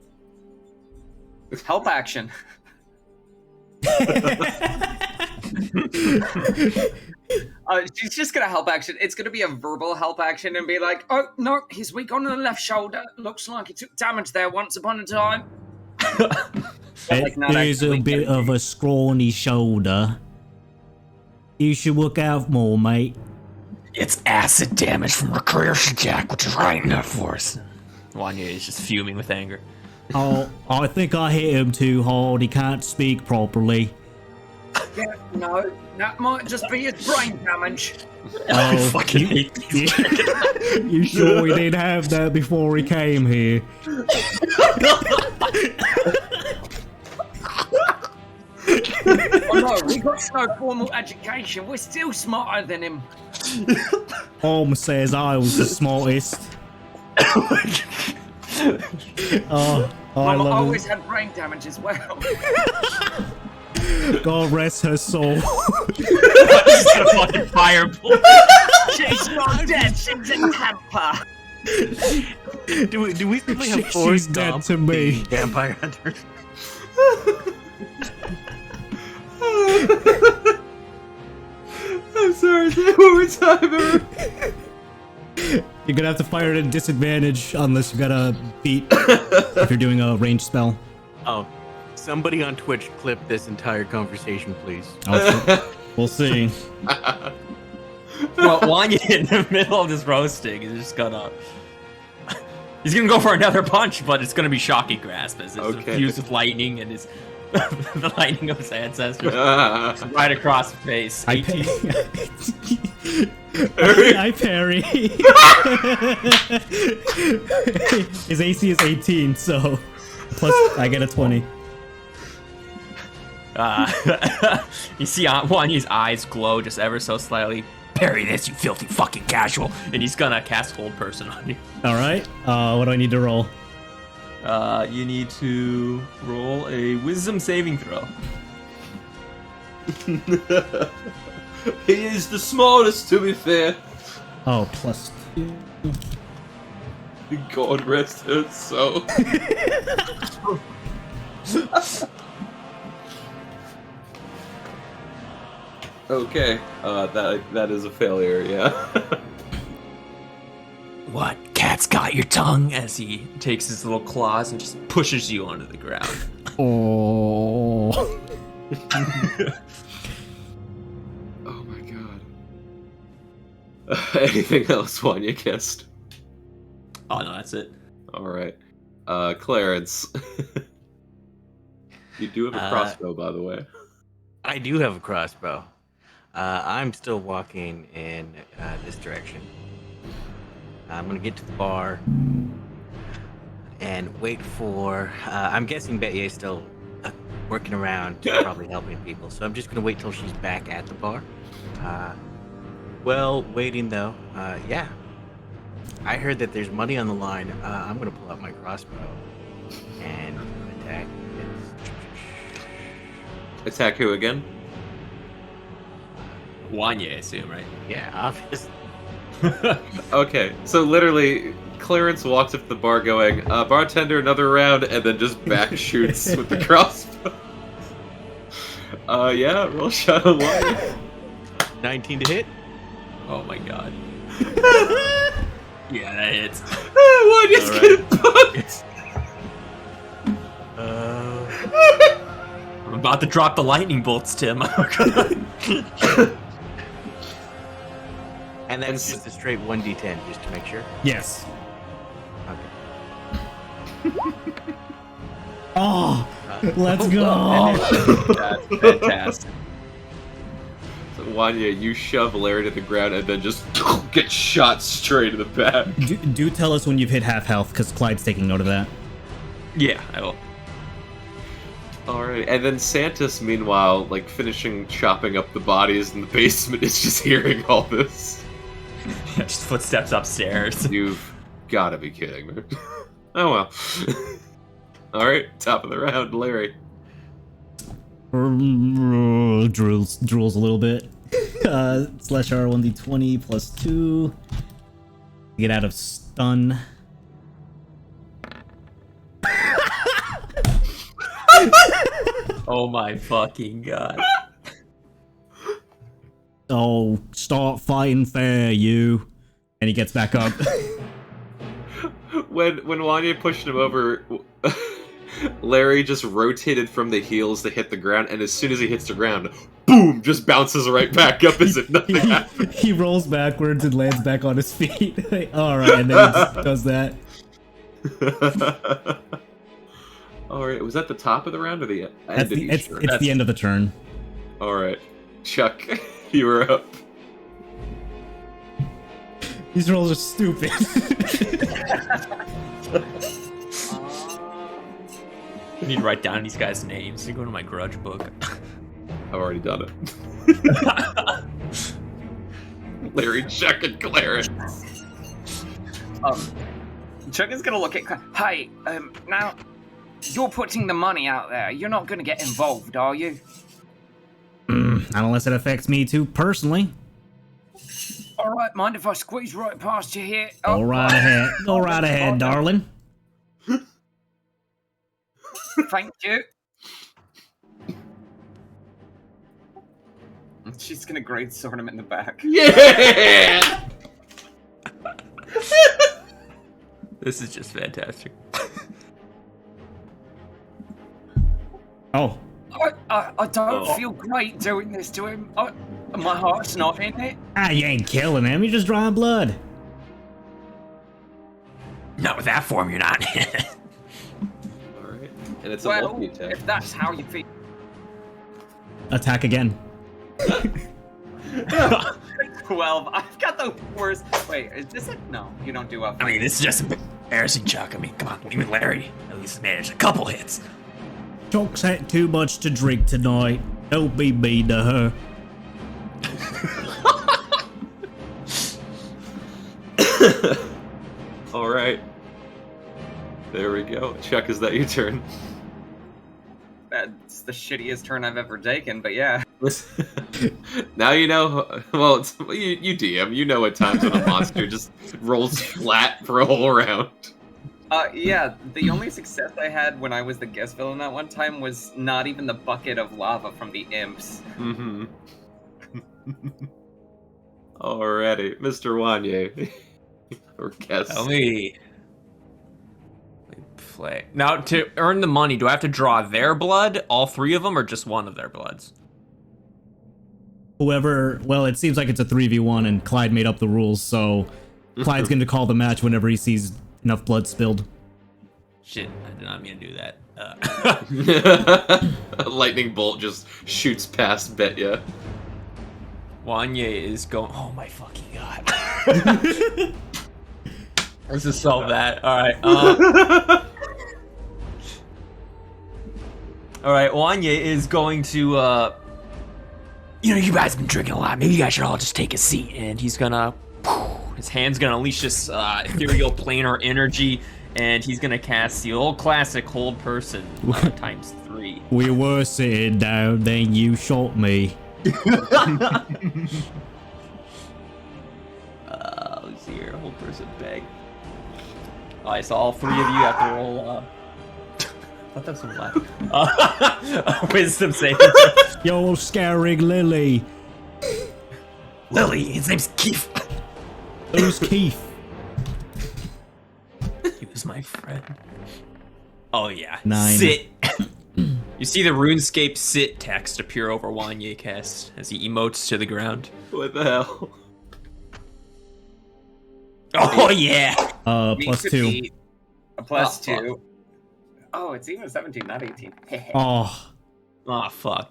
action. She's just gonna help action. It's gonna be a verbal help action and be like, Oh, no, he's weak on the left shoulder. Looks like he took damage there once upon a time. It is a bit of a scrawny shoulder. You should look out more, mate. It's acid damage from recreation jack, which is right enough for us. Wanya is just fuming with anger. Oh, I think I hit him too hard. He can't speak properly. Yeah, no, that might just be his brain damage. I Oh, fucking hate these. You sure we didn't have that before he came here? Oh no, we got no formal education. We're still smarter than him. Holmes says I was the smartest. Oh, I Mama love always it. had brain damage as well. God rest her soul. He's got a fucking fireball. She's not dead. She's in hamper. Do we simply have She's Forrest dead Gump, to me. the vampire hunter? I'm sorry, say it one more time, Eric. You're gonna have to fire at a disadvantage unless you got a beat if you're doing a ranged spell. Oh, somebody on Twitch clip this entire conversation, please. We'll see. Well, Wanya in the middle of this roasting is just gonna. He's gonna go for another punch, but it's gonna be shocking grasp as it's Okay. fused with lightning and his the lightning of his ancestors right across the face. I 18. I parry. His AC is 18, so plus I get a 20. You see Wanya's eyes glow just ever so slightly. Parry this, you filthy fucking casual. And he's gonna cast Hold Person on you. All right. What do I need to roll? You need to roll a Wisdom saving throw. He is the smallest, to be fair. Oh, plus 2. God rest her soul. Okay, that is a failure, yeah. What? Cat's got your tongue? As he takes his little claws and just pushes you onto the ground. Oh. Oh my god. Anything else, Wanya kissed? Oh no, that's it. Alright. Clarence. You do have a crossbow, by the way. I do have a crossbow. I'm still walking in this direction. I'm gonna get to the bar and wait for. I'm guessing Betty's still working around, probably helping people. So I'm just gonna wait till she's back at the bar. Well, waiting though. Yeah, I heard that there's money on the line. I'm gonna pull out my crossbow and attack. Attack who again? Wanya, I assume, right? Yeah, obviously. Okay, so literally, Clarence walks up to the bar going, bartender, another round, and then just back shoots with the crossbow. Yeah, roll shot on Wanya. 19 to hit. Oh my god. Yeah, that hits. Wanya's Right. getting bucked! I'm about to drop the lightning bolts, Tim. And that's just a straight 1d10, just to make sure. Yes. Okay. Oh, let's go. That's fantastic. So Wanya, you shove Larry to the ground and then just get shot straight in the back. Do tell us when you've hit half health, because Clyde's taking note of that. Yeah, I will. Alright, and then Santos, meanwhile, like finishing chopping up the bodies in the basement, is just hearing all this. Just footsteps upstairs. You've gotta be kidding me. Oh well. Alright, top of the round, Larry. Drools a little bit. Slash R 1d20 plus 2. Get out of stun. Oh my fucking god. Oh, start fighting fair, you. And he gets back up. When Wanya pushed him over, Larry just rotated from the heels to hit the ground, and as soon as he hits the ground, boom, just bounces right back up as if nothing happened. He rolls backwards and lands back on his feet. Alright, and then he just does that. Alright, was that the top of the round or the end? It's the end of the turn. Alright. Chuck, you were up. These rolls are stupid. I need to write down these guys' names. They go to my grudge book. I've already done it. Larry, Chuck, and Clarence. Chuck is gonna look at. Hey, now, you're putting the money out there. You're not gonna get involved, are you? Not unless it affects me too personally. All right, mind if I squeeze right past you here? Go right ahead. Go right ahead, darling. Thank you. She's gonna great sword him in the back. Yeah! This is just fantastic. Oh. I don't feel great doing this to him. My heart's not in it. Ah, you ain't killing him. You're just drawing blood. Not with that form, you're not. Alright. And it's a Well, multi-attack. if that's how you feel. Attack again. 12. I've got the worst. Wait, is this it? No, you don't do up. I mean, this is just embarrassing, Chuck. I mean, come on, even Larry at least managed a couple hits. Chuck's had too much to drink tonight. Don't be mean to her. Alright. There we go. Chuck, is that your turn? That's the shittiest turn I've ever taken, but yeah. Now you know. Well, you DM. You know at times when a monster just rolls flat for a whole round. Yeah, the only success I had when I was the guest villain that one time was not even the bucket of lava from the imps. Mm-hmm. Alrighty, Mr. Wanye. Or guess. Let me play. Now, to earn the money, do I have to draw their blood, all three of them, or just one of their bloods? Whoever, well, it seems like it's a 3v1 and Clyde made up the rules, so Clyde's going to call the match whenever he sees enough blood spilled. Shit, I did not mean to do that. A lightning bolt just shoots past Betya. Wanye is going. Oh my fucking god. Let's just solve that. Alright. Alright, Wanye is going to, You know, you guys have been drinking a lot. Maybe you guys should all just take a seat. and he's gonna. His hand's gonna unleash this ethereal planar energy, and he's gonna cast the old classic hold person times 3. We were sitting down, then you shot me. Let's see here, hold person bag. Alright, so all three of you have to roll. I thought that was some laugh. Wisdom saving throw. Yo, scaring Lily. Lily, his name's Keith. Who's Keith? He was my friend. Oh yeah. 9. Sit. You see the RuneScape sit text appear over Wanye cast as he emotes to the ground. What the hell? Oh yeah. Me Plus could 2. be a plus Oh, 2. Oh, it's even a 17, not 18. Oh, Oh fuck.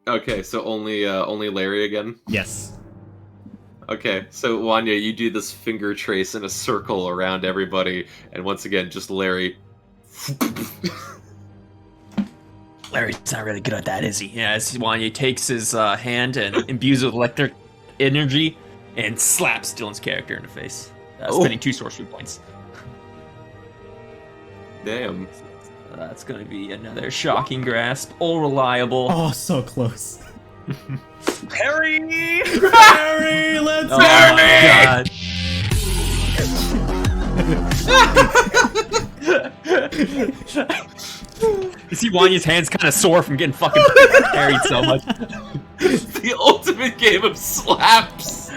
Okay, so only Larry again. yes. Okay, so Wanya, you do this finger trace in a circle around everybody, and once again, just Larry. Larry's not really good at that, is he? Yeah, as Wanye takes his hand and imbues it with electric energy and slaps Dylan's character in the face, spending 2 sorcery points. Damn. That's gonna be another shocking grasp. All reliable. Oh, so close. Harry! Harry, let's Oh go! my god. You see Wanya's hands kind of sore from getting fucking carried so much. The ultimate game of slaps!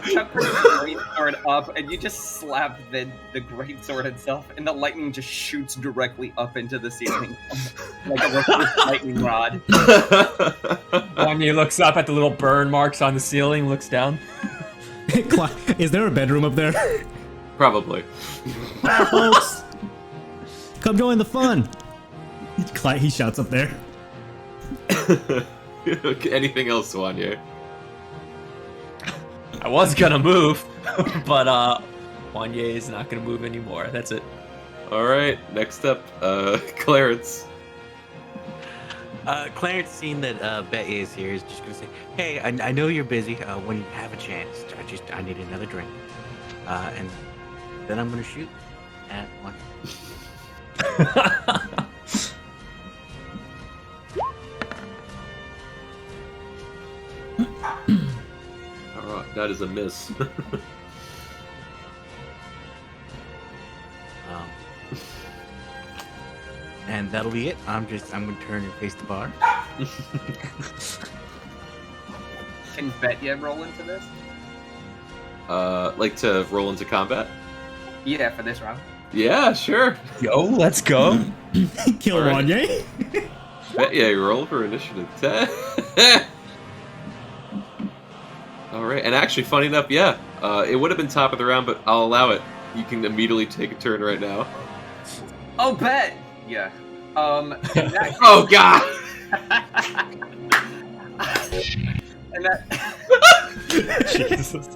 Chuck puts the great sword up, and you just slap the great sword itself, and the lightning just shoots directly up into the ceiling, like a reverse lightning rod. Wanya looks up at the little burn marks on the ceiling, looks down. Is there a bedroom up there? Probably. Hi, folks. Come join the fun. He shouts up there. Okay, anything else, Wanya? I was gonna move, but Wanya is not gonna move anymore. That's it. Alright, next up, Clarence. Clarence, seeing that Betty is here, is just gonna say, "Hey, I know you're busy. When you have a chance, I need another drink, and then I'm gonna shoot at one." Alright, that is a miss. And that'll be it. I'm gonna turn and face the bar. Can Betya roll into this? Like to roll into combat? Yeah, for this round. Yeah, sure. Yo, let's go. Kill All right. Wanye. Yeah, you roll for initiative 10. Alright, and actually, funny enough, yeah, it would have been top of the round, but I'll allow it. You can immediately take a turn right now. Oh, bet! Yeah. In that Oh, God! in that Jesus.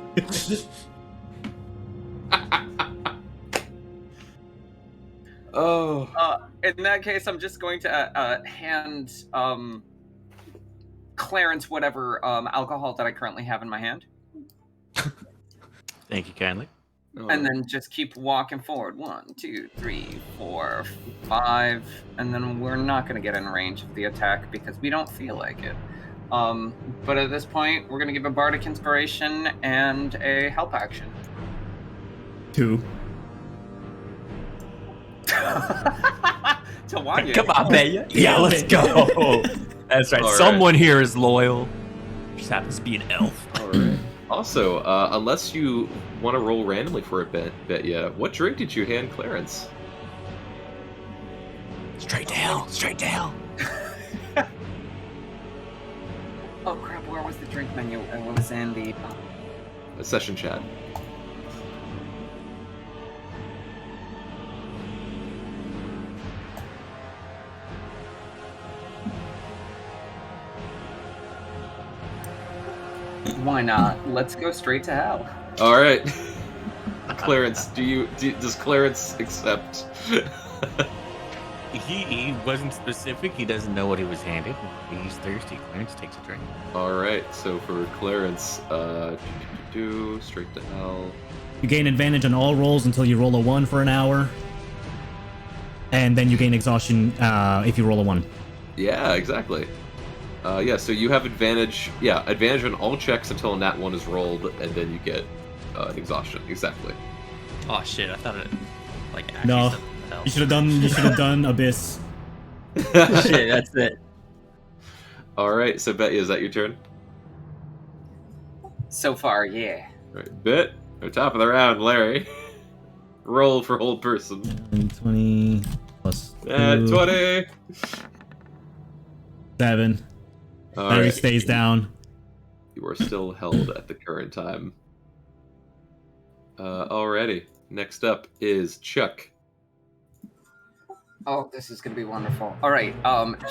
Oh. in that case, I'm just going to hand Clarence whatever alcohol that I currently have in my hand, Thank you kindly. and then just keep walking forward. 1, 2, 3, 4, 5, and then we're not going to get in range of the attack because we don't feel like it. But at this point, we're going to give a bardic inspiration and a help action. 2. To Wanya. Come on, Betya. Yeah, let's go. That's right. All right. Someone here is loyal. Just happens to be an elf. Alright. Also, unless you want to roll randomly for a bet, yeah, what drink did you hand Clarence? Straight to hell. Straight to hell. Oh crap! Where was the drink menu? It was in the. A session chat. Why not? Let's go straight to hell. Alright. Clarence, does Clarence accept? He wasn't specific. He doesn't know what he was handed. He's thirsty. Clarence takes a drink. Alright, so for Clarence, straight to hell. You gain advantage on all rolls until you roll a 1 for an hour. And then you gain exhaustion if you roll a 1. Yeah, exactly. Yeah, so you have advantage. Yeah, advantage on all checks until a nat 1 is rolled, and then you get exhaustion. Exactly. Oh shit! I thought it like actually No, said hell. you should have done. You should have done Abyss. Shit, that's it. All right, so Betty, is that your turn? So far, yeah. All right, Bet. Top of the round, Larry. Roll for hold person. 20 plus 20. 7. All Larry right. stays down. You are still held at the current time. Alrighty. Next up is Chuck. Oh, this is gonna be wonderful. All right,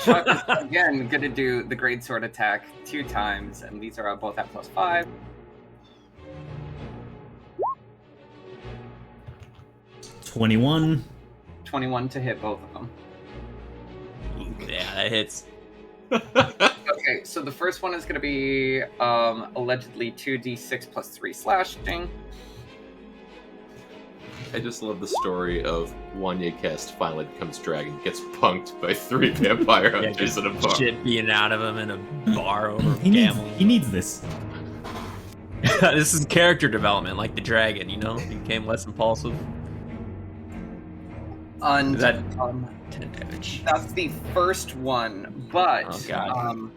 Chuck is again gonna do the great sword attack 2 times, and these are both at +5. 21. 21 to hit both of them. Yeah, that hits. Okay, so the first one is gonna be allegedly 2d6 plus 3 slashing. I just love the story of Wanye Kest finally becomes dragon, gets punked by 3 vampire hunters in a bar. Shit being out of him in a bar over He needs, gambling. he needs this. This is character development, like the dragon. You know, he became less impulsive. And Is that 10 damage? that's the first one, but Oh, God.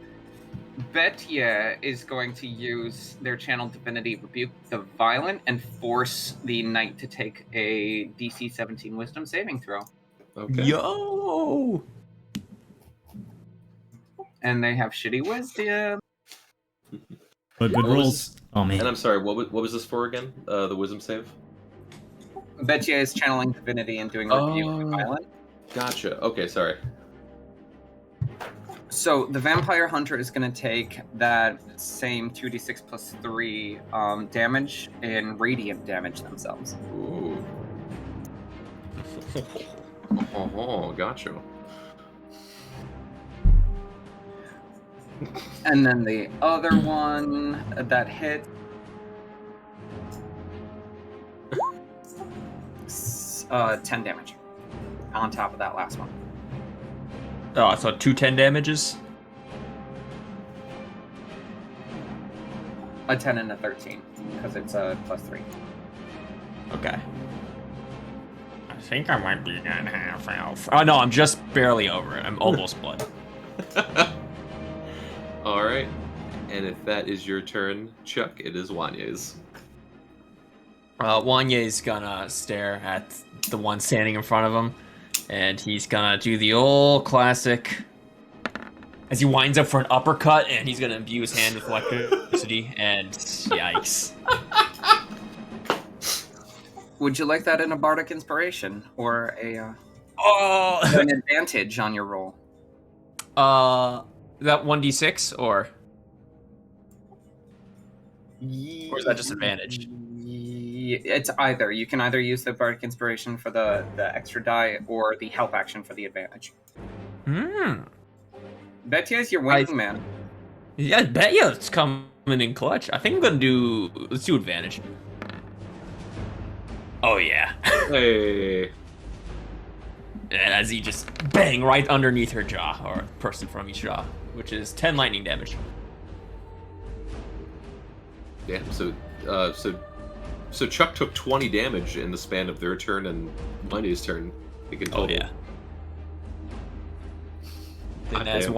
Betya is going to use their channel divinity rebuke the violent and force the knight to take a DC 17 wisdom saving throw. Okay. Yo! And they have shitty wisdom. But good What was- rolls. Oh man. And I'm sorry, what was this for again? The wisdom save? Betya is channeling divinity and doing rebuke the violent. Gotcha. Okay, sorry. So the vampire hunter is going to take that same 2d6 plus 3 damage and radiant damage themselves. Ooh. Oh, gotcha. And then the other one that hit 10 damage on top of that last one. Oh, so 2 10 damages? A 10 and a 13 because it's a plus 3. Okay. I think I might be at half elf. Oh no, I'm just barely over it. I'm almost blood. Alright. And if that is your turn, Chuck, it is Wanye's. Wanye's gonna stare at the one standing in front of him, and he's gonna do the old classic. As he winds up for an uppercut, and he's gonna imbue his hand with electricity, and yikes. Would you like that in a bardic inspiration or a Oh! an advantage on your roll? Is that 1d6 or is that just advantage? It's either. You can either use the bardic inspiration for the extra die or the help action for the advantage. Betya is your wingman. Yeah, I bet you it's coming in clutch. I think I'm gonna let's do advantage. Oh yeah. Hey. As he just bang right underneath her jaw, or person from each jaw, which is 10 lightning damage. Damn, so Chuck took 20 damage in the span of their turn and Wanye's turn. I think in Oh total. yeah. Then God as damn.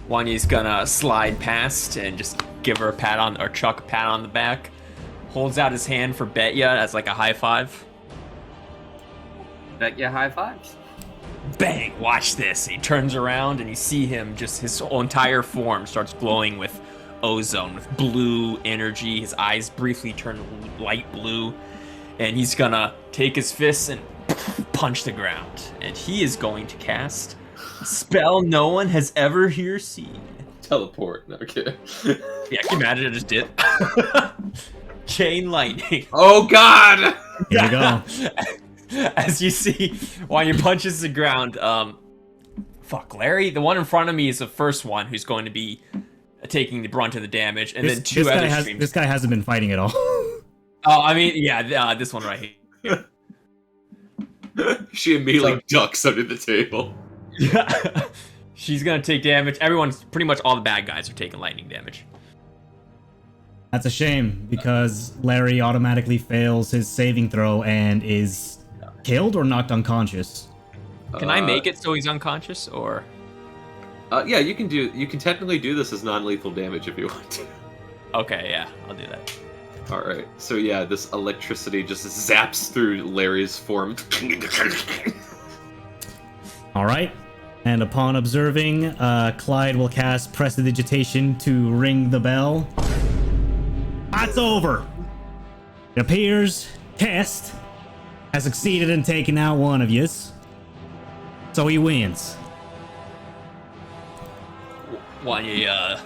Wanye's gonna slide past and just give her a pat on, or Chuck a pat on the back. Holds out his hand for Betya as like a high five. Betya high fives. Bang! Watch this. He turns around and you see him, just his whole entire form starts glowing with ozone, with blue energy. His eyes briefly turn light blue, and he's gonna take his fists and punch the ground. And he is going to cast a spell no one has ever here seen. Teleport. No, okay. Yeah, can you imagine I just did? Chain lightning. Oh God! Here we go. As you see, while he punches the ground, fuck, Larry, the one in front of me is the first one who's going to be taking the brunt of the damage, and then two other streams. This guy hasn't been fighting at all. Oh, I mean, yeah, this one right here. She immediately ducks under the table. Yeah. She's gonna take damage. Everyone's pretty much all the bad guys are taking lightning damage. That's a shame because Larry automatically fails his saving throw and is killed or knocked unconscious. Can I make it so he's unconscious, or? Yeah, you can technically do this as non-lethal damage if you want to. Okay, yeah, I'll do that. All right. So yeah, this electricity just zaps through Larry's form. All right. And upon observing, Clyde will cast Prestidigitation to ring the bell. That's over. It appears Test has succeeded in taking out one of yous, so he wins. Wanya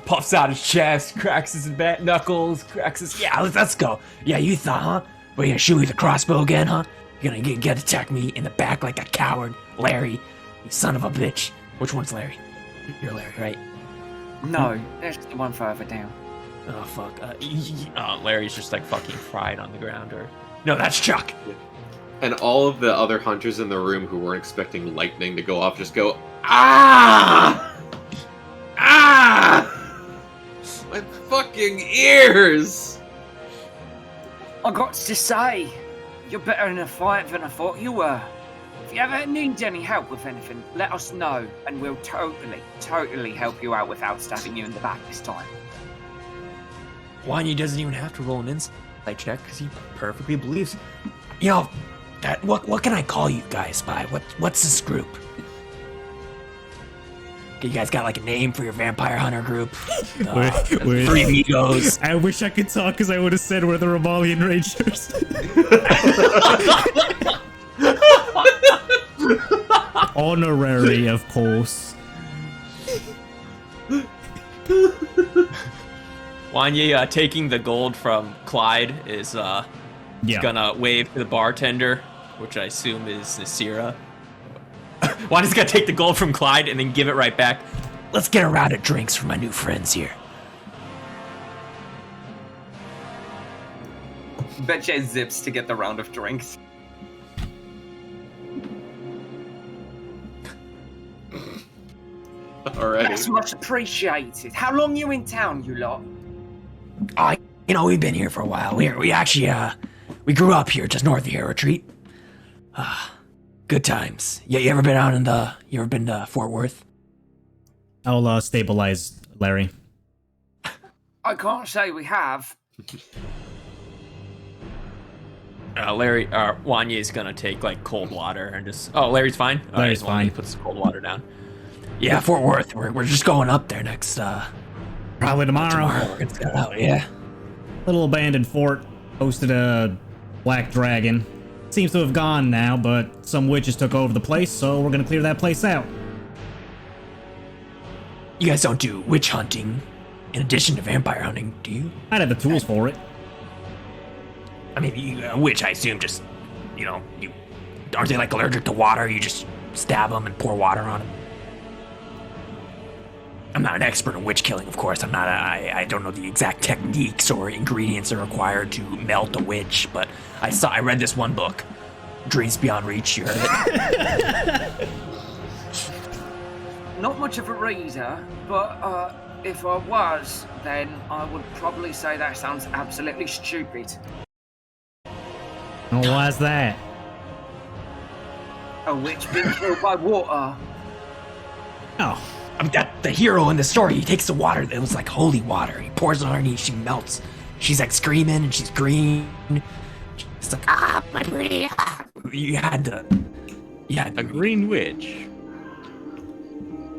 puffs out his chest, cracks his knuckles, cracks his. Yeah, let's go. Yeah, you thought, huh? We're gonna shoot with a crossbow again, huh? You're gonna get attack me in the back like a coward, Larry. You son of a bitch. Which one's Larry? You're Larry, right? No, there's the one further down. Oh fuck. Larry's just like fucking fried on the ground, or No, that's Chuck. And all of the other hunters in the room who weren't expecting lightning to go off just go, ah! Ah! My fucking ears! I got to say, you're better in a fight than I thought you were. If you ever need any help with anything, let us know, and we'll totally help you out without stabbing you in the back this time. Wanya doesn't even have to roll an insight check because he perfectly believes. You know, that what can I call you guys by? What's this group? You guys got like a name for your vampire hunter group? Three amigos. I wish I could talk because I would have said we're the Romalian Rangers. Honorary, of course. Wanya taking the gold from Clyde is gonna wave to the bartender, which I assume is Nasira. Wanya's gonna take the gold from Clyde and then give it right back. Let's get a round of drinks for my new friends here. Betcha zips to get the round of drinks. Alrighty. That's much appreciated. How long you in town, you lot? We've been here for a while. We actually we grew up here just north of here, retreat. Good times. Yeah, you ever been to Fort Worth? I'll stabilize Larry. I can't say we have. Wanya is gonna take like cold water and just. Oh, Larry's fine. Larry's fine. He puts the cold water down. Yeah, Fort Worth. We're just going up there next. Probably tomorrow. We're gonna get out. Yeah. Little abandoned fort hosted a black dragon. Seems to have gone now, but some witches took over the place, so we're gonna clear that place out. You guys don't do witch hunting in addition to vampire hunting, do you? I'd have the tools for it. I mean, witch, I assume, just, you aren't they like allergic to water? You just stab them and pour water on them. I'm not an expert in witch killing, of course. I don't know the exact techniques or ingredients that are required to melt a witch, but I read this one book, Dreams Beyond Reach. You heard it? Not much of a reader, but if I was, then I would probably say that sounds absolutely stupid. Oh, why's that? A witch being killed by water. Oh. I mean, the hero in the story, he takes the water that was like holy water. He pours it on her and she melts. She's like screaming and she's green. It's like, my pretty. You had a green witch.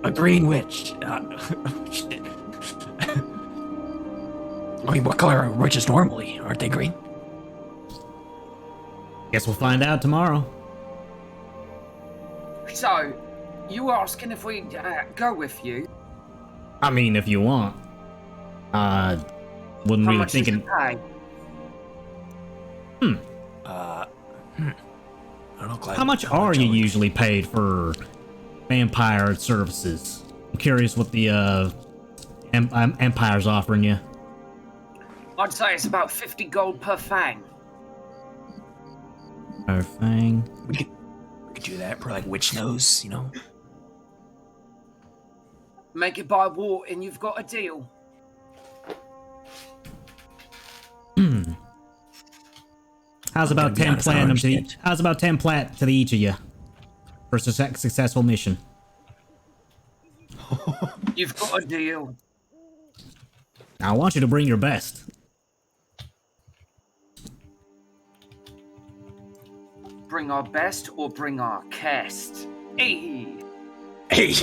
A green witch. I mean, what color are witches normally? Aren't they green? Guess we'll find out tomorrow. So, you asking if we go with you? I mean, if you want. Wouldn't How be much thinking. does it pay? I don't know, Clyde. How much are you usually paid for vampire services? I'm curious what the Empire's offering you. I'd say it's about 50 gold per fang. Per fang. We could do that for like witch nose, Make it by water and you've got a deal. How's I'm about gonna be 10 honest, I don't platinum to understand. how's about 10 plat to each of you for a successful mission? You've got a deal. I want you to bring your best. Bring our best or bring our cast. Hey. Hey.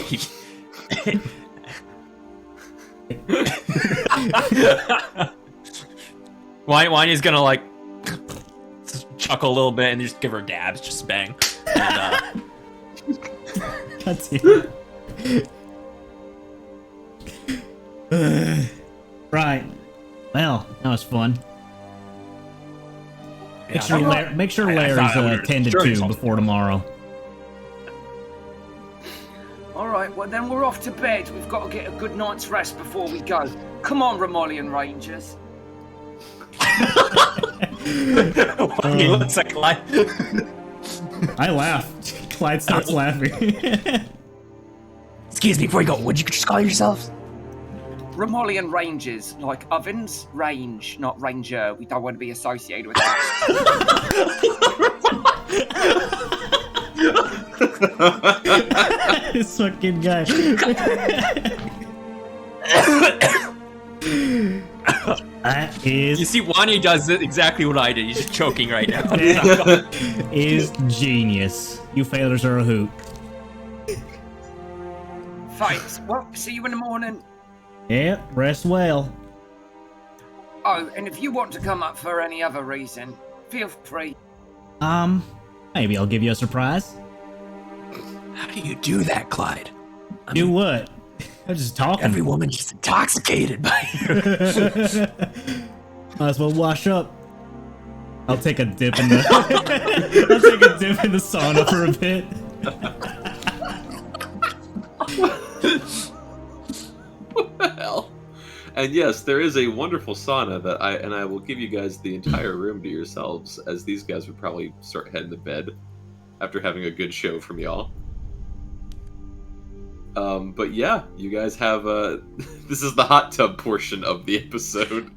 Wanya's gonna like chuckle a little bit and just give her dabs, just bang. And, God damn it. Right. Well, that was fun. Make sure, make sure Larry's tended to before tomorrow. All right, well then we're off to bed. We've got to get a good night's rest before we go. Come on, Romolian Rangers. Wanya looks like Clyde. I laughed. Clyde starts laughing. Excuse me, before you go, what'd you just call yourselves? Romolian Rangers, like ovens, range, not ranger. We don't want to be associated with that. This fucking guy. That is. You see, Wanya does exactly what I did. He's just choking right now. Is genius. You failures are a hoot. Thanks. Well, see you in the morning. Yeah, rest well. Oh, and if you want to come up for any other reason, feel free. Maybe I'll give you a surprise. How do you do that, Clyde? Do what? I'm just talking. Every woman just intoxicated by you. Might as well wash up. I'll take a dip in the. I'll take a dip in the sauna for a bit. What the hell? And yes, there is a wonderful sauna that I will give you guys the entire room to yourselves, as these guys would probably start heading to bed after having a good show from y'all. But yeah, you guys have this is the hot tub portion of the episode.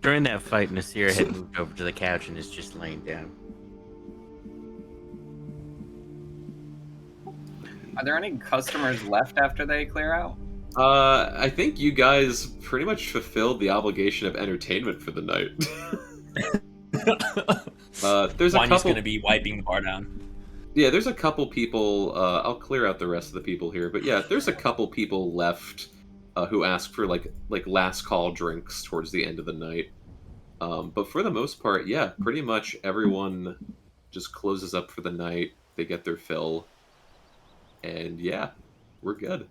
During that fight, Nasir had moved over to the couch and is just laying down. Are there any customers left after they clear out? I think you guys pretty much fulfilled the obligation of entertainment for the night. There's a Wanya's couple. gonna be wiping the bar down. Yeah, there's a couple people. I'll clear out the rest of the people here, but yeah, there's a couple people left who ask for like last call drinks towards the end of the night. But for the most part, yeah, pretty much everyone just closes up for the night. They get their fill, and yeah, we're good.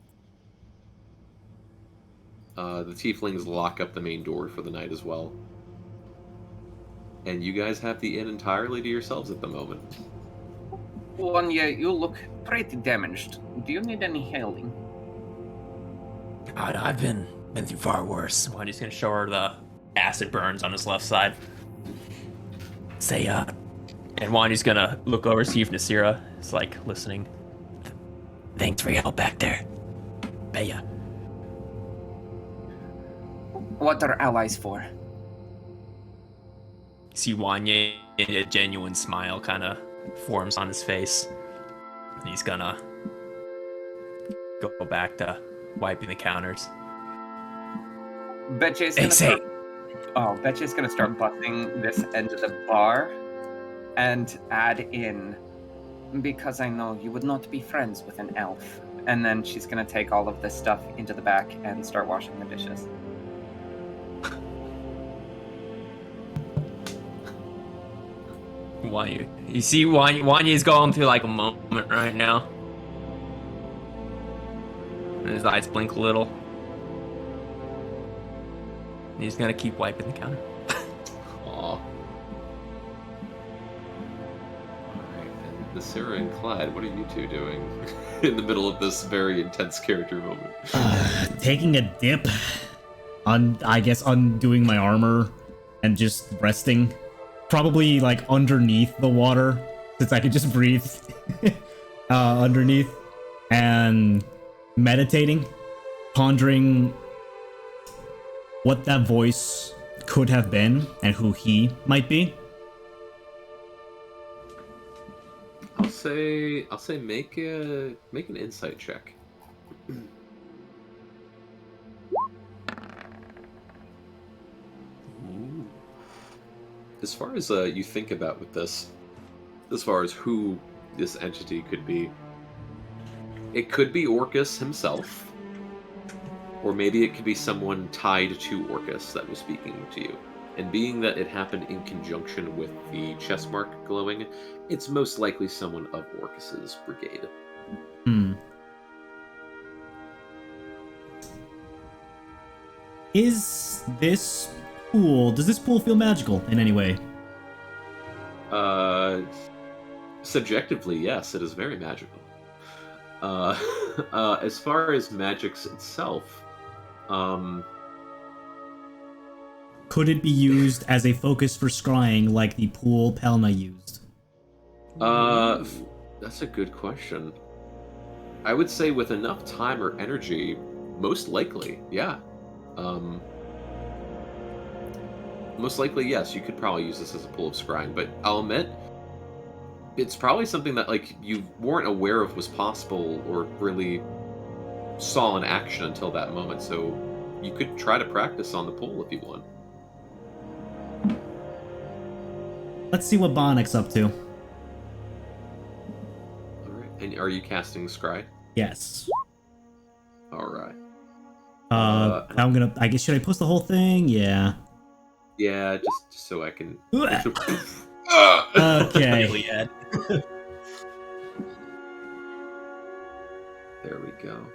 The tieflings lock up the main door for the night as well, and you guys have the inn entirely to yourselves at the moment. Wanya, you look pretty damaged. Do you need any healing? God, I've been through far worse. Wanya's gonna show her the acid burns on his left side. Say, And Wanya's gonna look over, see if Nasira is like listening. thanks for your help back there. Baya. What are allies for? You see Wanya, a genuine smile kind of forms on his face. And he's gonna go back to wiping the counters. Betcha's Hey, gonna say. Betcha's gonna start busting this end of the bar and add in, because I know you would not be friends with an elf. And then she's gonna take all of this stuff into the back and start washing the dishes. Wanya, you see Wanya's going through like a moment right now. And his eyes blink a little. And he's gonna keep wiping the counter. Aw. Alright, and Nasira and Clyde, what are you two doing in the middle of this very intense character moment? Taking a dip. I guess undoing my armor and just resting. Probably like underneath the water, since I could just breathe underneath, and meditating pondering what that voice could have been and who he might be. I'll say make an insight check. As far as you think about with this, as far as who this entity could be, it could be Orcus himself, or maybe it could be someone tied to Orcus that was speaking to you. And being that it happened in conjunction with the chess mark glowing, it's most likely someone of Orcus's brigade. Is this pool, does this pool feel magical in any way? Subjectively, yes, it is very magical. As far as magics itself, could it be used as a focus for scrying like the pool Pelna used? That's a good question. I would say with enough time or energy, most likely, yeah. Most likely, yes, you could probably use this as a pool of scrying, but I'll admit, it's probably something that like you weren't aware of was possible or really saw in action until that moment, so you could try to practice on the pool if you want. Let's see what Bonnick's up to. Alright, and are you casting scry? Yes. Alright. I'm gonna, I guess, should I post the whole thing? Yeah. Yeah, just so I can... Okay. There we go.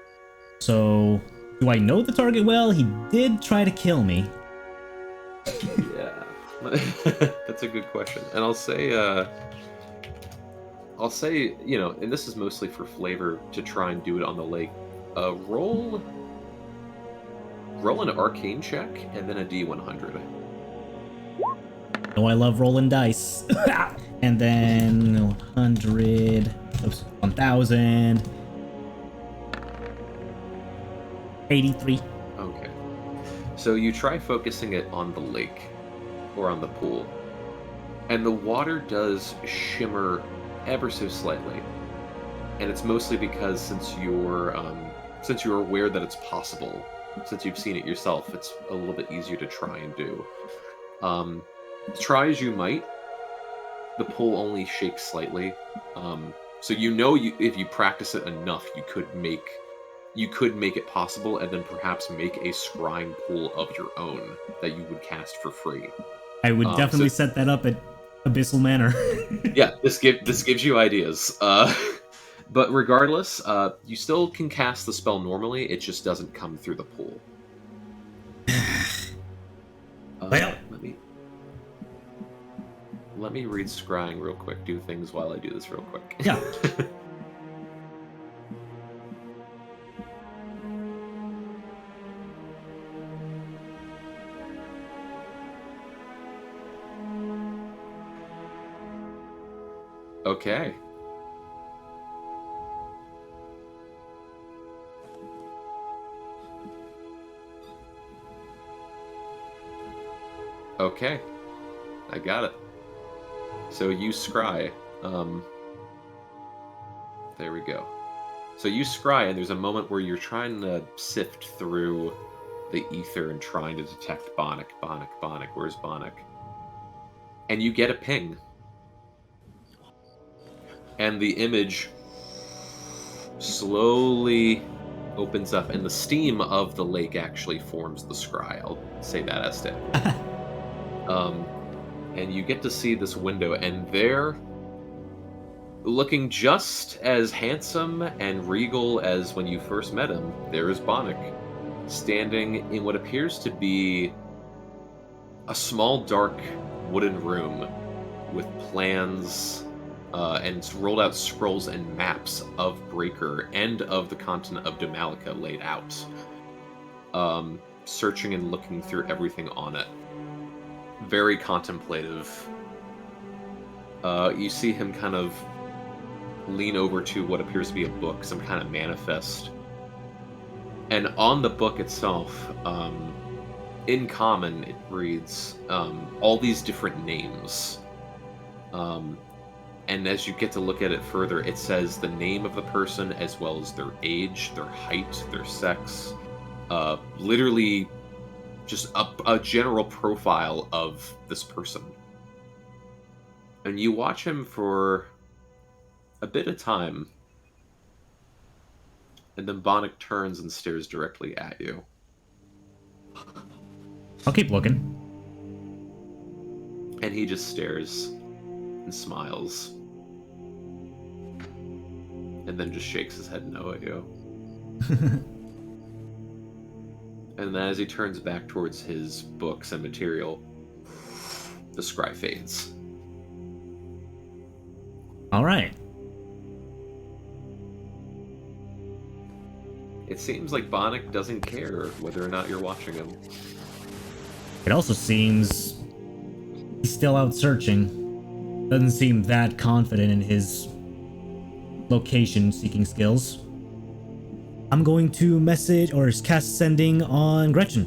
So, do I know the target well? He did try to kill me. Yeah. That's a good question. And I'll say, you know, and this is mostly for flavor to try and do it on the lake. Roll an arcane check and then a D100. Oh, I love rolling dice. And then 100, oops, 1,000, 83. Okay. So you try focusing it on the lake or on the pool, and the water does shimmer ever so slightly. And it's mostly because since you're aware that it's possible, since you've seen it yourself, it's a little bit easier to try and do. Try as you might, the pool only shakes slightly. So you know, if you practice it enough, you could make it possible, and then perhaps make a scrying pool of your own that you would cast for free. I would definitely set that up at Abyssal Manor. Yeah, this gives you ideas. But regardless, you still can cast the spell normally. It just doesn't come through the pool. Well, let me read scrying real quick. Do things while I do this real quick. Yeah. Okay. Okay. I got it. So you scry. There we go. So you scry, and there's a moment where you're trying to sift through the ether and trying to detect Bonnick. Where's Bonnick? And you get a ping. And the image slowly opens up, and the steam of the lake actually forms the scry. I'll say that as to. And you get to see this window, and there, looking just as handsome and regal as when you first met him, there is Bonnick, standing in what appears to be a small, dark, wooden room with plans and rolled out scrolls and maps of Breaker and of the continent of Domalica laid out, searching and looking through everything on it. Very contemplative. You see him kind of lean over to what appears to be a book, some kind of manifest, And on the book itself, in common, it reads all these different names. And as you get to look at it further, it says the name of the person as well as their age, their height, their sex. Literally just a general profile of this person. And you watch him for a bit of time. And then Bonnick turns and stares directly at you. I'll keep looking. And he just stares and smiles. And then just shakes his head no at you. And then as he turns back towards his books and material, the scry fades. All right. It seems like Bonnick doesn't care whether or not you're watching him. It also seems he's still out searching. Doesn't seem that confident in his location-seeking skills. I'm going to message or cast sending on Gretchen.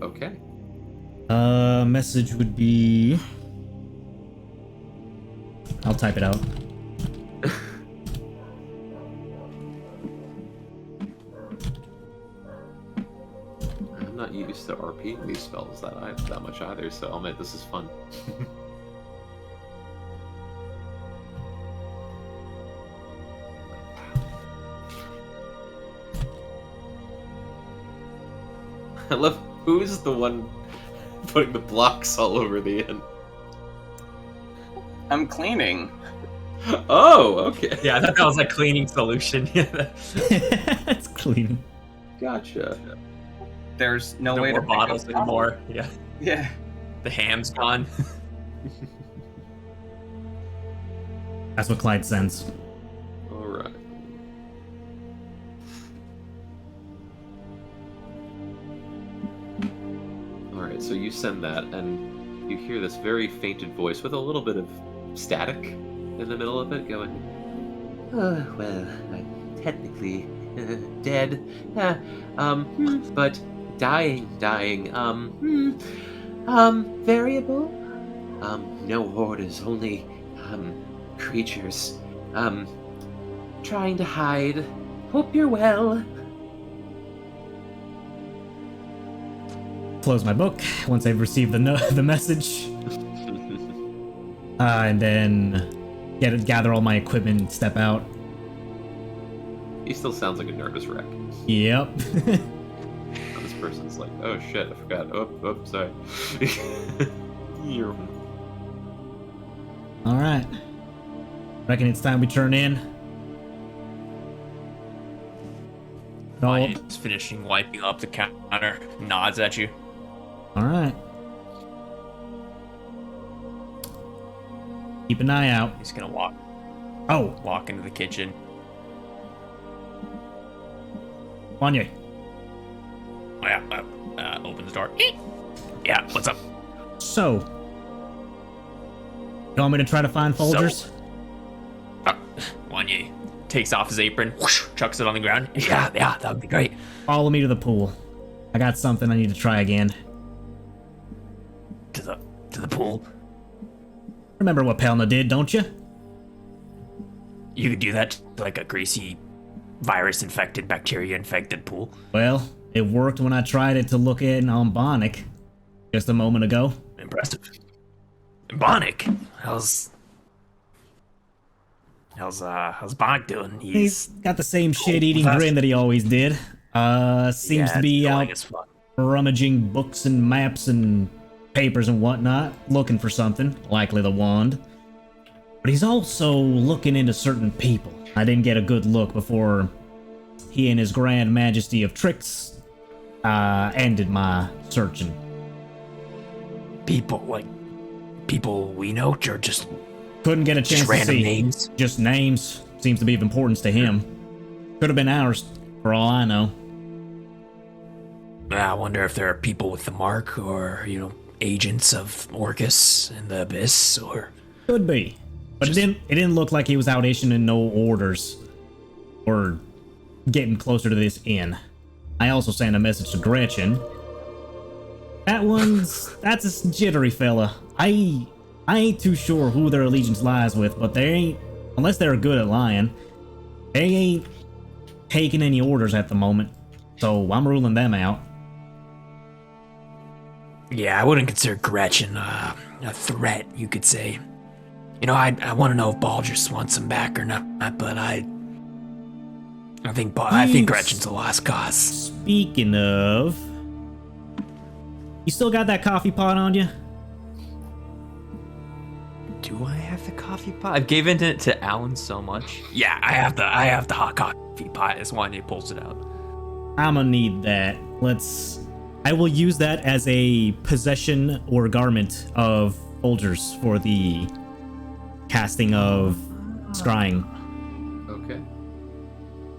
Okay. Message would be... I'll type it out. I'm not used to RPing these spells that much either, so I'll admit this is fun. I love who's the one putting the blocks all over the inn. I'm cleaning. Oh, okay. Yeah, I thought that was a cleaning solution. It's clean. Gotcha. There's no No way more to pick bottles up- anymore. Yeah, Yeah. the ham's gone. That's what Clyde sends. All right. All right. So you send that, and you hear this very fainted voice with a little bit of static in the middle of it, going, Oh, well, I'm technically dead. But dying. Variable? No orders, only, creatures. Trying to hide. Hope you're well. Close my book once I've received the message. And then gather all my equipment and step out. he still sounds like a nervous wreck. Yep. This person's like, oh shit, I forgot. Oh, sorry. Alright. Reckon it's time we turn in. No. Ryan's finishing wiping up the counter, nods at you. Alright. Keep an eye out. He's gonna walk Oh, into the kitchen. Wanye. Oh, yeah, opens the door. Yeah, what's up? So, you want me to try to find Folgers? Wanye takes off his apron, whoosh, chucks it on the ground. Yeah, that would be great. Follow me to the pool. I got something I need to try again. To the pool. Remember what Pelna did, don't you? You could do that to like a greasy, virus-infected, bacteria-infected pool. Well, it worked when I tried it to look in on Bonnick just a moment ago. Impressive. Bonnick, how's Bonnick doing? He's got the same shit-eating grin that he always did. Seems to be out rummaging books and maps and papers and whatnot, looking for something, likely the wand. But he's also looking into certain people. I didn't get a good look before he and his Grand Majesty of Tricks ended my searching. People we know, or just Couldn't get a chance to random see. names? Just names. Seems to be of importance to him. Could have been ours, for all I know. I wonder if there are people with the mark, or agents of Orcus and the Abyss, or Could be. But it didn't look like he was out issuing no orders or getting closer to this inn. I also sent a message to Gretchen. That's a jittery fella. I ain't too sure who their allegiance lies with, but they ain't, unless they're good at lying, they ain't taking any orders at the moment. So I'm ruling them out. Yeah, I wouldn't consider Gretchen a threat, you could say. You know, I want to know if Ball just wants him back or not, but I think Gretchen's a lost cause. Speaking of, you still got that coffee pot on you? Do I have the coffee pot? I've given it to Alan so much. Yeah, I have the hot coffee pot. As Wanya pulls it out. I'm gonna need that. I will use that as a possession or garment of Folgers for the casting of scrying. Okay.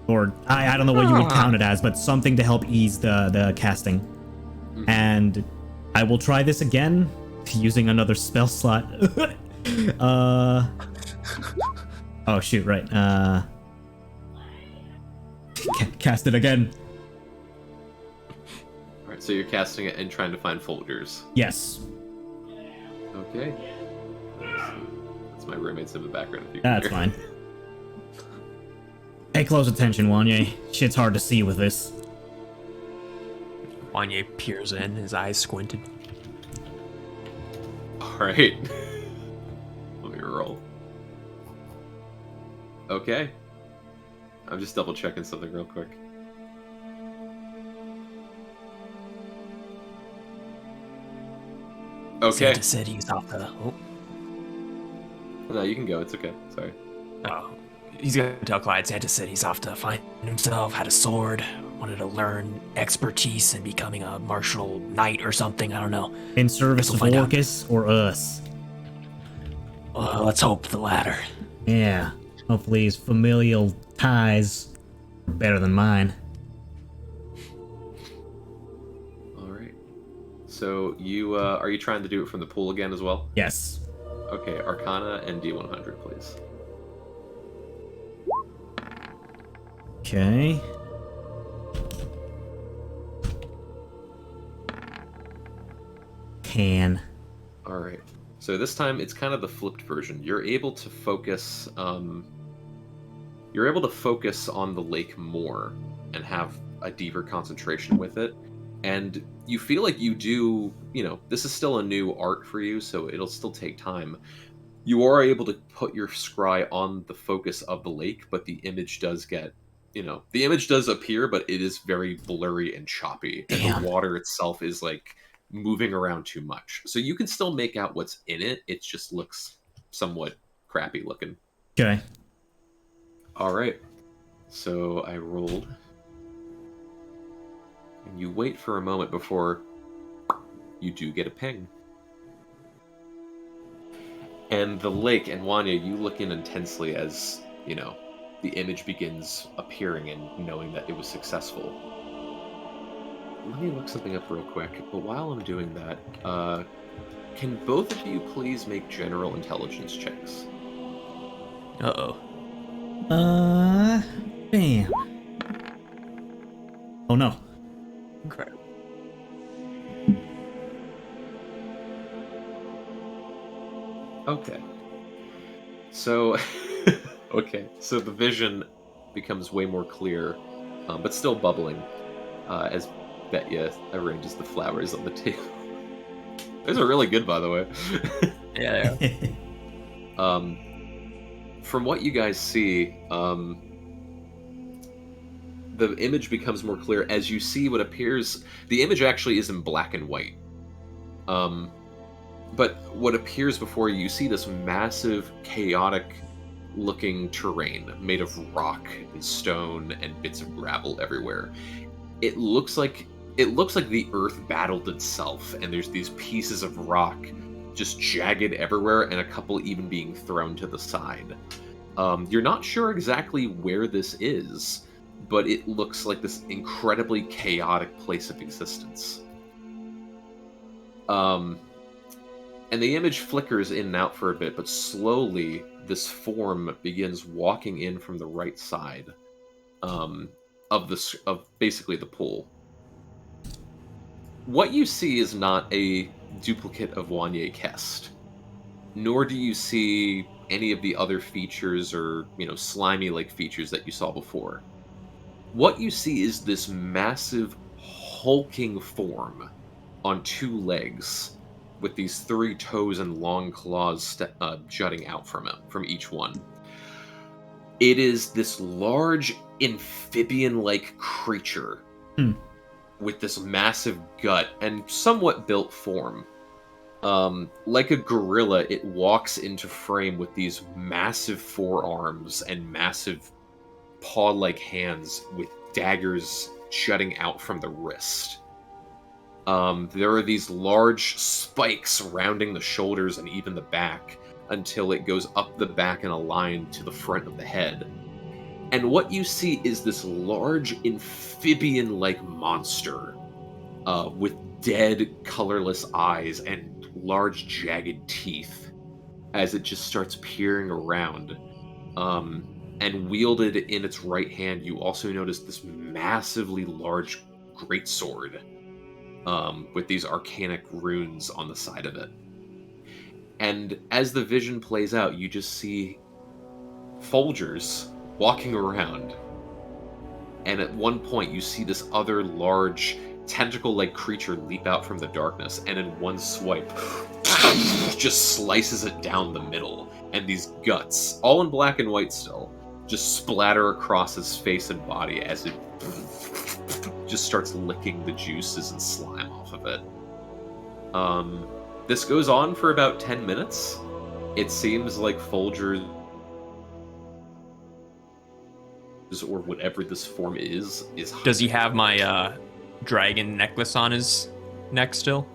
Or I don't know what you would count it as, but something to help ease the casting. And I will try this again using another spell slot. Oh shoot, right. Cast it again. Alright, so you're casting it and trying to find folders. Yes. Okay. That's my roommates in the background. If you That's hear. fine. Pay close attention, Wanye. Shit's hard to see with this. Wanya peers in, his eyes squinted. Alright. Let me roll. Okay. I'm just double checking something real quick. Okay. Santa said he's off the. Oh, No, you can go. It's okay. Sorry. he's gonna tell Clyde. Santa said he's off to find himself. Had a sword. Wanted to learn expertise in becoming a martial knight or something. I don't know. In service Guess of we'll find out. Orcus or us? Well, let's hope the latter. Yeah. Hopefully his familial ties are better than mine. Alright. So, you, are you trying to do it from the pool again as well? Yes. Okay, Arcana and D100, please. Okay. Can. Alright. So this time it's kind of the flipped version. You're able to focus on the lake more and have a deeper concentration with it. And you feel like you do, this is still a new art for you, so it'll still take time. You are able to put your scry on the focus of the lake, but the image does get, the image does appear, but it is very blurry and choppy. And Damn. the water itself is like moving around too much. So you can still make out what's in it. It just looks somewhat crappy looking. Okay. All right. So I rolled. And you wait for a moment before you do get a ping. And the lake, and Wanya, you look in intensely as, the image begins appearing and knowing that it was successful. Let me look something up real quick, but while I'm doing that, can both of you please make general intelligence checks? Uh-oh. Bam. Oh no. Crap. Okay. So, so the vision becomes way more clear, but still bubbling, as Betya arranges the flowers on the table. Those are really good, by the way. Yeah, they are. From what you guys see, the image becomes more clear as you see what appears. The image actually is in black and white. But what appears before you see this massive, chaotic-looking terrain made of rock and stone and bits of gravel everywhere. It looks like the earth battled itself, and there's these pieces of rock just jagged everywhere, and a couple even being thrown to the side. You're not sure exactly where this is, but it looks like this incredibly chaotic place of existence. And the image flickers in and out for a bit, but slowly this form begins walking in from the right side. of basically the pool. What you see is not a duplicate of Wanye Kest, nor do you see any of the other features or, slimy-like features that you saw before. What you see is this massive, hulking form on 2 legs, with these 3 toes and long claws jutting out from each one. It is this large, amphibian-like creature with this massive gut and somewhat built form. Like a gorilla, it walks into frame with these massive forearms and massive paw-like hands with daggers jutting out from the wrist. There are these large spikes surrounding the shoulders and even the back until it goes up the back in a line to the front of the head. And what you see is this large amphibian-like monster with dead, colorless eyes and large, jagged teeth as it just starts peering around. And wielded in its right hand, you also notice this massively large greatsword with these arcanic runes on the side of it. And as the vision plays out, you just see Folgers walking around. And at one point, you see this other large, tentacle-like creature leap out from the darkness, and in one swipe, just slices it down the middle. And these guts, all in black and white still, just splatter across his face and body as it just starts licking the juices and slime off of it. This goes on for about 10 minutes. It seems like Folgers, or whatever this form is Does he have my dragon necklace on his neck still?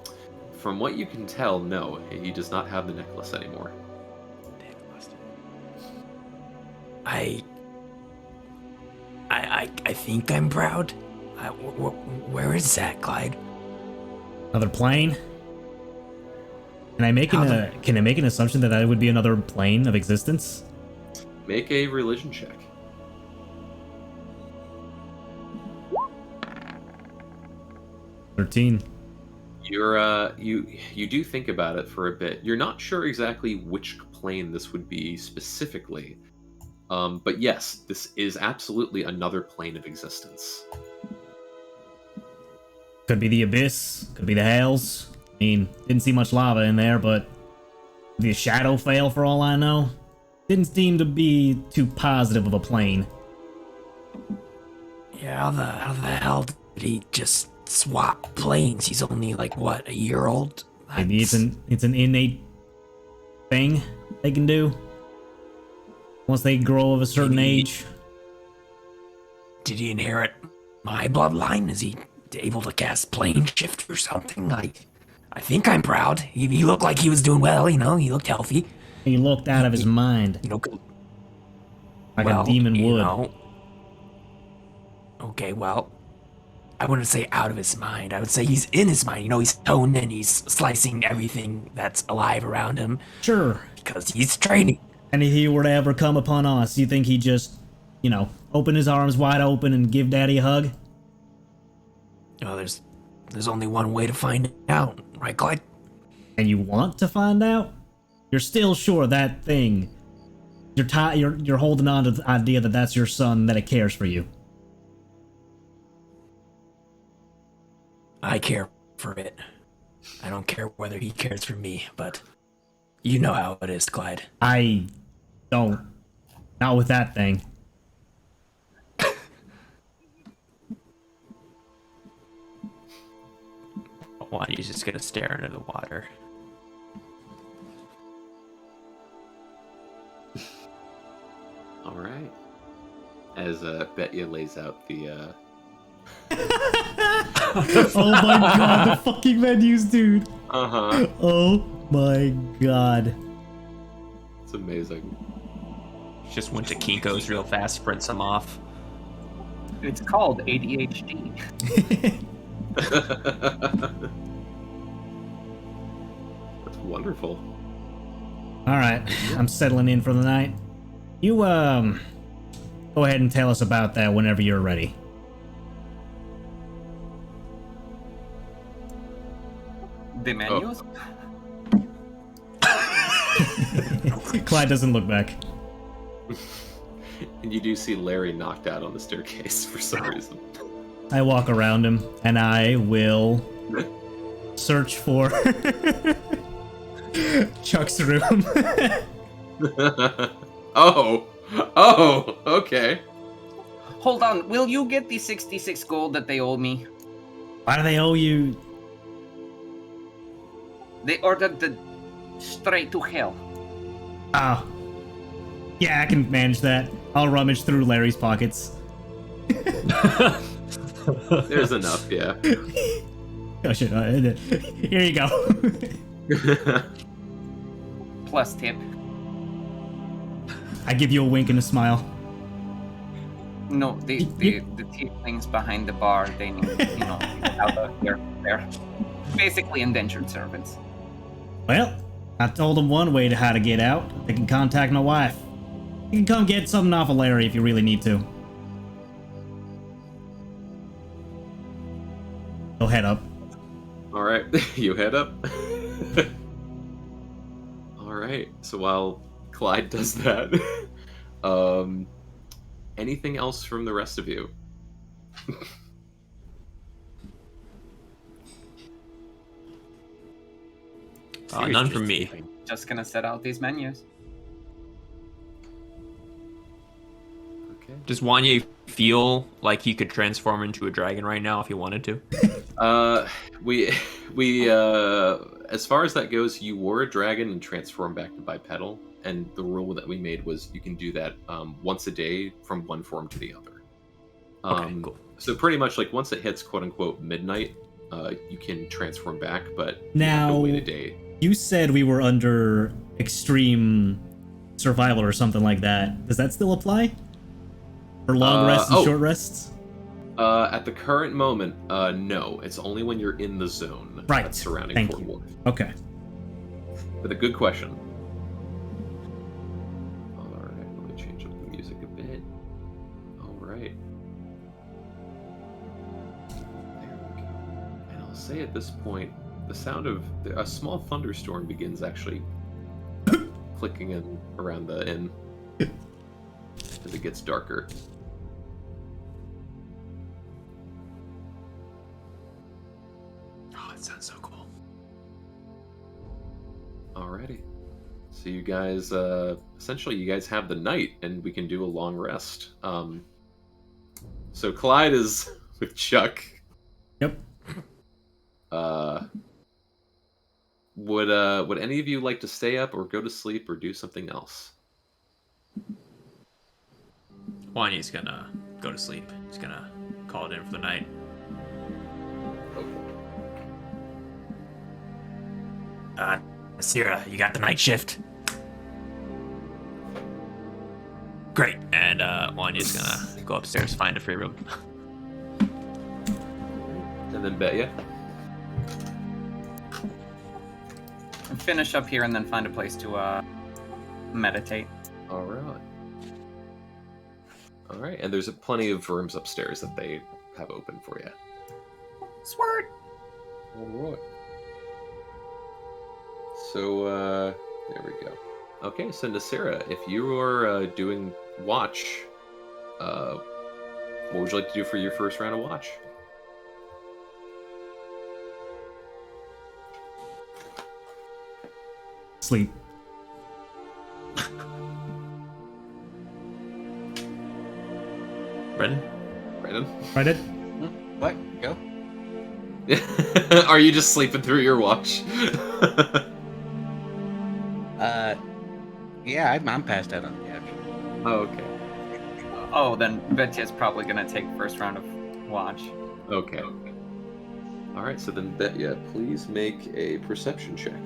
From what you can tell, no. He does not have the necklace anymore. I think I'm proud. Where is that, Clyde? Another plane? Can I make an assumption that would be another plane of existence? Make a religion check. $13. You do think about it for a bit. You're not sure exactly which plane this would be specifically. But yes, this is absolutely another plane of existence. Could be the Abyss, could be the Hells. I mean, didn't see much lava in there, but the Shadow Fail for all I know. Didn't seem to be too positive of a plane. Yeah, how the hell did he just swap planes? He's only like, what, a year old? Maybe it's an innate thing they can do once they grow of a certain age. Did he inherit my bloodline? Is he able to cast plane shift or something? I think I'm proud. He looked like he was doing well, he looked healthy. He looked out of his mind. Like a demon would. Okay, well, I wouldn't say out of his mind. I would say he's in his mind. He's toned and he's slicing everything that's alive around him. Sure. Because he's training. And if he were to ever come upon us, you think he'd just, open his arms wide open and give Daddy a hug? Oh, there's only one way to find out, right, Clyde? And you want to find out? You're still sure that thing, you're holding on to the idea that that's your son, that it cares for you? I care for it. I don't care whether he cares for me, but you know how it is, Clyde. I don't. Not with that thing. He's just gonna stare into the water. All right. As Betya lays out the. Oh my god, the fucking menus, dude. Uh-huh. Oh my god. It's amazing. Just went to Kinko's real fast, sprint some off. It's called ADHD. That's wonderful. Alright, I'm settling in for the night. You, go ahead and tell us about that whenever you're ready. The menus? Clyde doesn't look back. And you do see Larry knocked out on the staircase for some reason. I walk around him and I will search for Chuck's room. Oh, okay. Hold on, will you get the 66 gold that they owe me? Why do they owe you? They ordered the straight to hell. Oh. Yeah, I can manage that. I'll rummage through Larry's pockets. There's enough, yeah. Oh shit, here you go. Plus tip. I give you a wink and a smile. No, the tieflings behind the bar, they need, they're basically indentured servants. Well, I told them one way to how to get out. They can contact my wife. You can come get something off of Larry if you really need to. Go head up. Alright, you head up. Alright, so while Clyde does that, anything else from the rest of you? None from me. Just gonna set out these menus. Okay. Does Wanye feel like he could transform into a dragon right now if he wanted to? We as far as that goes, you were a dragon and transformed back to bipedal, and the rule that we made was you can do that once a day from one form to the other. Okay, cool. So pretty much like once it hits quote unquote midnight, you can transform back, but Now, you have to wait a day. You said we were under extreme survival or something like that. Does that still apply? For long rests and short rests? At the current moment, no. It's only when you're in the zone that's surrounding Thank Fort you. Worth. Okay. But a good question. Alright, let me change up the music a bit. Alright. There we go. And I'll say at this point, the sound of a small thunderstorm begins actually clicking in around the inn as it gets darker. Oh, it sounds so cool. Alrighty. So you guys, essentially you guys have the night and we can do a long rest. So Clyde is with Chuck. Yep. Would any of you like to stay up or go to sleep or do something else? Wanye's gonna go to sleep. He's gonna call it in for the night. Sierra, you got the night shift. Great. And Wanye's gonna go upstairs, find a free room. And then bet ya. Finish up here and then find a place to meditate. Alright. Alright, and there's plenty of rooms upstairs that they have open for you. Sword! Alright. So, there we go. Okay, so Nasira, if you are doing watch, what would you like to do for your first round of watch? Sleep. Brendan? Brendan? What? Go. Are you just sleeping through your watch? Yeah, I'm passed out on the couch. Oh, okay. Oh, then Betya's probably gonna take first round of watch. Okay. Alright, so then Betya, please make a perception check.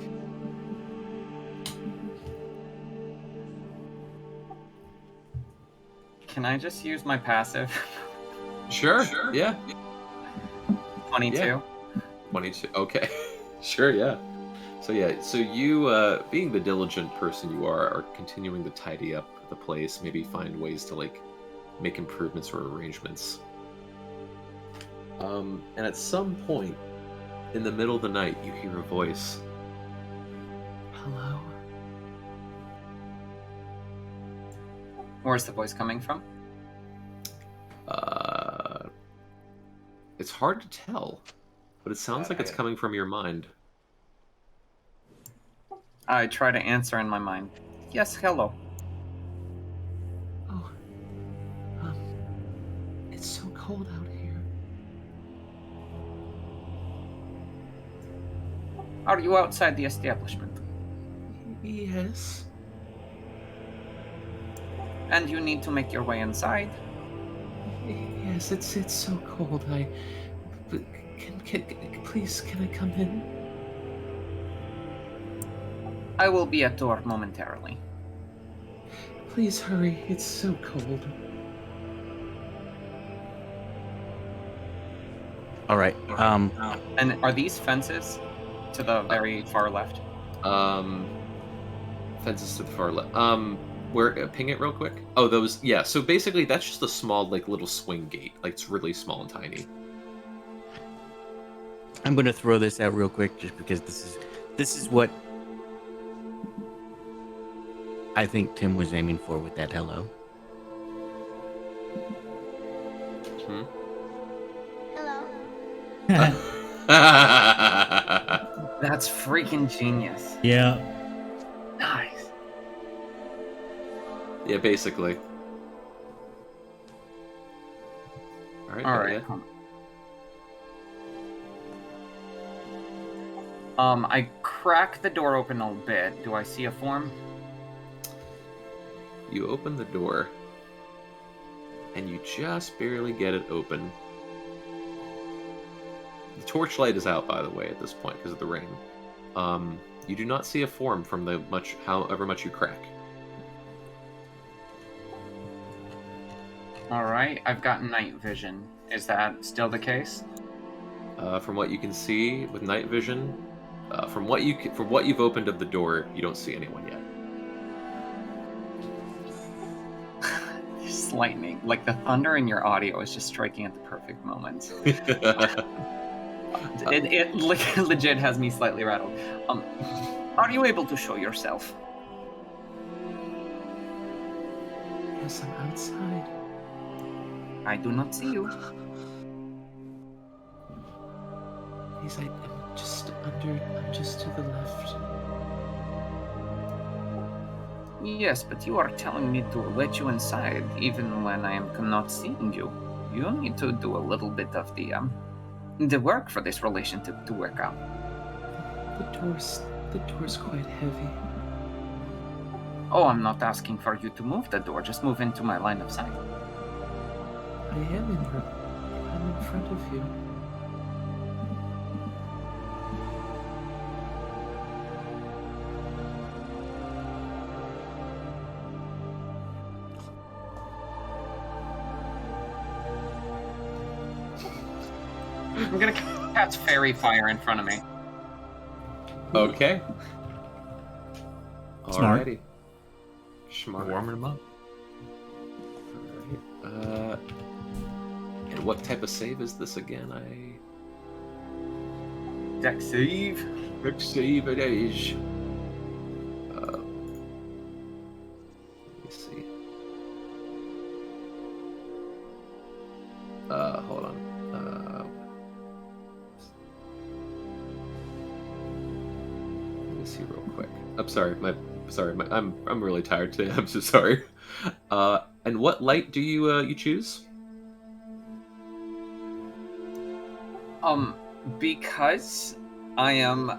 Can I just use my passive? Sure. Yeah. 22. Yeah. 22. Okay. Sure, yeah. So you, being the diligent person you are continuing to tidy up the place, maybe find ways to, like, make improvements or arrangements. And at some point, in the middle of the night, you hear a voice. Hello? Where's the voice coming from? It's hard to tell, but it sounds like it's coming from your mind. I try to answer in my mind. Yes, hello. Oh, it's so cold out here. Are you outside the establishment? Yes. And you need to make your way inside? Yes, it's so cold. But please, can I come in? I will be at door momentarily. Please hurry. It's so cold. All right. And are these fences to the very far left? Fences to the far left. Where ping it real quick. Oh, those. Yeah. So basically, that's just a small, like, little swing gate. Like, it's really small and tiny. I'm gonna throw this out real quick, just because this is what I think Tim was aiming for with that hello. That's freaking genius. Yeah. Nice. Yeah, basically. All right. All right. Yeah. I crack the door open a bit. Do I see a form? You open the door, and you just barely get it open. The torchlight is out, by the way, at this point because of the rain. You do not see a form from the however much you crack. All right. I've got night vision. Is that still the case? From what you can see with night vision, from what you've opened of the door, you don't see anyone yet. Just lightning, like the thunder in your audio is just striking at the perfect moment. It legit has me slightly rattled. Are you able to show yourself? Yes, I'm outside. I do not see you. Please, I'm just to the left. Yes, but you are telling me to let you inside even when I am not seeing you. You need to do a little bit of the work for this relationship to work out. The door's quite heavy. Oh, I'm not asking for you to move the door. Just move into my line of sight. I'm in front of you. I'm gonna catch fairy fire in front of me. Okay. Smart. Alrighty. Smart. Warming them up. Alright. And what type of save is this again? Deck save. Deck save it is. Let me see. Hold on. Let me see real quick. I'm sorry. I'm really tired today. I'm so sorry. And what light do you choose? Because I am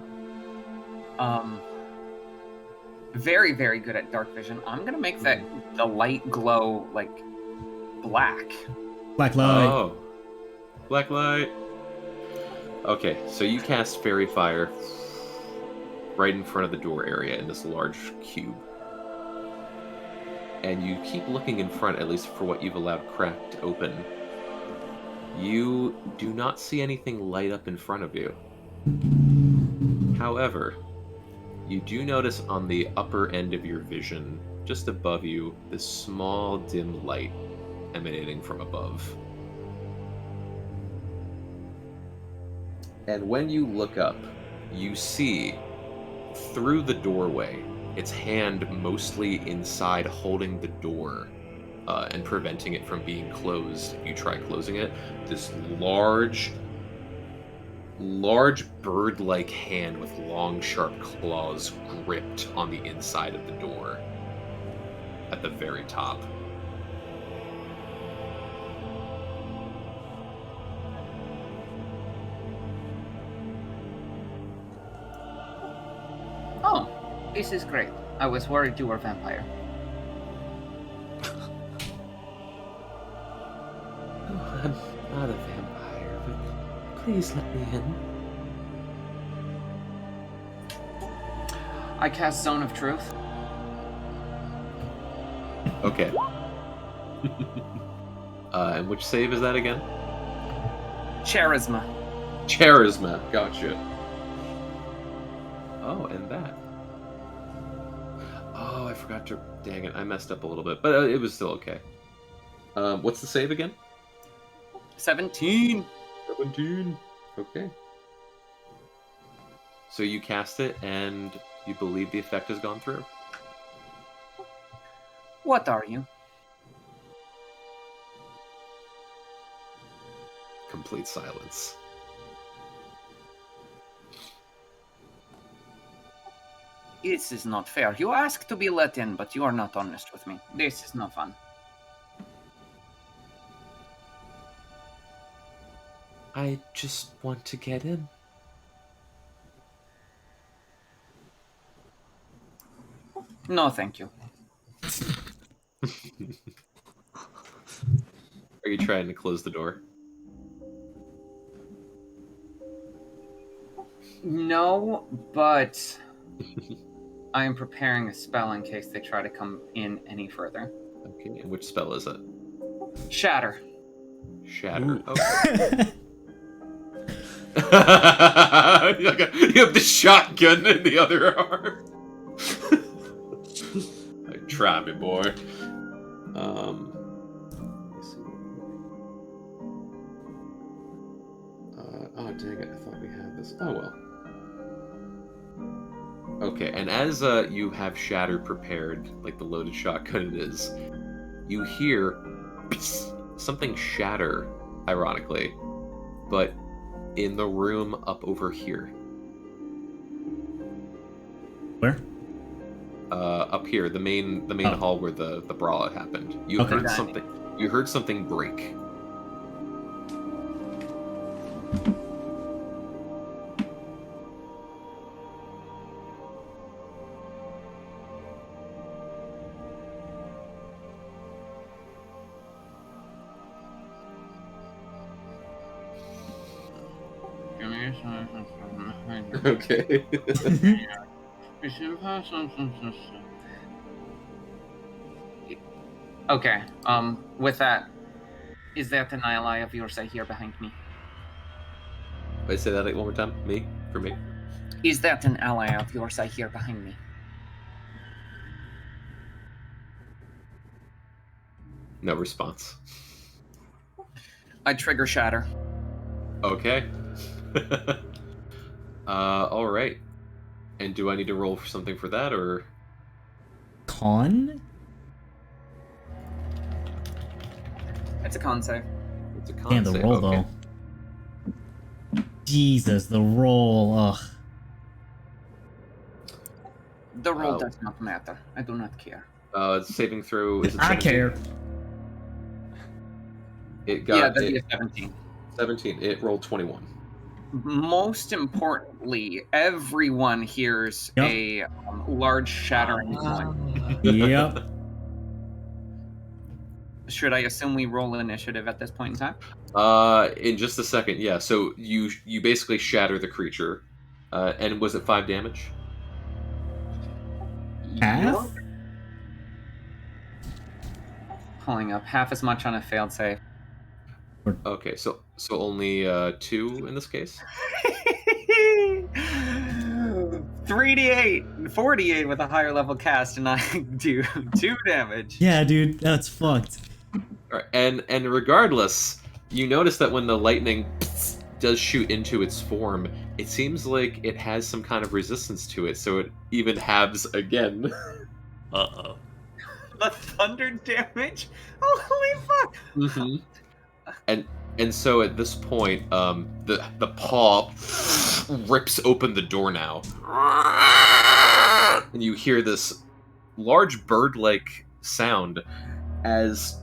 very, very good at dark vision, I'm gonna make the light glow like black. Black light. Oh. Black light. Okay, so you cast fairy fire right in front of the door area in this large cube. And you keep looking in front, at least for what you've allowed cracked open. You do not see anything light up in front of you. However, you do notice on the upper end of your vision, just above you, this small dim light emanating from above. And when you look up, you see through the doorway, its hand mostly inside holding the door and preventing it from being closed if you try closing it. This large bird-like hand with long, sharp claws gripped on the inside of the door at the very top. Oh, this is great. I was worried you were a vampire. Oh, I'm not a vampire, but please let me in. I cast Zone of Truth. Okay. And which save is that again? Charisma. Charisma. Gotcha. Oh, and that. Oh, I forgot to... Dang it, I messed up a little bit, but it was still okay. What's the save again? 17. 17. Okay. So you cast it, and you believe the effect has gone through. What are you? Complete silence. This is not fair. You ask to be let in, but you are not honest with me. This is no fun. I just want to get in. No, thank you. Are you trying to close the door? No, but I am preparing a spell in case they try to come in any further. Okay, and which spell is it? Shatter. Shatter. Okay. You have the shotgun in the other arm. Like, try me, boy. Let's see. Oh, dang it. I thought we had this. Oh, well. Okay, and as you have Shatter prepared, like the loaded shotgun it is, you hear something shatter, ironically, but in the room up over here. Where? Up here, the main hall where the brawl happened. You Okay. heard something. You heard something break. Okay. Okay, with that, is that an ally of yours I hear behind me? Wait, say that one more time. Me? For me? Is that an ally of yours I hear behind me? No response. I trigger Shatter. Okay. All right. And do I need to roll for something for that, or? Con? It's a con save. It's a con Damn, the save, roll, okay. though. Jesus, the roll. Ugh. The roll does not matter. I do not care. Saving throw, is it I 17? care. It got Yeah, that'd be it, a 17. 17. It rolled 21. Most importantly, everyone hears Yep. a large shattering noise. Yep. Should I assume we roll initiative at this point in time? In just a second, yeah. So you basically shatter the creature. And was it 5 damage? Half? Yep. Pulling up half as much on a failed save. Okay, so only 2 in this case? 3d8, 48 with a higher level cast, and I do 2 damage. Yeah, dude, that's fucked. All right, and regardless, you notice that when the lightning does shoot into its form, it seems like it has some kind of resistance to it, so it even halves again. Uh-oh. The thunder damage? Holy fuck! Mm-hmm. And so at this point, the paw rips open the door now, and you hear this large bird-like sound as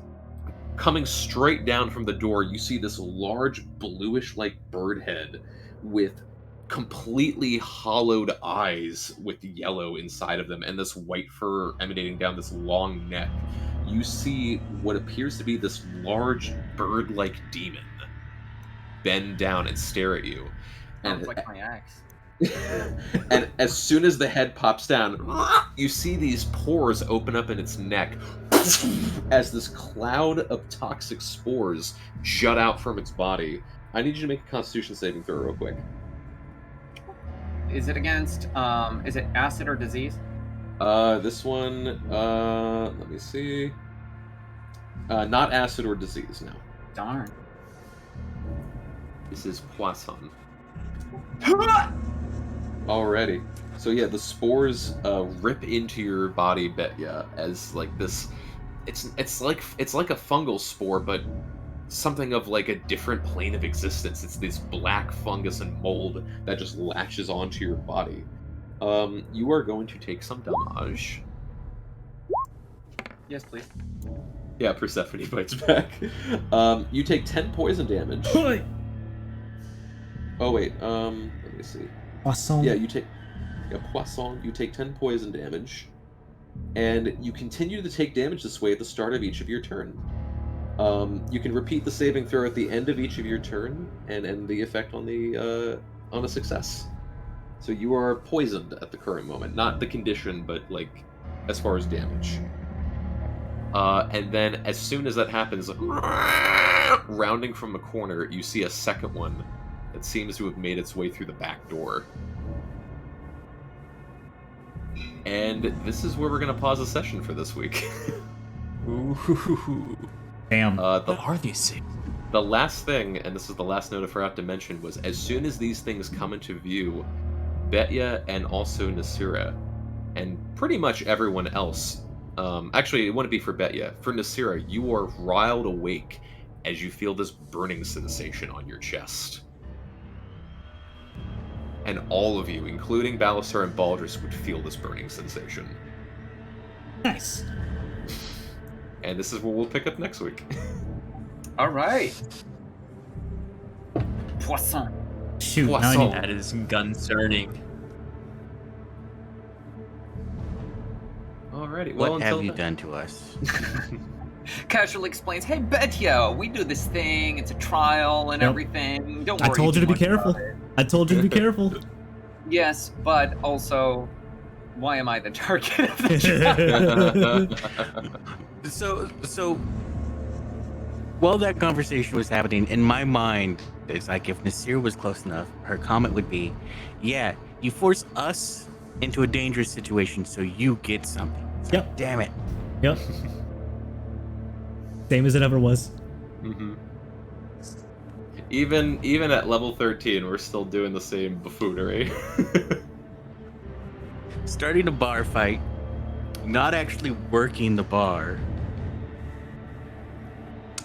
coming straight down from the door. You see this large bluish-like bird head with completely hollowed eyes with yellow inside of them, and this white fur emanating down this long neck. You see what appears to be this large bird-like demon bend down and stare at you. Sounds like my axe. And as soon as the head pops down, you see these pores open up in its neck as this cloud of toxic spores jut out from its body. I need you to make a Constitution saving throw real quick. Is it against, is it acid or disease? This one, let me see. Not acid or disease, no. Darn. This is poisson. Alrighty. So yeah, the spores rip into your body, Betya, as like this. It's like a fungal spore, but something of like a different plane of existence. It's this black fungus and mold that just latches onto your body. You are going to take some damage. Yes, please. Yeah, Persephone bites back. You take 10 poison damage. Oh wait, let me see. Poisson. Yeah, you take Poisson, you take 10 poison damage, and you continue to take damage this way at the start of each of your turn. You can repeat the saving throw at the end of each of your turn, and end the effect on a success. So you are poisoned at the current moment, not the condition, but like as far as damage. And then as soon as that happens, rounding from a corner, you see a second one that seems to have made its way through the back door. And this is where we're going to pause the session for this week. Ooh. Damn. What are these things? The last thing, and this is the last note I forgot to mention, was as soon as these things come into view, Betya and also Nasira, and pretty much everyone else, actually it wouldn't be for Betya, for Nasira, you are riled awake as you feel this burning sensation on your chest. And all of you, including Balasar and Baldrus, would feel this burning sensation. Nice. And this is where we'll pick up next week. All right. Poisson. Shoot. Now I Poisson. need- That is concerning. Alrighty. Well, What until have you then. done to us? Casually explains, hey, Betya, we do this thing. It's a trial and Yep. everything. Don't I worry told you to too be much about careful. it." I told you to be careful. Yes, but also, why am I the target of the trial? So while that conversation was happening, in my mind, it's like if Nasir was close enough, her comment would be, yeah, you force us into a dangerous situation so you get something. It's like, Yep. damn it. Yep. Same as it ever was. Mm-hmm. Even at level 13, we're still doing the same buffoonery. Starting a bar fight, not actually working the bar.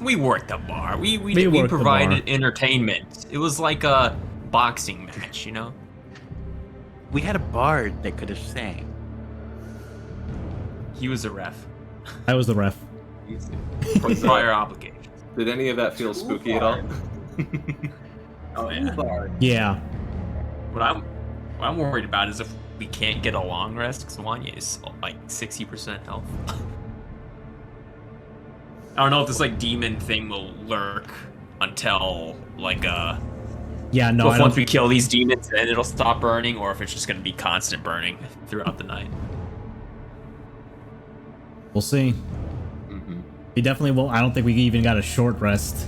We worked the bar. We We worked the provided bar. entertainment. It was like a boxing match, you know? We had a bard that could have sang. He was a ref. I was the ref. For prior obligations. Did any of that feel spooky at all? Oh yeah. Yeah. What I'm worried about is if we can't get a long rest, because Wanya is like 60% health. I don't know if this like demon thing will lurk until like Yeah, no, I once don't. we kill these demons, then it'll stop burning, or if it's just gonna be constant burning throughout the night. We'll see. Mm-hmm. We definitely will. I don't think we even got a short rest.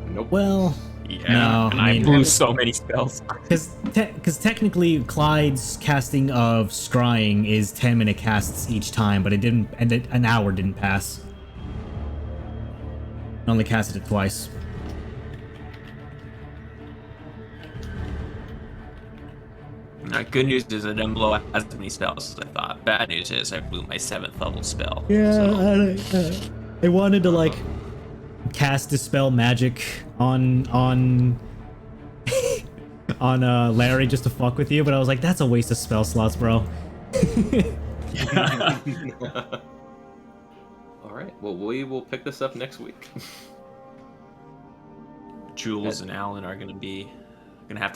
Nope. Well, Yeah, No, and I I mean- blew so many spells. because technically Clyde's casting of scrying is 10-minute casts each time, but it didn't, and an hour didn't pass. I only casted it twice. Good news is I didn't blow as many spells as I thought. Bad news is I blew my 7th level spell. Yeah, So. I wanted to like cast Dispel Magic on on Larry just to fuck with you, but I was like, that's a waste of spell slots, bro. All right. Well, we will pick this up next week. Jules and Alan are gonna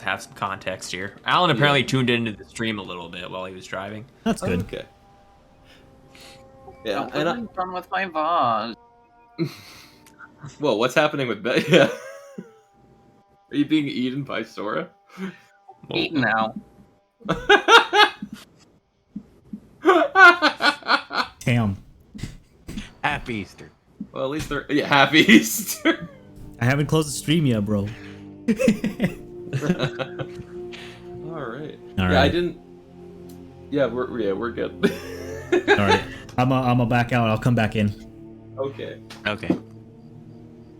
have some context here. Alan apparently tuned into the stream a little bit while he was driving. That's good. Okay. Yeah, What have you done with my vase? Well, what's happening with Ben? Yeah. Are you being eaten by Sora? Eaten now. Damn. Happy Easter. Well, at least they're happy Easter. I haven't closed the stream yet, bro. All right. All Yeah, I right. didn't. Yeah, we're good. All right. I'm a back out. I'll come back in. Okay. Okay.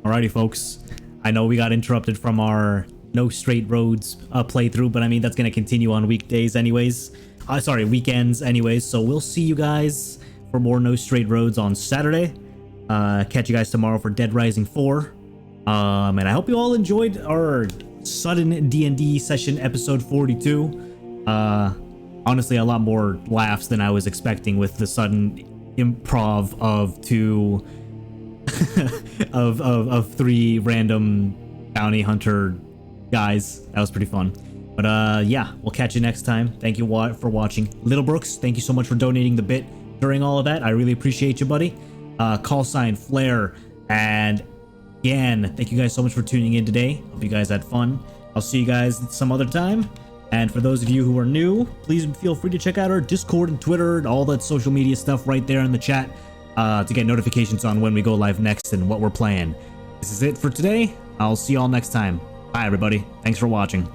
Alrighty, folks. I know we got interrupted from our No Straight Roads playthrough, but I mean, that's going to continue on weekdays anyways. Sorry, weekends anyways. So we'll see you guys for more No Straight Roads on Saturday. Catch you guys tomorrow for Dead Rising 4. And I hope you all enjoyed our sudden D&D session episode 42. Honestly, a lot more laughs than I was expecting with the sudden improv of two of three random bounty hunter guys. That was pretty fun. But yeah, we'll catch you next time. Thank you for watching. Little Brooks, thank you so much for donating the bit during all of that. I really appreciate you, buddy. Call sign Flare and Yan, thank you guys so much for tuning in today. Hope you guys had fun. I'll see you guys some other time. And for those of you who are new, please feel free to check out our Discord and Twitter and all that social media stuff right there in the chat to get notifications on when we go live next and what we're playing. This is it for today. I'll see you all next time. Bye, everybody. Thanks for watching.